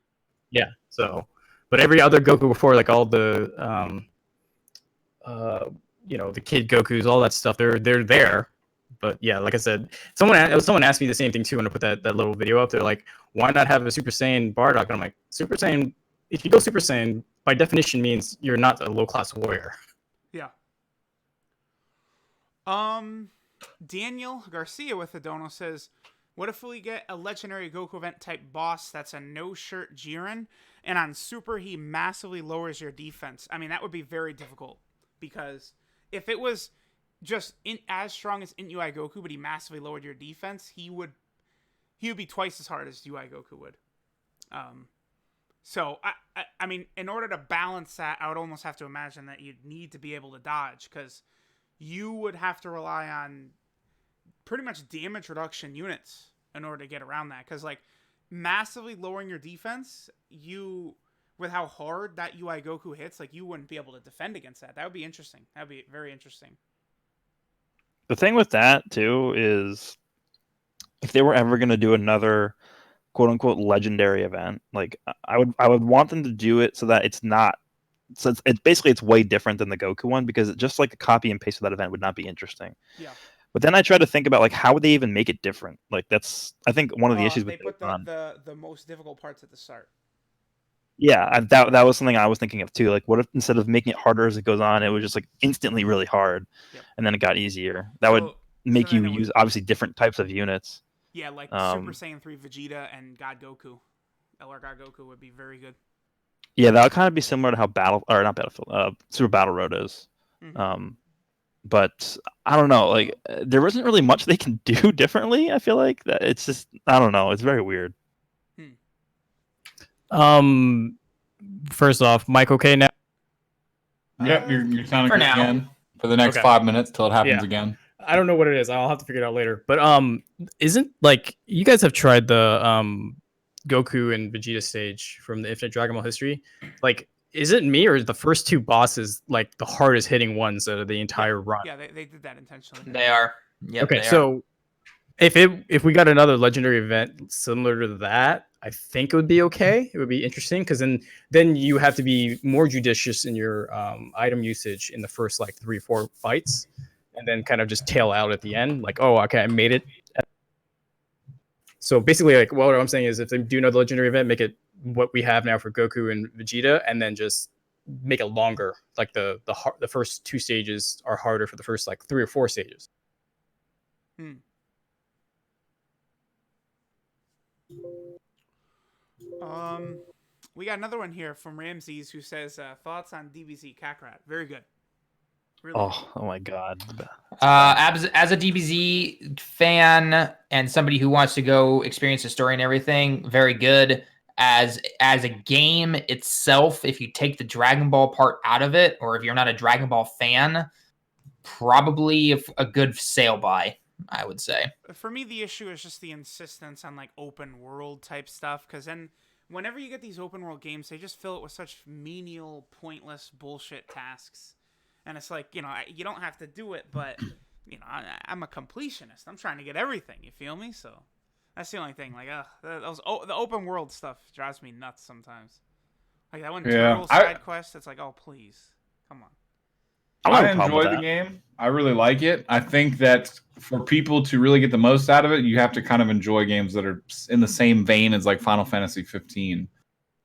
Yeah. So, but every other Goku before, like all the the kid Gokus, all that stuff, they're there. But yeah, like I said, someone asked me the same thing too when I put that little video up. They're like, why not have a Super Saiyan Bardock? And I'm like, Super Saiyan. If you go Super Saiyan, by definition means you're not a low class warrior. Yeah. Daniel Garcia with Adono says, what if we get a legendary Goku event type boss that's a no-shirt Jiren, and on Super he massively lowers your defense? I mean, that would be very difficult, because if it was just as strong as Int UI Goku, but he massively lowered your defense, he would be twice as hard as UI Goku would. So, I mean, in order to balance that, I would almost have to imagine that you'd need to be able to dodge, because you would have to rely on pretty much damage reduction units in order to get around that. Because, like, massively lowering your defense, with how hard that UI Goku hits, like, you wouldn't be able to defend against that. That would be interesting. That would be very interesting. The thing with that, too, is if they were ever going to do another quote-unquote legendary event, like, I would want them to do it so that it's not... So it's way different than the Goku one, because just like a copy and paste of that event would not be interesting. Yeah. But then I try to think about like how would they even make it different? Like that's I think one of the issues they with put Dokkan. the most difficult parts at the start. Yeah, that was something I was thinking of too. Like, what if instead of making it harder as it goes on, it was just like instantly really hard, and then it got easier? That would make you use obviously different types of units. Yeah, like Super Saiyan 3 Vegeta and God Goku, LR God Goku would be very good. Yeah, that would kind of be similar to how Super Battle Road is. Mm-hmm. But I don't know. Like, there wasn't really much they can do differently. I feel like that it's just I don't know. It's very weird. First off, Mike, okay now? Yep, you're sounding for good now. again for the next Okay. 5 minutes till it happens Yeah. again. I don't know what it is. I'll have to figure it out later. But isn't like you guys have tried the Goku and Vegeta stage from the Infinite Dragon Ball history? Like, is it me or is the first two bosses like the hardest hitting ones out of the entire run? Yeah, they did that intentionally. They are. Yep, Okay, they are. so if we got another legendary event similar to that, I think it would be okay. It would be interesting because then you have to be more judicious in your item usage in the first like 3-4 fights, and then kind of just tail out at the end. Like, oh, okay, I made it. So basically, like, what I'm saying is, if they do another legendary event, make it what we have now for Goku and Vegeta, and then just make it longer. Like the first two stages are harder for the first like 3 or 4 stages. We got another one here from Ramses who says thoughts on DBZ Kakarot. Very good. Really good. Oh my god. As a DBZ fan and somebody who wants to go experience the story and everything, very good. As a game itself, if you take the Dragon Ball part out of it, or if you're not a Dragon Ball fan, probably a good sale buy, I would say. For me, the issue is just the insistence on like open world type stuff, because then whenever you get these open world games, they just fill it with such menial, pointless bullshit tasks. And it's like, you know, you don't have to do it, but, you know, I'm a completionist. I'm trying to get everything, you feel me? So that's the only thing. Like, the open world stuff drives me nuts sometimes. Like that one turtle side quest, it's like, oh, please. Come on. I enjoy the game. I really like it. I think that for people to really get the most out of it, you have to kind of enjoy games that are in the same vein as like Final Fantasy 15,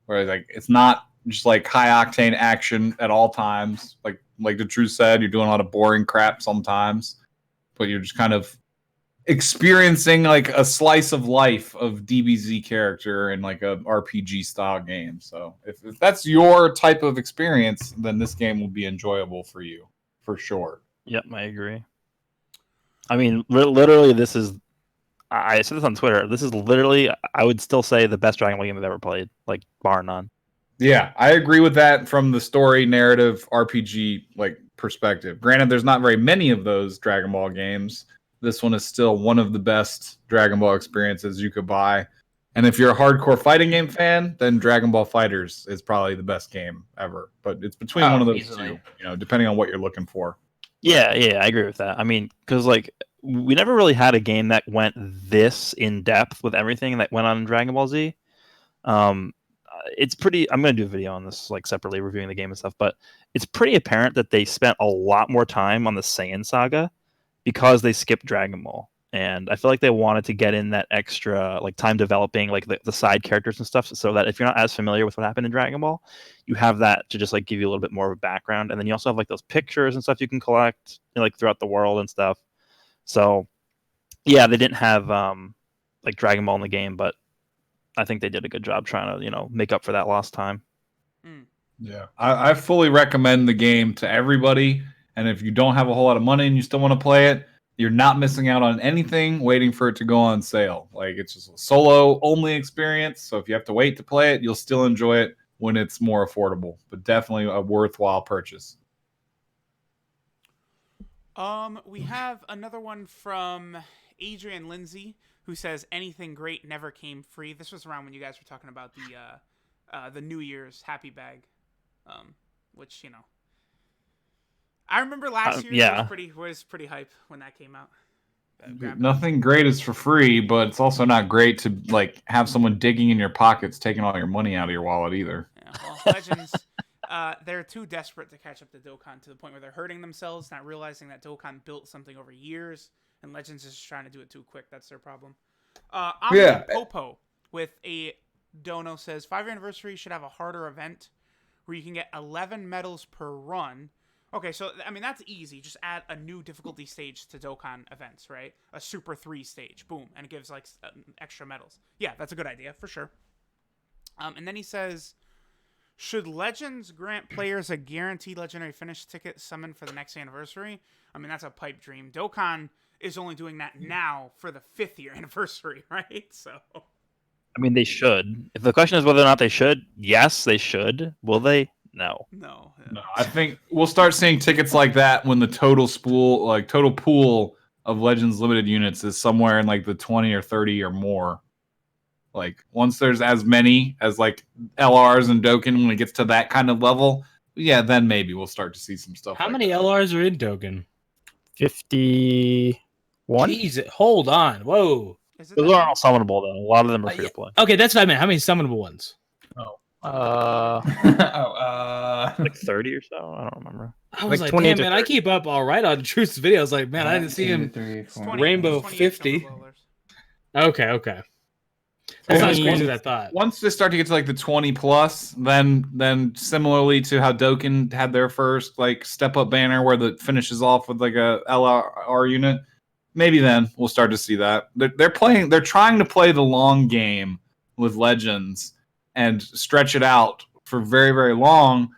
where like it's not just like high octane action at all times. Like the Drew said, you're doing a lot of boring crap sometimes, but you're just kind of experiencing like a slice of life of DBZ character in like a RPG style game. So if that's your type of experience, then this game will be enjoyable for you for sure. Yep, I agree. I mean, literally, this is. I said this on Twitter. This is literally, I would still say, the best Dragon Ball game I've ever played, like bar none. Yeah, I agree with that from the story, narrative, RPG like perspective. Granted, there's not very many of those Dragon Ball games. This one is still one of the best Dragon Ball experiences you could buy. And if you're a hardcore fighting game fan, then Dragon Ball FighterZ is probably the best game ever. But it's between one of those two, you know, depending on what you're looking for. Yeah, I agree with that. I mean, because like we never really had a game that went this in depth with everything that went on in Dragon Ball Z. It's pretty. I'm going to do a video on this, like separately reviewing the game and stuff. But it's pretty apparent that they spent a lot more time on the Saiyan saga because they skipped Dragon Ball, and I feel like they wanted to get in that extra like time developing like the side characters and stuff, so that if you're not as familiar with what happened in Dragon Ball, you have that to just like give you a little bit more of a background, and then you also have like those pictures and stuff you can collect, you know, like throughout the world and stuff. So yeah, they didn't have like Dragon Ball in the game, but I think they did a good job trying to, you know, make up for that lost time. Yeah, I fully recommend the game to everybody. And if you don't have a whole lot of money and you still want to play it, you're not missing out on anything waiting for it to go on sale. Like, it's just a solo only experience. So if you have to wait to play it, you'll still enjoy it when it's more affordable. But definitely a worthwhile purchase. We have another one from Adrian Lindsay, who says anything great never came free. This was around when you guys were talking about the New Year's Happy Bag, which, you know, I remember last year was pretty hype when that came out. Nothing great is for free, but it's also not great to like have someone digging in your pockets, taking all your money out of your wallet either. Yeah, well, Legends, they're too desperate to catch up to Dokkan to the point where they're hurting themselves, not realizing that Dokkan built something over years, and Legends is just trying to do it too quick. That's their problem. Popo with a dono says 5-year anniversary should have a harder event where you can get 11 medals per run. Okay, so I mean that's easy. Just add a new difficulty stage to Dokkan events, right? A Super 3 stage, boom, and it gives like extra medals. Yeah, that's a good idea for sure. And then he says, should Legends grant players a guaranteed legendary finish ticket summoned for the next anniversary? I mean that's a pipe dream. Dokkan is only doing that now for the 5th year anniversary, right? So, I mean, they should. If the question is whether or not they should, yes, they should. Will they? No. No. I think we'll start seeing tickets like that when the total pool of Legends limited units is somewhere in like the 20 or 30 or more. Like once there's as many as like LRs and Dokkan, when it gets to that kind of level, yeah, then maybe we'll start to see some stuff. How many LRs are in Dokkan? 51. Jeez, hold on. Whoa. Those aren't all summonable though. A lot of them are free to play. Okay, that's what I meant. How many summonable ones? Like 30 or so. I don't remember. I was like, damn, man, I keep up all right on Truth's videos. Like, man, I didn't see him. Rainbow 50. Okay. That's not as crazy as I thought. Once they start to get to like the 20 plus, then similarly to how Dokkan had their first like step up banner where the finishes off with like a LR unit, maybe then we'll start to see that. They're trying to play the long game with Legends and stretch it out for very, very long.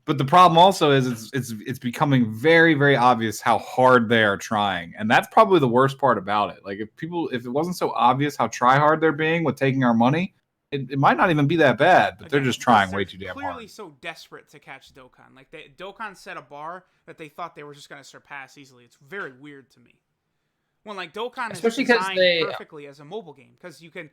But the problem also is it's becoming very, very obvious how hard they are trying. And that's probably the worst part about it. Like if it wasn't so obvious how try hard they're being with taking our money, it might not even be that bad, but they're just trying way too damn hard. Clearly so desperate to catch Dokkan. Like Dokkan set a bar that they thought they were just going to surpass easily. It's very weird to me. When like Dokkan is designed perfectly as a mobile game, because you can,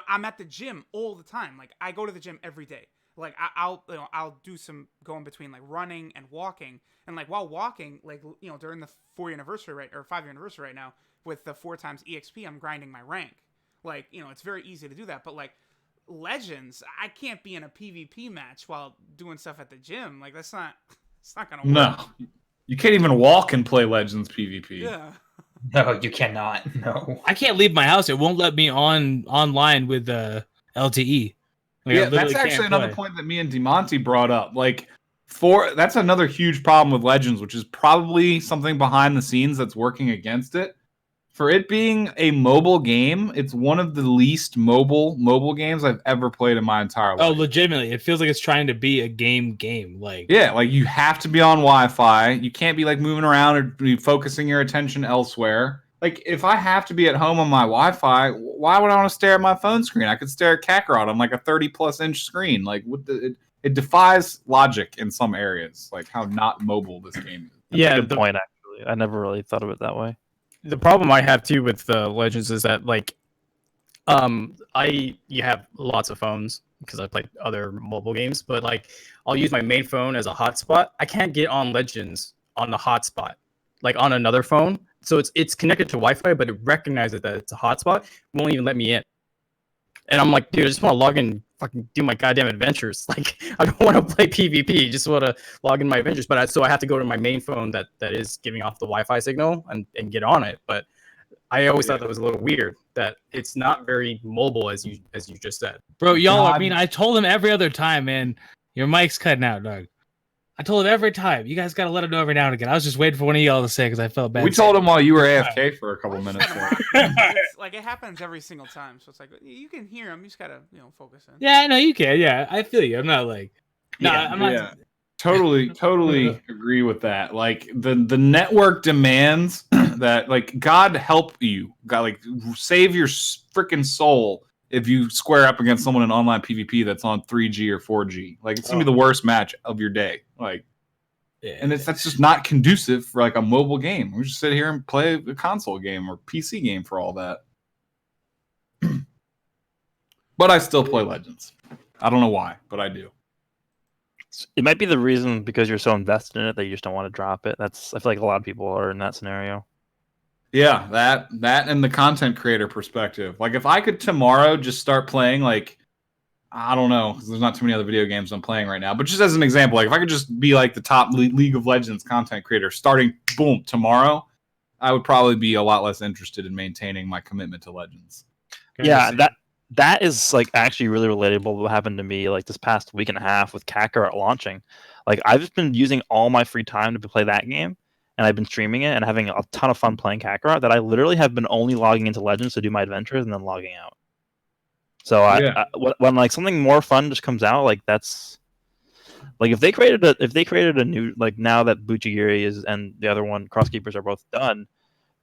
I'm at the gym all the time. Like I go to the gym every day. Like I'll do some going between like running and walking, and like while walking, like during the 4-year anniversary or 5-year anniversary right now with the 4 times EXP, I'm grinding my rank. Like it's very easy to do that, but like Legends, I can't be in a PvP match while doing stuff at the gym. Like it's not gonna work. No, you can't even walk and play Legends PvP. Yeah. No, you cannot. No, I can't leave my house. It won't let me online with LTE. Like, yeah, that's actually another point that me and DeMonte brought up. Like, that's another huge problem with Legends, which is probably something behind the scenes that's working against it. For it being a mobile game, it's one of the least mobile games I've ever played in my entire life. Oh, legitimately, it feels like it's trying to be a game. Like, yeah, like you have to be on Wi-Fi. You can't be like moving around or be focusing your attention elsewhere. Like, if I have to be at home on my Wi-Fi, why would I want to stare at my phone screen? I could stare at Kakarot on like a 30+ inch screen. Like, it defies logic in some areas, like how not mobile this game is. That's a good point, actually. I never really thought of it that way. The problem I have too with Legends is that like, you have lots of phones because I play other mobile games, but like I'll use my main phone as a hotspot. I can't get on Legends on the hotspot, like on another phone. So it's connected to Wi-Fi, but it recognizes that it's a hotspot. It won't even let me in. And I'm like, dude, I just want to log in, fucking do my goddamn adventures. Like, I don't want to play PvP. Just want to log in my adventures. But so I have to go to my main phone that is giving off the Wi-Fi signal and get on it. But I always thought that was a little weird that it's not very mobile as you just said. Bro, y'all. I mean, I told him every other time, man. Your mic's cutting out, dog. I told him every time. You guys got to let him know every now and again. I was just waiting for one of y'all to say because I felt bad. We told him while you were AFK for a couple minutes. It's like it happens every single time. So it's like you can hear him. You just gotta focus in. Yeah, I know you can. Yeah, I feel you. I'm not like. No, I'm not. Yeah. Totally agree with that. Like the network demands that, like, God help you. God, like, save your freaking soul if you square up against someone in online PvP that's on 3G or 4G. Like, it's gonna be the worst match of your day. Like, and that's just not conducive for like a mobile game. We just sit here and play a console game or PC game for all that. But I still play Legends. I don't know why, but I do. It might be the reason because you're so invested in it that you just don't want to drop it. I feel like a lot of people are in that scenario. Yeah, that and the content creator perspective. Like, if I could tomorrow just start playing, like, I don't know, because there's not too many other video games I'm playing right now. But just as an example, like, if I could just be like the top League of Legends content creator starting, boom, tomorrow, I would probably be a lot less interested in maintaining my commitment to Legends. Yeah, that is like actually really relatable. What happened to me like this past week and a half with Kakarot launching. Like, I've just been using all my free time to play that game, and I've been streaming it and having a ton of fun playing Kakarot. That I literally have been only logging into Legends to do my adventures and then logging out. So when like something more fun just comes out, like that's like if they created a new, like, now that Buchigiri is and the other one Crosskeepers are both done,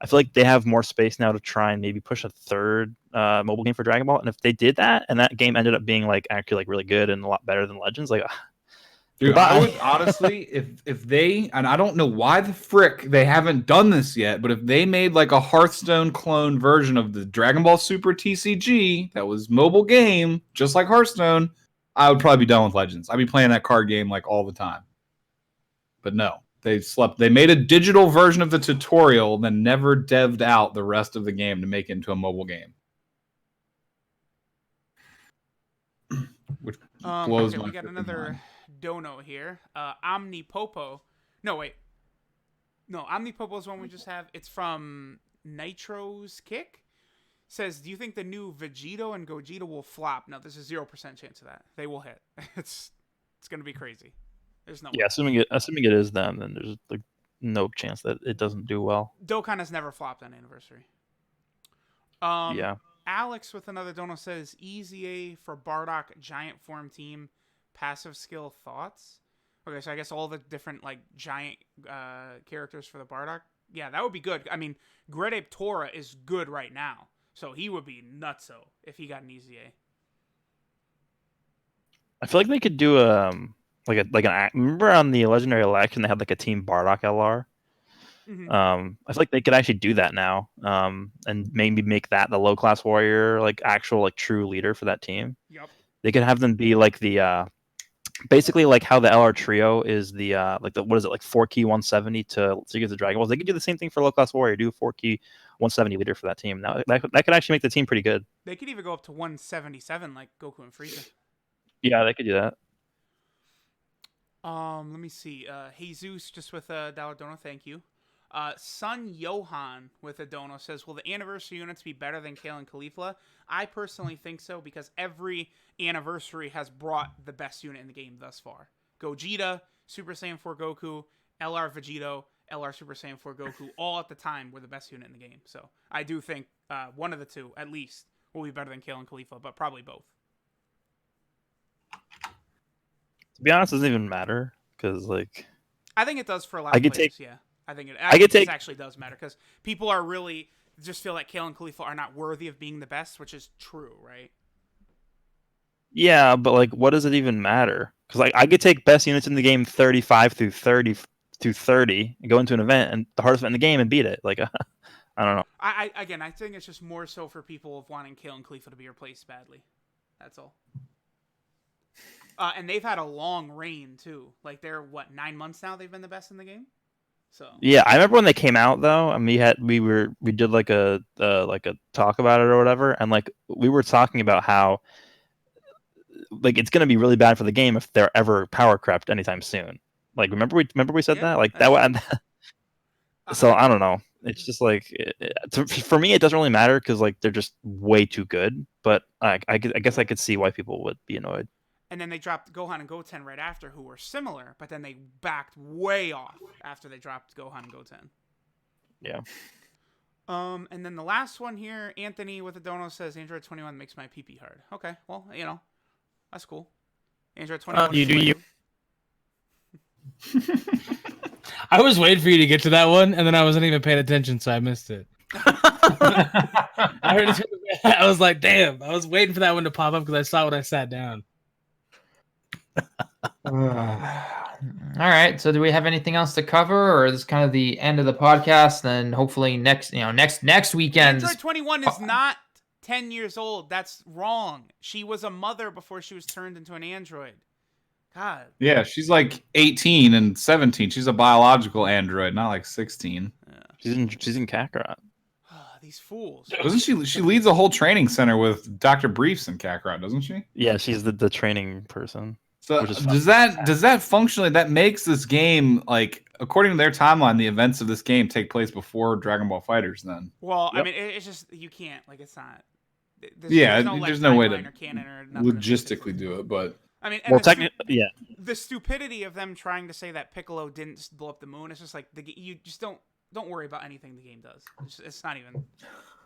I feel like they have more space now to try and maybe push a third mobile game for Dragon Ball. And if they did that and that game ended up being like actually like really good and a lot better than Legends, like, dude, I would honestly, if they, and I don't know why the frick they haven't done this yet, but if they made like a Hearthstone clone version of the Dragon Ball Super TCG that was mobile game, just like Hearthstone, I would probably be done with Legends. I'd be playing that card game like all the time. But no, they made a digital version of the tutorial, then never dev'd out the rest of the game to make it into a mobile game. Which blows my we got another mind. dono here. Omnipopo. No, wait. No, Omnipopo is one we just have. It's from Nitro's Kick. Says, do you think the new Vegito and Gogeta will flop? No, there's a 0% chance of that. They will hit. It's gonna be crazy. There's no way. assuming it is them, then there's like no chance that it doesn't do well. Dokkan has never flopped on Anniversary. Yeah. Alex with another dono says EZA for Bardock Giant Form Team passive skill thoughts. Okay, so I guess all the different like giant characters for the Bardock. Yeah, that would be good. I mean, Gredape Tora is good right now, so he would be nutso if he got an EZA. I feel like they could do remember on the Legendary Election they had like a Team Bardock LR. Mm-hmm. I feel like they could actually do that now, and maybe make that the low class warrior, like actual like true leader for that team. Yep. They could have them be like the basically like how the LR trio is the like the what is it like 4-key 170 to Secrets of Dragon Balls. They could do the same thing for low class warrior, do a 4-key 170 leader for that team. Now that could actually make the team pretty good. They could even go up to 177 like Goku and Frieza. Yeah, they could do that. Let me see. Jesus just with a dollar dono, thank you. Sun Johan with a dono says, will the anniversary units be better than Kale and Caulifla? I personally think so because every anniversary has brought the best unit in the game thus far. Gogeta, Super Saiyan 4 Goku, LR Vegito, LR Super Saiyan 4 Goku, all at the time were the best unit in the game. So I do think one of the two, at least, will be better than Kale and Caulifla, but probably both. To be honest, it doesn't even matter because like I think it does for a lot of players, yeah. I think it actually does matter because people are really just feel like Kale and Caulifla are not worthy of being the best, which is true, right? Yeah, but like, what does it even matter? Because like, I could take best units in the game 35 through 30 and go into an event and the hardest event in the game and beat it. Like, I don't know. I think it's just more so for people of wanting Kale and Caulifla to be replaced badly. That's all. And they've had a long reign too. Like they're 9 months now. They've been the best in the game. So yeah, I remember when they came out though, and we did like a talk about it or whatever, and like we were talking about how like it's gonna be really bad for the game if they're ever power crept anytime soon. Like remember we said that like that. So I don't know. It's just like for me, it doesn't really matter because like they're just way too good. But I guess I could see why people would be annoyed. And then they dropped Gohan and Goten right after, who were similar, but then they backed way off after they dropped Gohan and Goten. Yeah. And then the last one here, Anthony with a dono says, Android 21 makes my pee hard. Okay, well, that's cool. Android 21. You do you. I was waiting for you to get to that one, and then I wasn't even paying attention, so I missed it. I heard it. I was like, damn. I was waiting for that one to pop up because I saw it when I sat down. All right. So, do we have anything else to cover, or is this kind of the end of the podcast? Then, hopefully, next weekend. Android 21 is not 10 years old. That's wrong. She was a mother before she was turned into an android. God. Yeah, she's like 18 and 17. She's a biological android, not like 16. Yeah. She's in Kakarot. These fools. Doesn't she? She leads a whole training center with Dr. Briefs in Kakarot, doesn't she? Yeah, she's the training person. So does that functionally that makes this game like according to their timeline, the events of this game take place before Dragon Ball Fighters? Then. Well, yep. I mean, it's just you can't like it's not. There's no way to logistically do it, but. I mean, yeah. The stupidity of them trying to say that Piccolo didn't blow up the moon is just like you just don't worry about anything the game does. It's not even.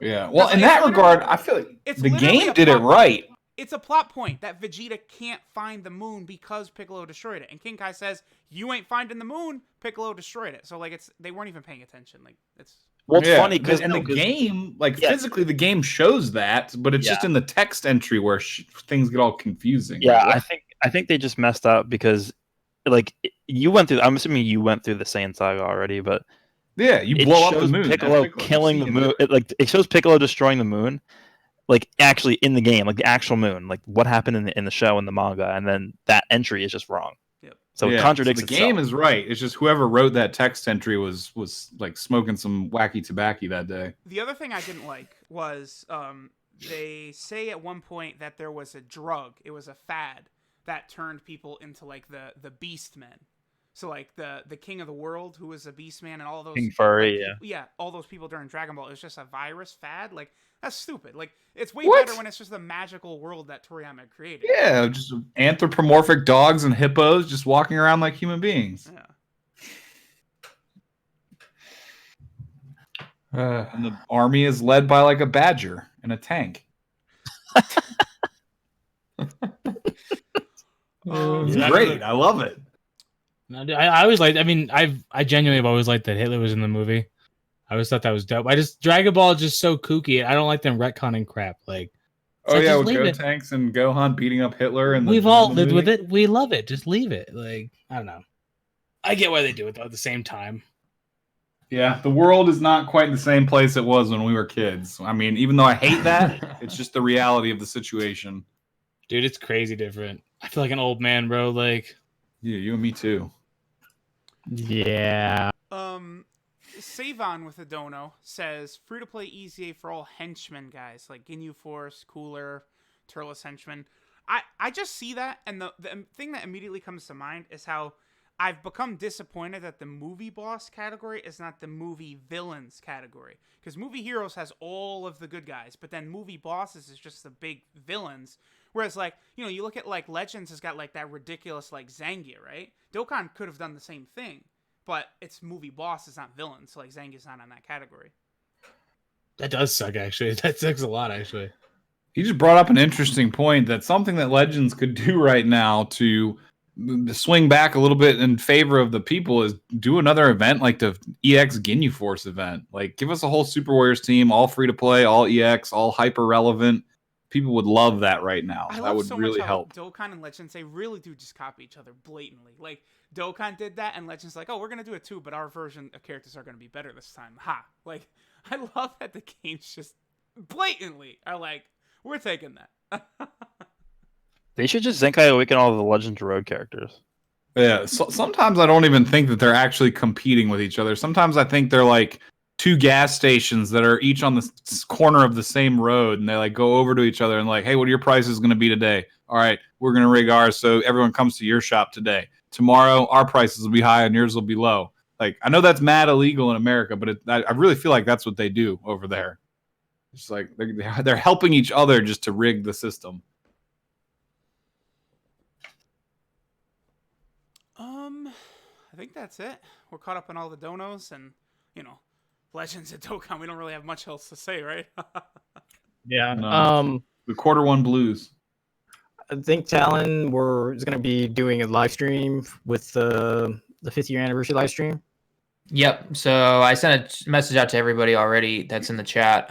Yeah. Well, in that regard, I feel like the game did it right. It's a plot point that Vegeta can't find the moon because Piccolo destroyed it, and King Kai says, "You ain't finding the moon. Piccolo destroyed it." So like they weren't even paying attention. Like it's. Well, it's funny because in the game, like physically, the game shows that, but it's just in the text entry where things get all confusing. Yeah, right? I think they just messed up because, like, you went through. I'm assuming you went through the Saiyan Saga already, but yeah, you blow up the moon. Piccolo killing the moon. It shows Piccolo destroying the moon, like actually in the game, like the actual moon, like what happened in the show in the manga, and then that entry is just wrong. So it contradicts itself. The game is right. It's just whoever wrote that text entry was like smoking some wacky tobacco that day. The other thing I didn't like was they say at one point that there was a drug. It was a fad that turned people into like the beast men. So like the king of the world who was a beast man and all those King Furry, all those people during Dragon Ball. It was just a virus fad. Like that's stupid. Like it's way better when it's just a magical world that Toriyama created. Yeah, just anthropomorphic dogs and hippos just walking around like human beings. Yeah. And the army is led by like a badger in a tank. It's Yeah, great. I love it. No, dude, I always liked. I mean, I genuinely have always liked that Hitler was in the movie. I always thought that was dope. Dragon Ball is just so kooky. I don't like them retconning crap. Like, Oh like, yeah, just with leave it. Gotenks and Gohan beating up Hitler, and We've all lived with it. We love it. Just leave it. Like, I don't know. I get why they do it though. At the same time, Yeah, the world is not quite the same place it was when we were kids. I mean, even though I hate that, it's just the reality of the situation. dude, it's crazy different. I feel like an old man, bro. Like, Yeah, you and me too. Yeah. Savon with a dono says free to play EZA for all henchmen guys like Ginyu Force, Cooler, Turles henchmen. I just see that, and the thing that immediately comes to mind is how I've become disappointed that the movie boss category is not the movie villains category, because movie heroes has all of the good guys, but then movie bosses is just the big villains. Whereas, like, you know, you look at like Legends has got like that ridiculous like Zangia, right? Dokkan could have done the same thing. But it's movie boss, it's not villain, so like Zangia's not in that category. that does suck. Actually, that sucks a lot. Actually, He just brought up an interesting point that something that Legends could do right now to swing back a little bit in favor of the people is do another event like the EX Ginyu Force event. Like, give us a whole Super Warriors team, all free to play, all EX, all hyper relevant. People would love that right now. That would really help. Dokkan and Legends, they really do just copy each other blatantly. Like, Dokkan did that, and Legends like, oh, we're gonna do it too, but our version of characters are gonna be better this time. Ha! Like, I love that the games just blatantly are like, we're taking that. They should just Zenkai Awaken all of the Legends Road characters. Yeah, so, sometimes I don't even think that they're actually competing with each other. Sometimes I think they're like two gas stations that are each on the corner of the same road, and they like go over to each other and like, hey, what are your prices going to be today? All right, we're going to rig ours so everyone comes to your shop today. Tomorrow, our prices will be high and yours will be low. Like, I know that's mad illegal in America, but I really feel like that's what they do over there. It's like they're helping each other just to rig the system. I think that's it. We're caught up on all the donos, and you know, Legends and Dokkan. We don't really have much else to say, right? Yeah. No. The quarter one blues. I think Talon is going to be doing a live stream with the 5th year anniversary live stream. Yep. So I sent a message out to everybody already that's in the chat.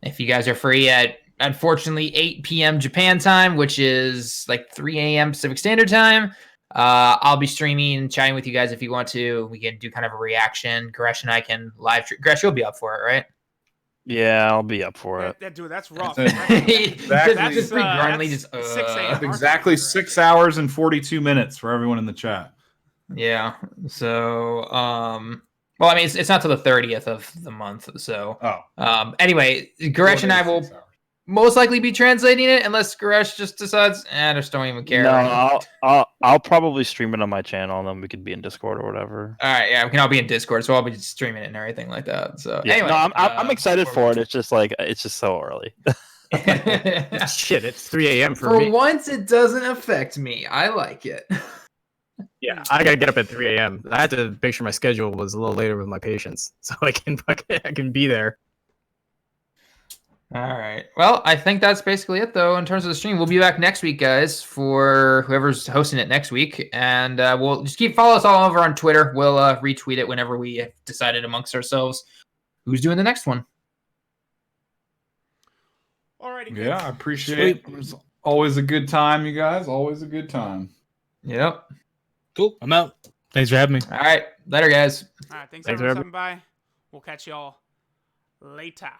If you guys are free at, unfortunately, 8 p.m. Japan time, which is like 3 a.m. Pacific Standard Time, I'll be streaming and chatting with you guys if you want to. We can do kind of a reaction. Gresh and I can live stream. Gresh, you'll be up for it, right? Yeah, I'll be up for it. Dude, that's rough. Exactly. That's just pretty grindly. that's Just 6 a.m. That's exactly 6 hours and 42 minutes for everyone in the chat. Yeah. So, well, I mean, it's not till the 30th of the month. So, anyway, Gresh and I will most likely be translating it unless Gresh just decides, I just don't even care. No, I'll probably stream it on my channel, and then we could be in Discord or whatever. All right, yeah, we can all be in Discord, so I'll be just streaming it and everything like that. So Yeah, anyway, no, I'm excited for it. It's just so early. Shit, it's 3 a.m. for me. once, it doesn't affect me. I like it. Yeah, I gotta get up at 3 a.m. I had to make sure my schedule was a little later with my patients, so I can be there. All right. Well, I think that's basically it, though, in terms of the stream. We'll be back next week, guys, for whoever's hosting it next week. And we'll just follow us all over on Twitter. We'll retweet it whenever we have decided amongst ourselves who's doing the next one. Alrighty. Yeah, I appreciate it. It was always a good time, you guys. Always a good time. Yep. cool. I'm out. Thanks for having me. All right. Later, guys. All right. Thanks Thanks, everyone for stopping by. We'll catch y'all later.